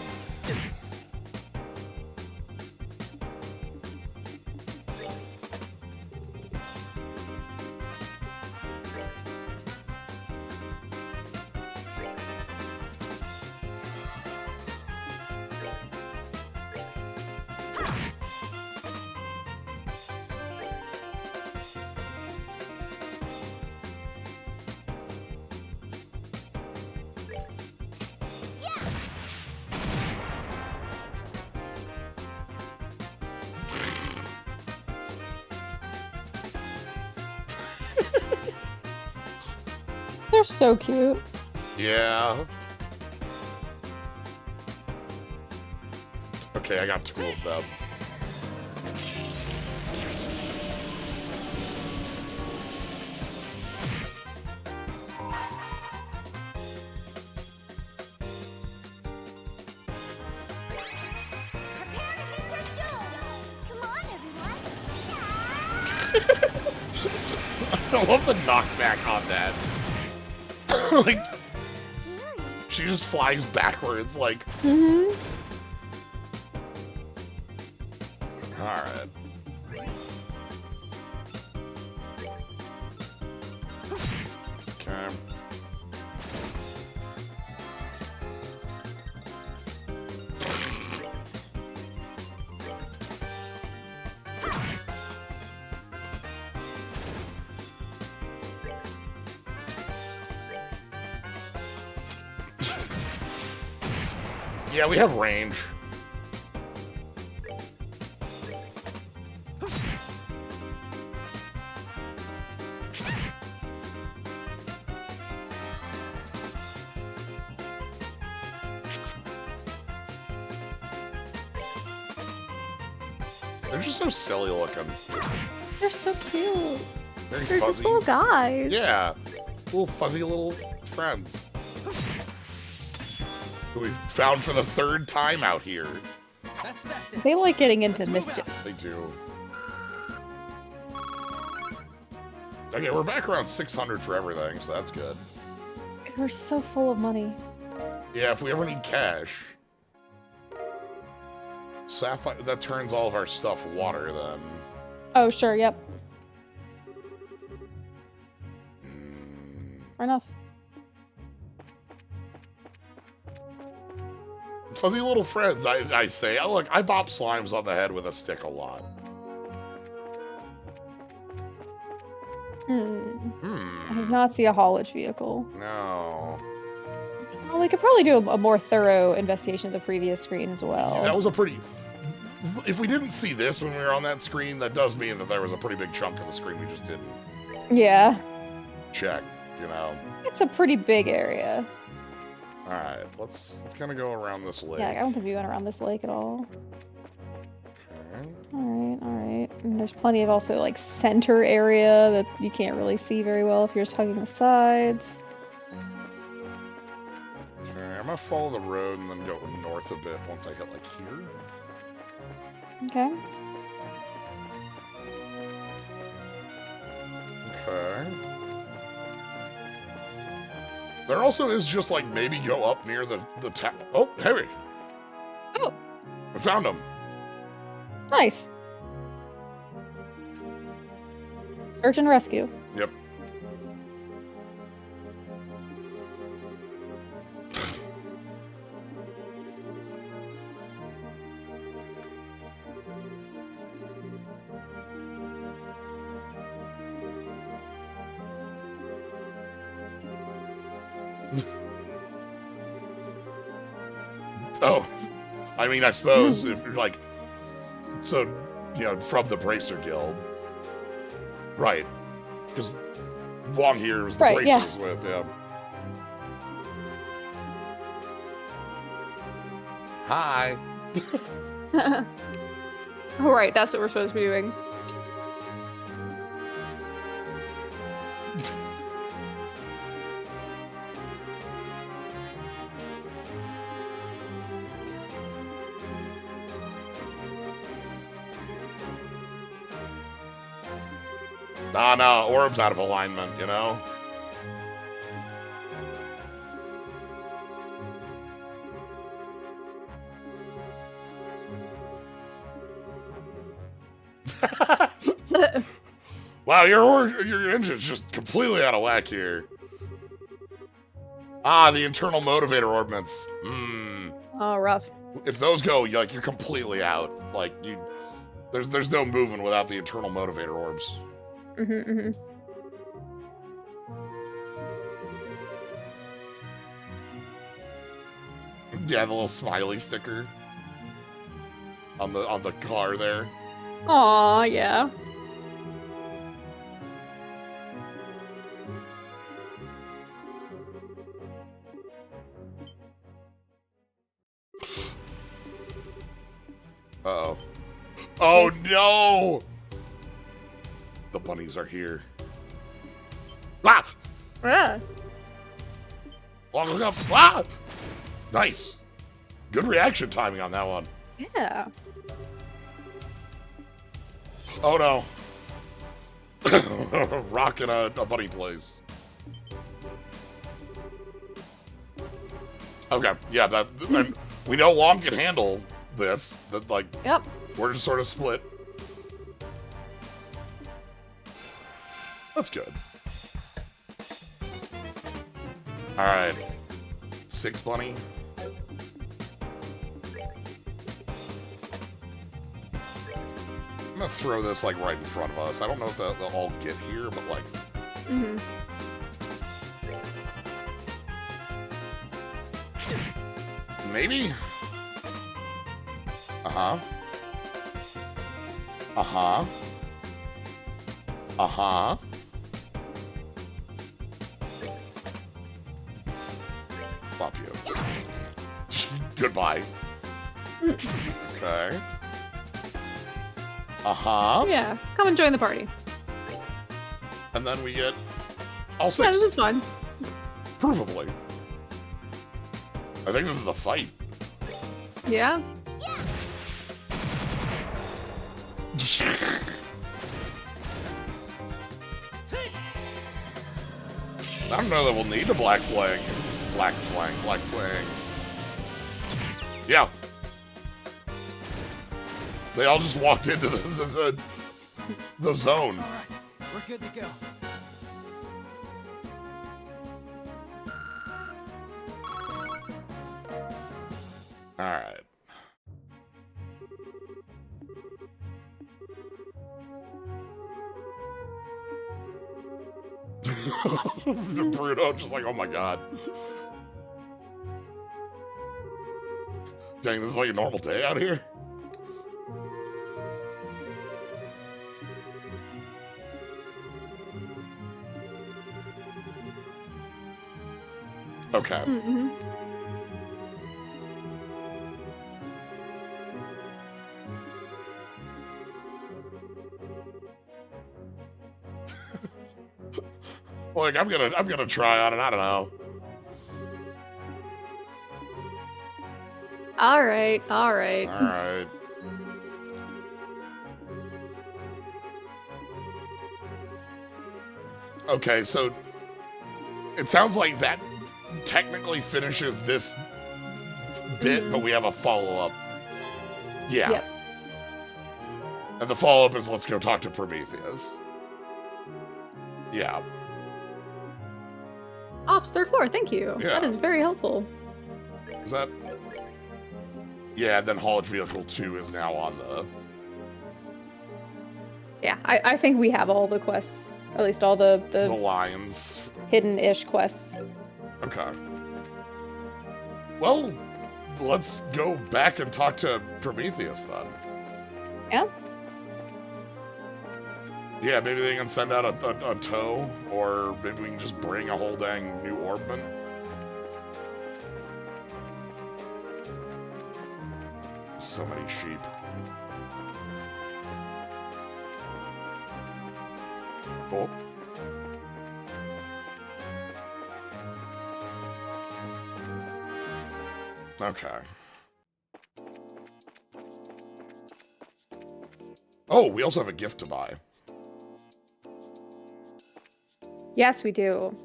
S2: They're so cute.
S1: Yeah. Okay, I got two of them.
S4: Prepare to hit your shoe! Come on, everyone!
S1: I love the knockback on that. Like, she just flies backwards, like.
S2: Mm-hmm.
S1: Alright. Okay. Yeah, we have range. They're just so silly looking.
S2: They're so cute.
S1: Very
S2: They're
S1: fuzzy.
S2: just little guys.
S1: Yeah. Little fuzzy little friends. Who we've found for the 3rd time out here.
S3: That's that then.
S2: They like getting into
S3: Let's move
S2: mischief.
S3: out.
S1: They do. Okay, we're back around 600 for everything, so that's good.
S2: We're so full of money.
S1: Yeah, if we ever need cash. Sapphire, that turns all of our stuff water then.
S2: Oh, sure, yep. Fair enough.
S1: Fuzzy little friends, I say. Look, I bop slimes on the head with a stick a lot.
S2: I did not see a haulage vehicle.
S1: No.
S2: Well, we could probably do a more thorough investigation of the previous screen as well.
S1: That was a pretty... If we didn't see this when we were on that screen, that does mean that there was a pretty big chunk of the screen we just didn't
S2: Yeah.
S1: check, you know?
S2: It's a pretty big area.
S1: Alright, let's kind of go around this lake.
S2: Yeah, I don't think we went around this lake at all.
S1: Okay.
S2: Alright. And there's plenty of also, like, center area that you can't really see very well if you're just hugging the sides.
S1: Okay, I'm gonna follow the road and then go north a bit once I hit, like, here.
S2: Okay.
S1: Okay. There also is just, like, maybe go up near the town. Oh, hey!
S2: Oh,
S1: I found him.
S2: nice. Search and rescue.
S1: Yep. Oh, I mean, I suppose if you're like, so, you know, from the Bracer Guild. Right. Because Wong here was the
S2: Right, yeah.
S1: Bracers with, yeah. Hi.
S2: Oh, right, that's what we're supposed to be doing.
S1: Nah, Orb's out of alignment, you know? Wow, your engine's just completely out of whack here. Ah, the internal motivator orbments.
S2: Oh, rough.
S1: If those go, you're completely out. Like, there's no moving without the internal motivator orbs. Yeah, the little smiley sticker on the car there.
S2: Aw, yeah.
S1: Uh-oh. Oh, no! The bunnies are here. Ah!
S2: Yeah.
S1: Look up. Ah! Nice. Good reaction timing on that one.
S2: Yeah.
S1: Oh, no. Rocking a bunny place. Okay, yeah, and we know Long can handle this. That, like,
S2: Yep.
S1: we're just sort of split. That's good. Alright. 6 bunny. I'm gonna throw this, like, right in front of us. I don't know if they'll all get here, but, like... Maybe? Uh-huh. Uh-huh. Uh-huh. Bump you. Goodbye. Okay. Uh-huh.
S2: Yeah, come and join the party.
S1: And then we get all
S2: Yeah,
S1: 6.
S2: this is fun.
S1: Provably. I think this is the fight.
S2: Yeah.
S1: I don't know that we'll need a black flag. Black flag. Yeah. They all just walked into the zone.
S3: All right, we're good to go.
S1: All right. The Bruno just like, oh my god. Dang, this is like a normal day out here. Okay.
S2: Mm-hmm.
S1: Like I'm gonna try on it. I don't know.
S2: All right. All right.
S1: All right. Okay, so it sounds like that technically finishes this bit, but we have a follow-up. Yeah.
S2: Yep.
S1: And the follow-up is let's go talk to Prometheus. Yeah.
S2: Ops, 3rd floor. Thank you.
S1: Yeah.
S2: That is very helpful.
S1: Is that? Yeah, then haulage vehicle 2 is now on the...
S2: Yeah, I think we have all the quests. At least all
S1: The
S2: the
S1: Lions.
S2: hidden-ish quests.
S1: Okay. Well, let's go back and talk to Prometheus then.
S2: Yeah?
S1: Yeah, maybe they can send out a tow, or maybe we can just bring a whole dang new orbman. So many sheep. Oh. Okay. Oh, we also have a gift to buy.
S2: Yes, we do.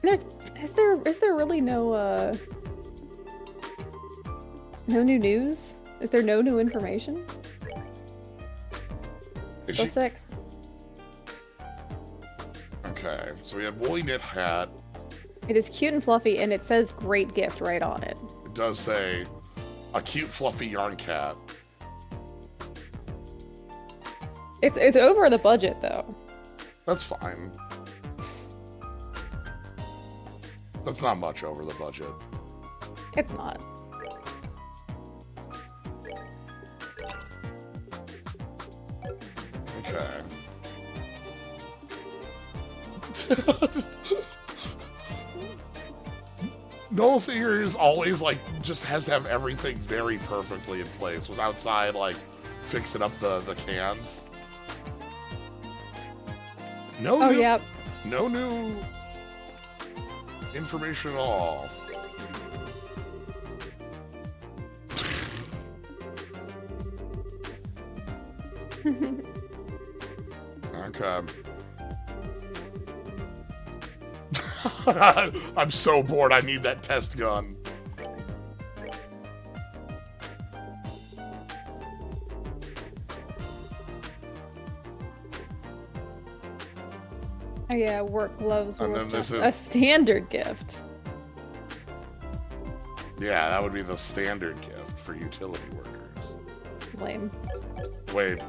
S2: Is there really no new news? Is there no new information?
S1: Is
S2: Still
S1: she-
S2: 6.
S1: Okay, so we have woolly knit hat.
S2: It is cute and fluffy, and it says "great gift" right on it.
S1: It does say a cute fluffy yarn cat.
S2: It's over the budget though.
S1: That's fine. That's not much over the budget.
S2: It's not.
S1: Okay. Noel's here is always like just has to have everything very perfectly in place. Was outside like fixing up the cans. No
S2: Oh
S1: new,
S2: yeah.
S1: no new information at all. Okay. I'm so bored. I need that test gun.
S2: Oh yeah, work gloves.
S1: And
S2: were
S1: then this
S2: just a
S1: is-
S2: standard gift.
S1: Yeah, that would be the standard gift for utility workers.
S2: Lame.
S1: Wait.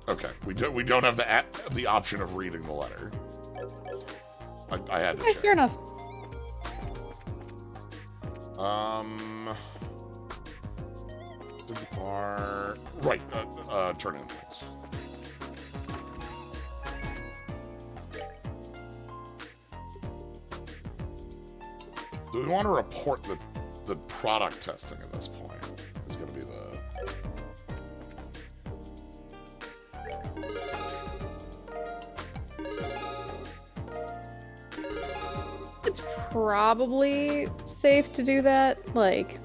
S1: Okay, we don't have the option of reading the letter. I had to
S2: Okay,
S1: check.
S2: fair enough.
S1: Did the bar right? Turn in things. Do we want to report the product testing at this point? Is going to be the...
S2: It's probably safe to do that. Like,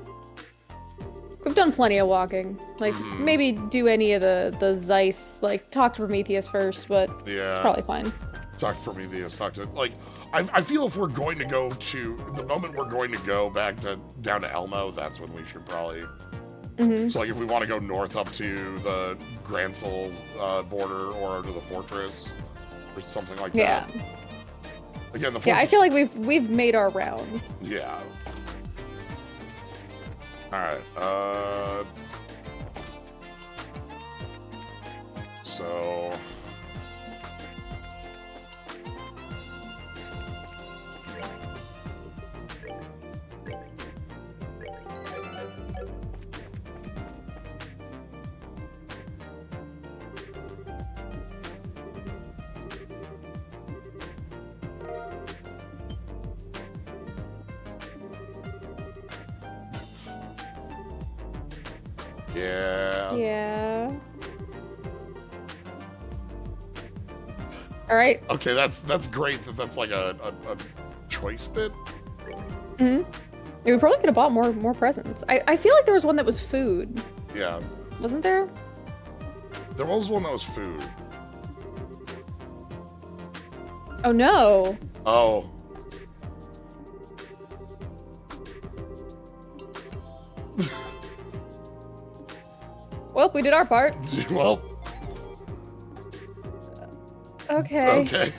S2: we've done plenty of walking. Like, maybe do any of the Zeiss, like, talk to Prometheus first, but
S1: Yeah.
S2: it's probably fine.
S1: Talk to Prometheus, talk to... Like, I feel if we're going to go to... The moment we're going to go back to down to Elmo, that's when we should probably... So, like, if we want to go north up to the Gransel border or to the fortress or something like
S2: Yeah.
S1: that. Again, the fortress...
S2: Yeah, I feel like we've made our rounds.
S1: Yeah. Alright, so... Yeah.
S2: Yeah. All right.
S1: Okay, that's great that that's like a choice bit.
S2: Yeah, we probably could have bought more presents. I feel like there was one that was food.
S1: Yeah.
S2: Wasn't there?
S1: There was one that was food.
S2: Oh no.
S1: Oh.
S2: Well, we did our part.
S1: Well,
S2: Okay.
S1: okay.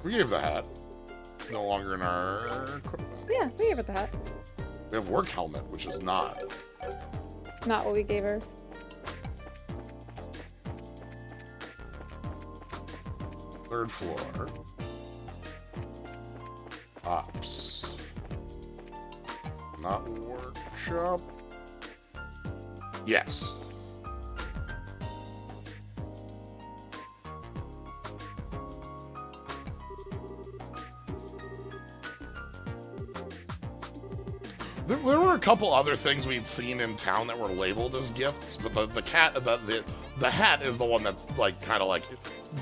S1: We gave the hat. It's no longer in our...
S2: Yeah, we gave her the hat.
S1: We have work helmet, which is not.
S2: Not what we gave her.
S1: Third floor. Ops. Not workshop. Yes. There were a couple other things we'd seen in town that were labeled as gifts, but the hat is the one that's like kind of like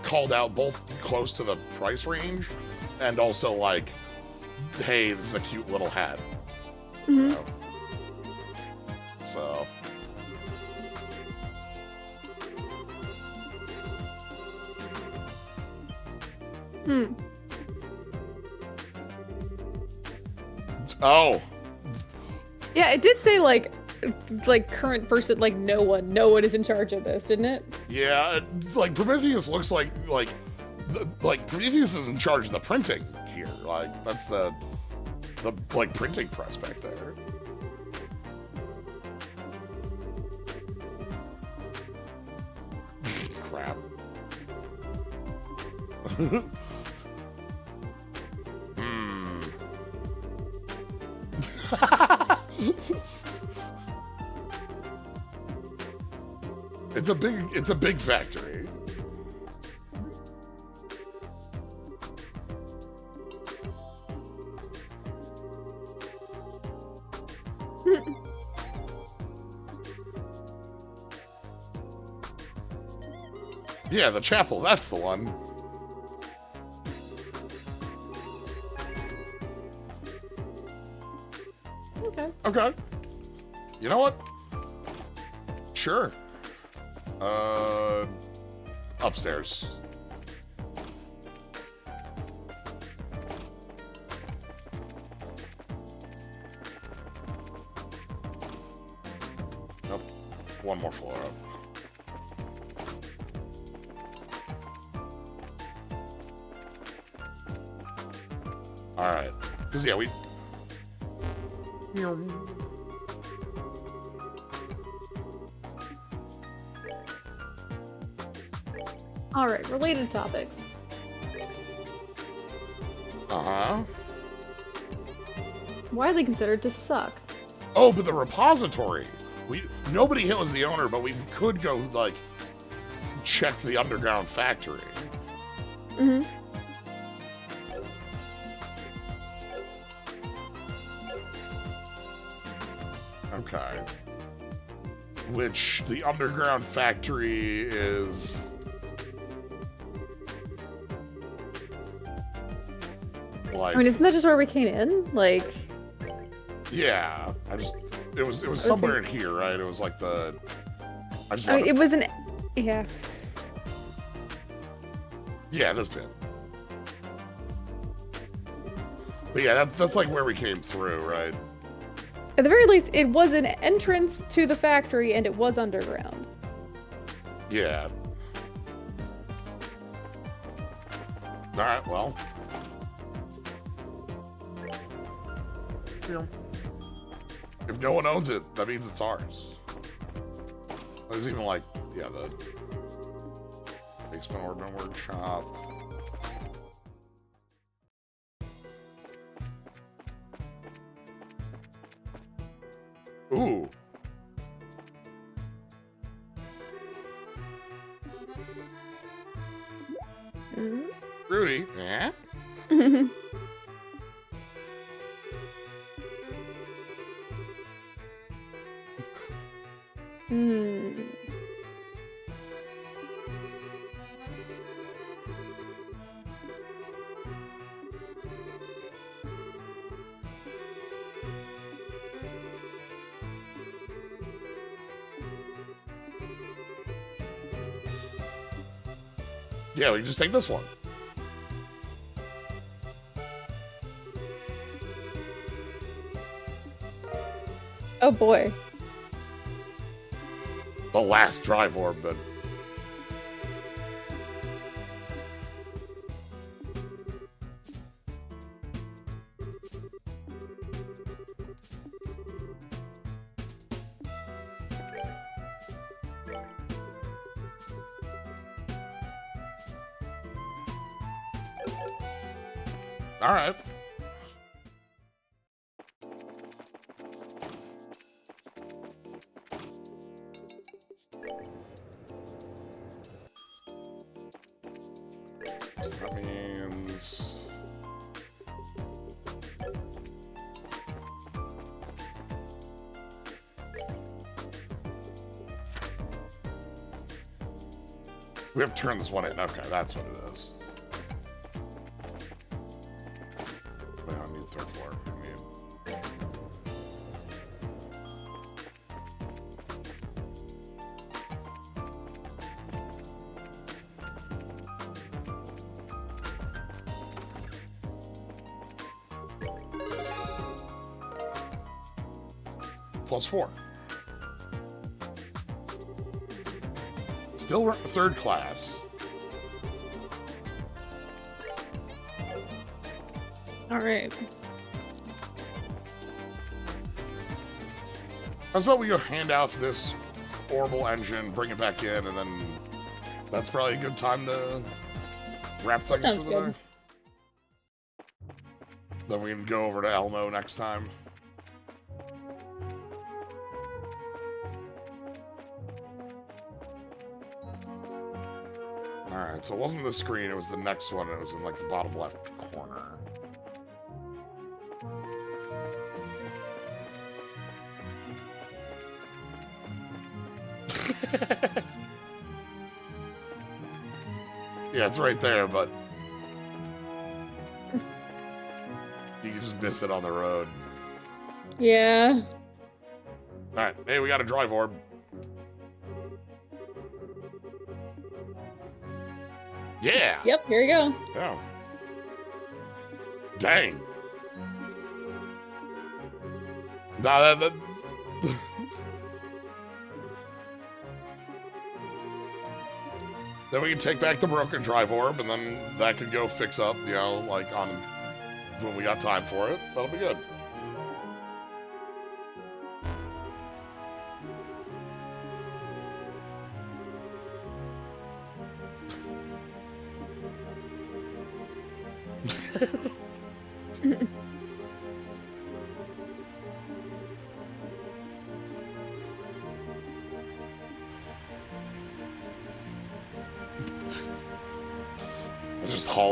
S1: called out both close to the price range and also like, hey, this is a cute little hat. You know? So. Oh.
S2: Yeah, it did say like current person, like no one is in charge of this, didn't it?
S1: Yeah, like Prometheus looks like Prometheus is in charge of the printing here. Like that's the like printing press back there. Crap. It's a big factory. Yeah, the chapel, that's the one. Okay. You know what? Sure. Upstairs. Nope. One more floor up. Alright. Because, yeah, we...
S2: Alright, related topics.
S1: Uh-huh.
S2: Widely considered to suck.
S1: Oh, but the repository. Nobody hit was the owner, but we could go, like, check the underground factory.
S2: Mm-hmm.
S1: Okay. Which the underground factory is... Like,
S2: I mean, isn't that just where we came in? Like...
S1: Yeah. It was somewhere in here, right? It was like the...
S2: I mean, it was an... Yeah.
S1: Yeah, this bit. But yeah, that's like where we came through, right?
S2: At the very least, it was an entrance to the factory, and it was underground.
S1: Yeah. Alright, well. Yeah. If no one owns it, that means it's ours. There's even like, yeah, the basement orbital workshop. Ooh.
S2: Mm-hmm.
S1: Rudy, yeah?
S2: Hmm.
S1: Yeah, we can just take this one.
S2: Oh boy.
S1: The last drive orb, but... All right. So that means... We have to turn this one in. Okay, that's what it is. Wait, I need the third floor. I need... +4. Still third class.
S2: All right.
S1: How's about we go hand out this Orbal engine, bring it back in, and then that's probably a good time to wrap things
S2: Sounds
S1: for the day.
S2: good.
S1: Then we can go over to Elmo next time. Alright, so it wasn't the screen, it was the next one, it was in like the bottom left corner. Yeah, it's right there, but you can just miss it on the road.
S2: Yeah.
S1: Alright, hey, we got a drive orb. Yeah!
S2: Yep, here we go.
S1: Yeah. Dang. Nah, that Then we can take back the broken drive orb, and then that could go fix up, you know, like on when we got time for it. That'll be good.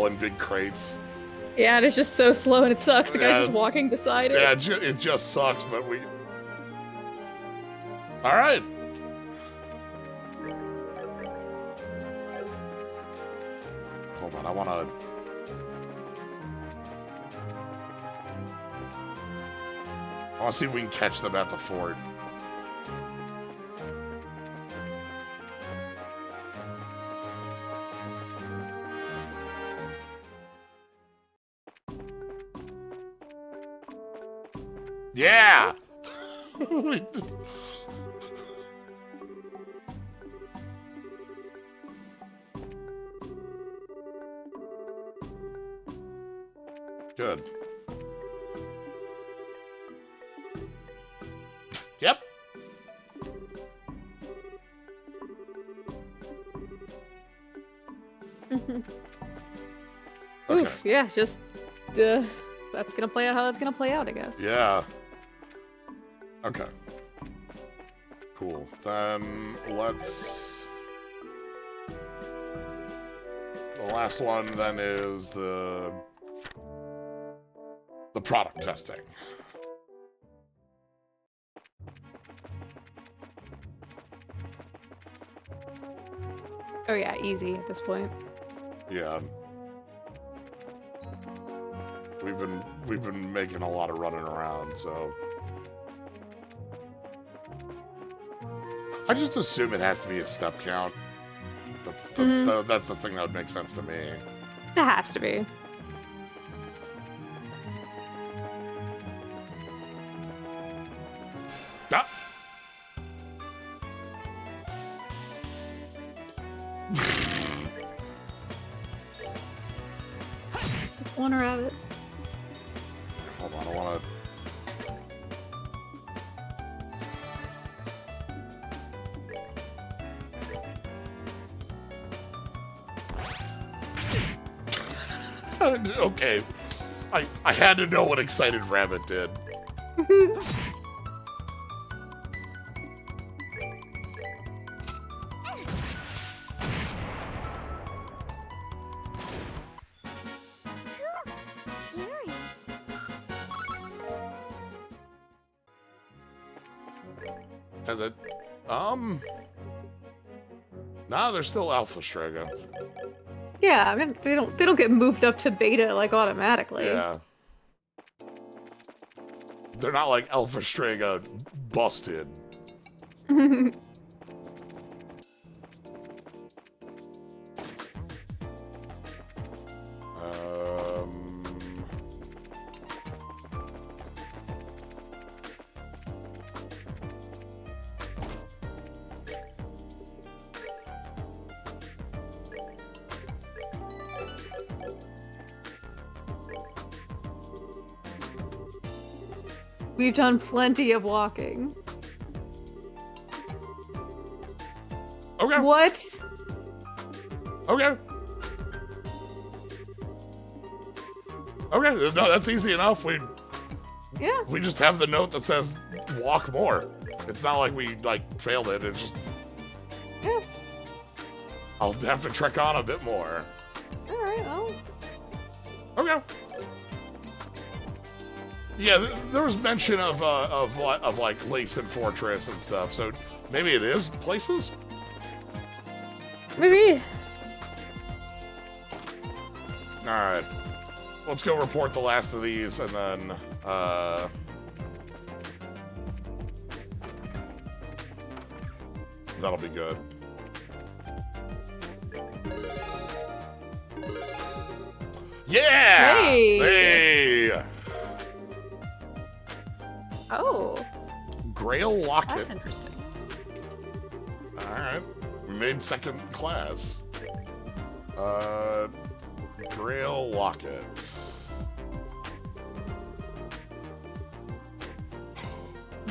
S1: in big crates.
S2: Yeah, and it's just so slow and it sucks. The guy's
S1: Yeah,
S2: just walking beside it.
S1: Yeah, it just sucks, but we... Alright. Hold on, I wanna see if we can catch them at the fort. Yeah! Good. Yep.
S2: Oof, yeah, just that's gonna play out how that's gonna play out, I guess.
S1: Yeah. Okay. Cool. Then let's... The last one then is the product testing.
S2: Oh yeah, easy at this point.
S1: Yeah. We've been making a lot of running around, so I just assume it has to be a step count. That's the thing that would make sense to me.
S2: It has to be.
S1: Ah.
S2: One rabbit.
S1: Hold on, I wanna... Okay. I had to know what Excited Rabbit did.
S4: Scary.
S1: Has it? Nah, they're still Alpha Strega.
S2: Yeah, I mean they don't get moved up to beta like automatically.
S1: Yeah. They're not like Alpha Strega busted.
S2: We've done plenty of walking.
S1: Okay.
S2: What?
S1: Okay. Okay, no, that's easy enough. We just have the note that says walk more. It's not like we failed it. It's just I'll have to trek on a bit more.
S2: All right. Well.
S1: Okay. Yeah, there was mention of like Lace and Fortress and stuff. So maybe it is places.
S2: Maybe.
S1: All right. Let's go report the last of these, and then that'll be good. Yeah! Hey!
S2: Oh.
S1: Grail Locket.
S2: That's interesting.
S1: Alright. We made second class. Grail Locket.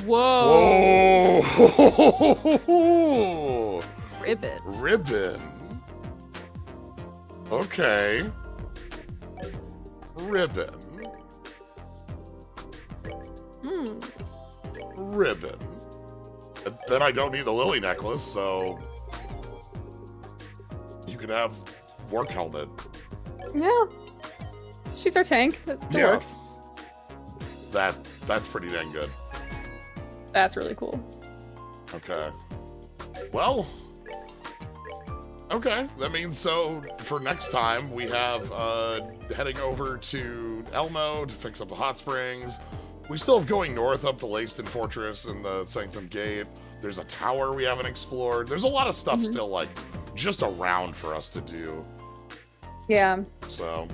S2: Whoa.
S1: Whoa!
S2: Ribbon.
S1: Ribbon. Okay. Ribbon. Ribbon. Then I don't need the lily necklace, so you can have work helmet.
S2: Yeah. She's our tank. It
S1: Yeah.
S2: works.
S1: That's pretty dang good.
S2: That's really cool.
S1: Okay. Well, okay. That means so for next time we have heading over to Elmo to fix up the hot springs. We still have going north up the Layston Fortress and the Sanctum Gate. There's a tower we haven't explored. There's a lot of stuff still like just around for us to do.
S2: Yeah.
S1: So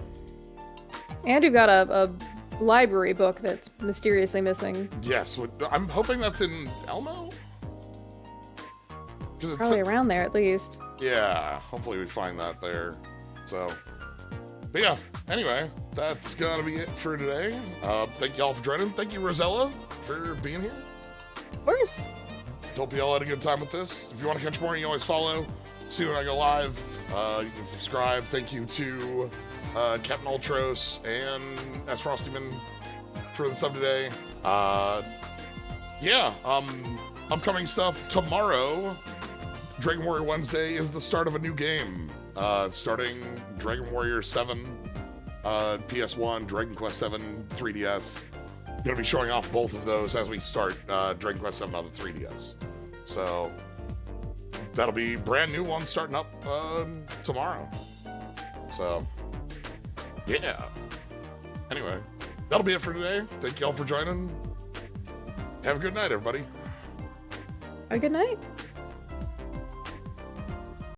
S2: And you've got a library book that's mysteriously missing.
S1: yes, I'm hoping that's in Elmo. 'Cause it's
S2: Probably around there at least.
S1: yeah, hopefully we find that there. So, but yeah, anyway, that's gonna be it for today. Thank y'all for joining. Thank you, Rosella, for being here.
S2: Of course.
S1: Hope you all had a good time with this. If you want to catch more, you can always follow. See when I go live. You can subscribe. Thank you to Captain Ultros and S. Frostyman for the sub today. Upcoming stuff tomorrow. Dragon Warrior Wednesday is the start of a new game. Starting Dragon Warrior 7, PS1, Dragon Quest 7, 3DS. Gonna be showing off both of those as we start Dragon Quest 7 on the 3DS. So that'll be brand new one starting up tomorrow. So yeah. Anyway, that'll be it for today. Thank y'all for joining. Have a good night, everybody.
S2: Have a good night.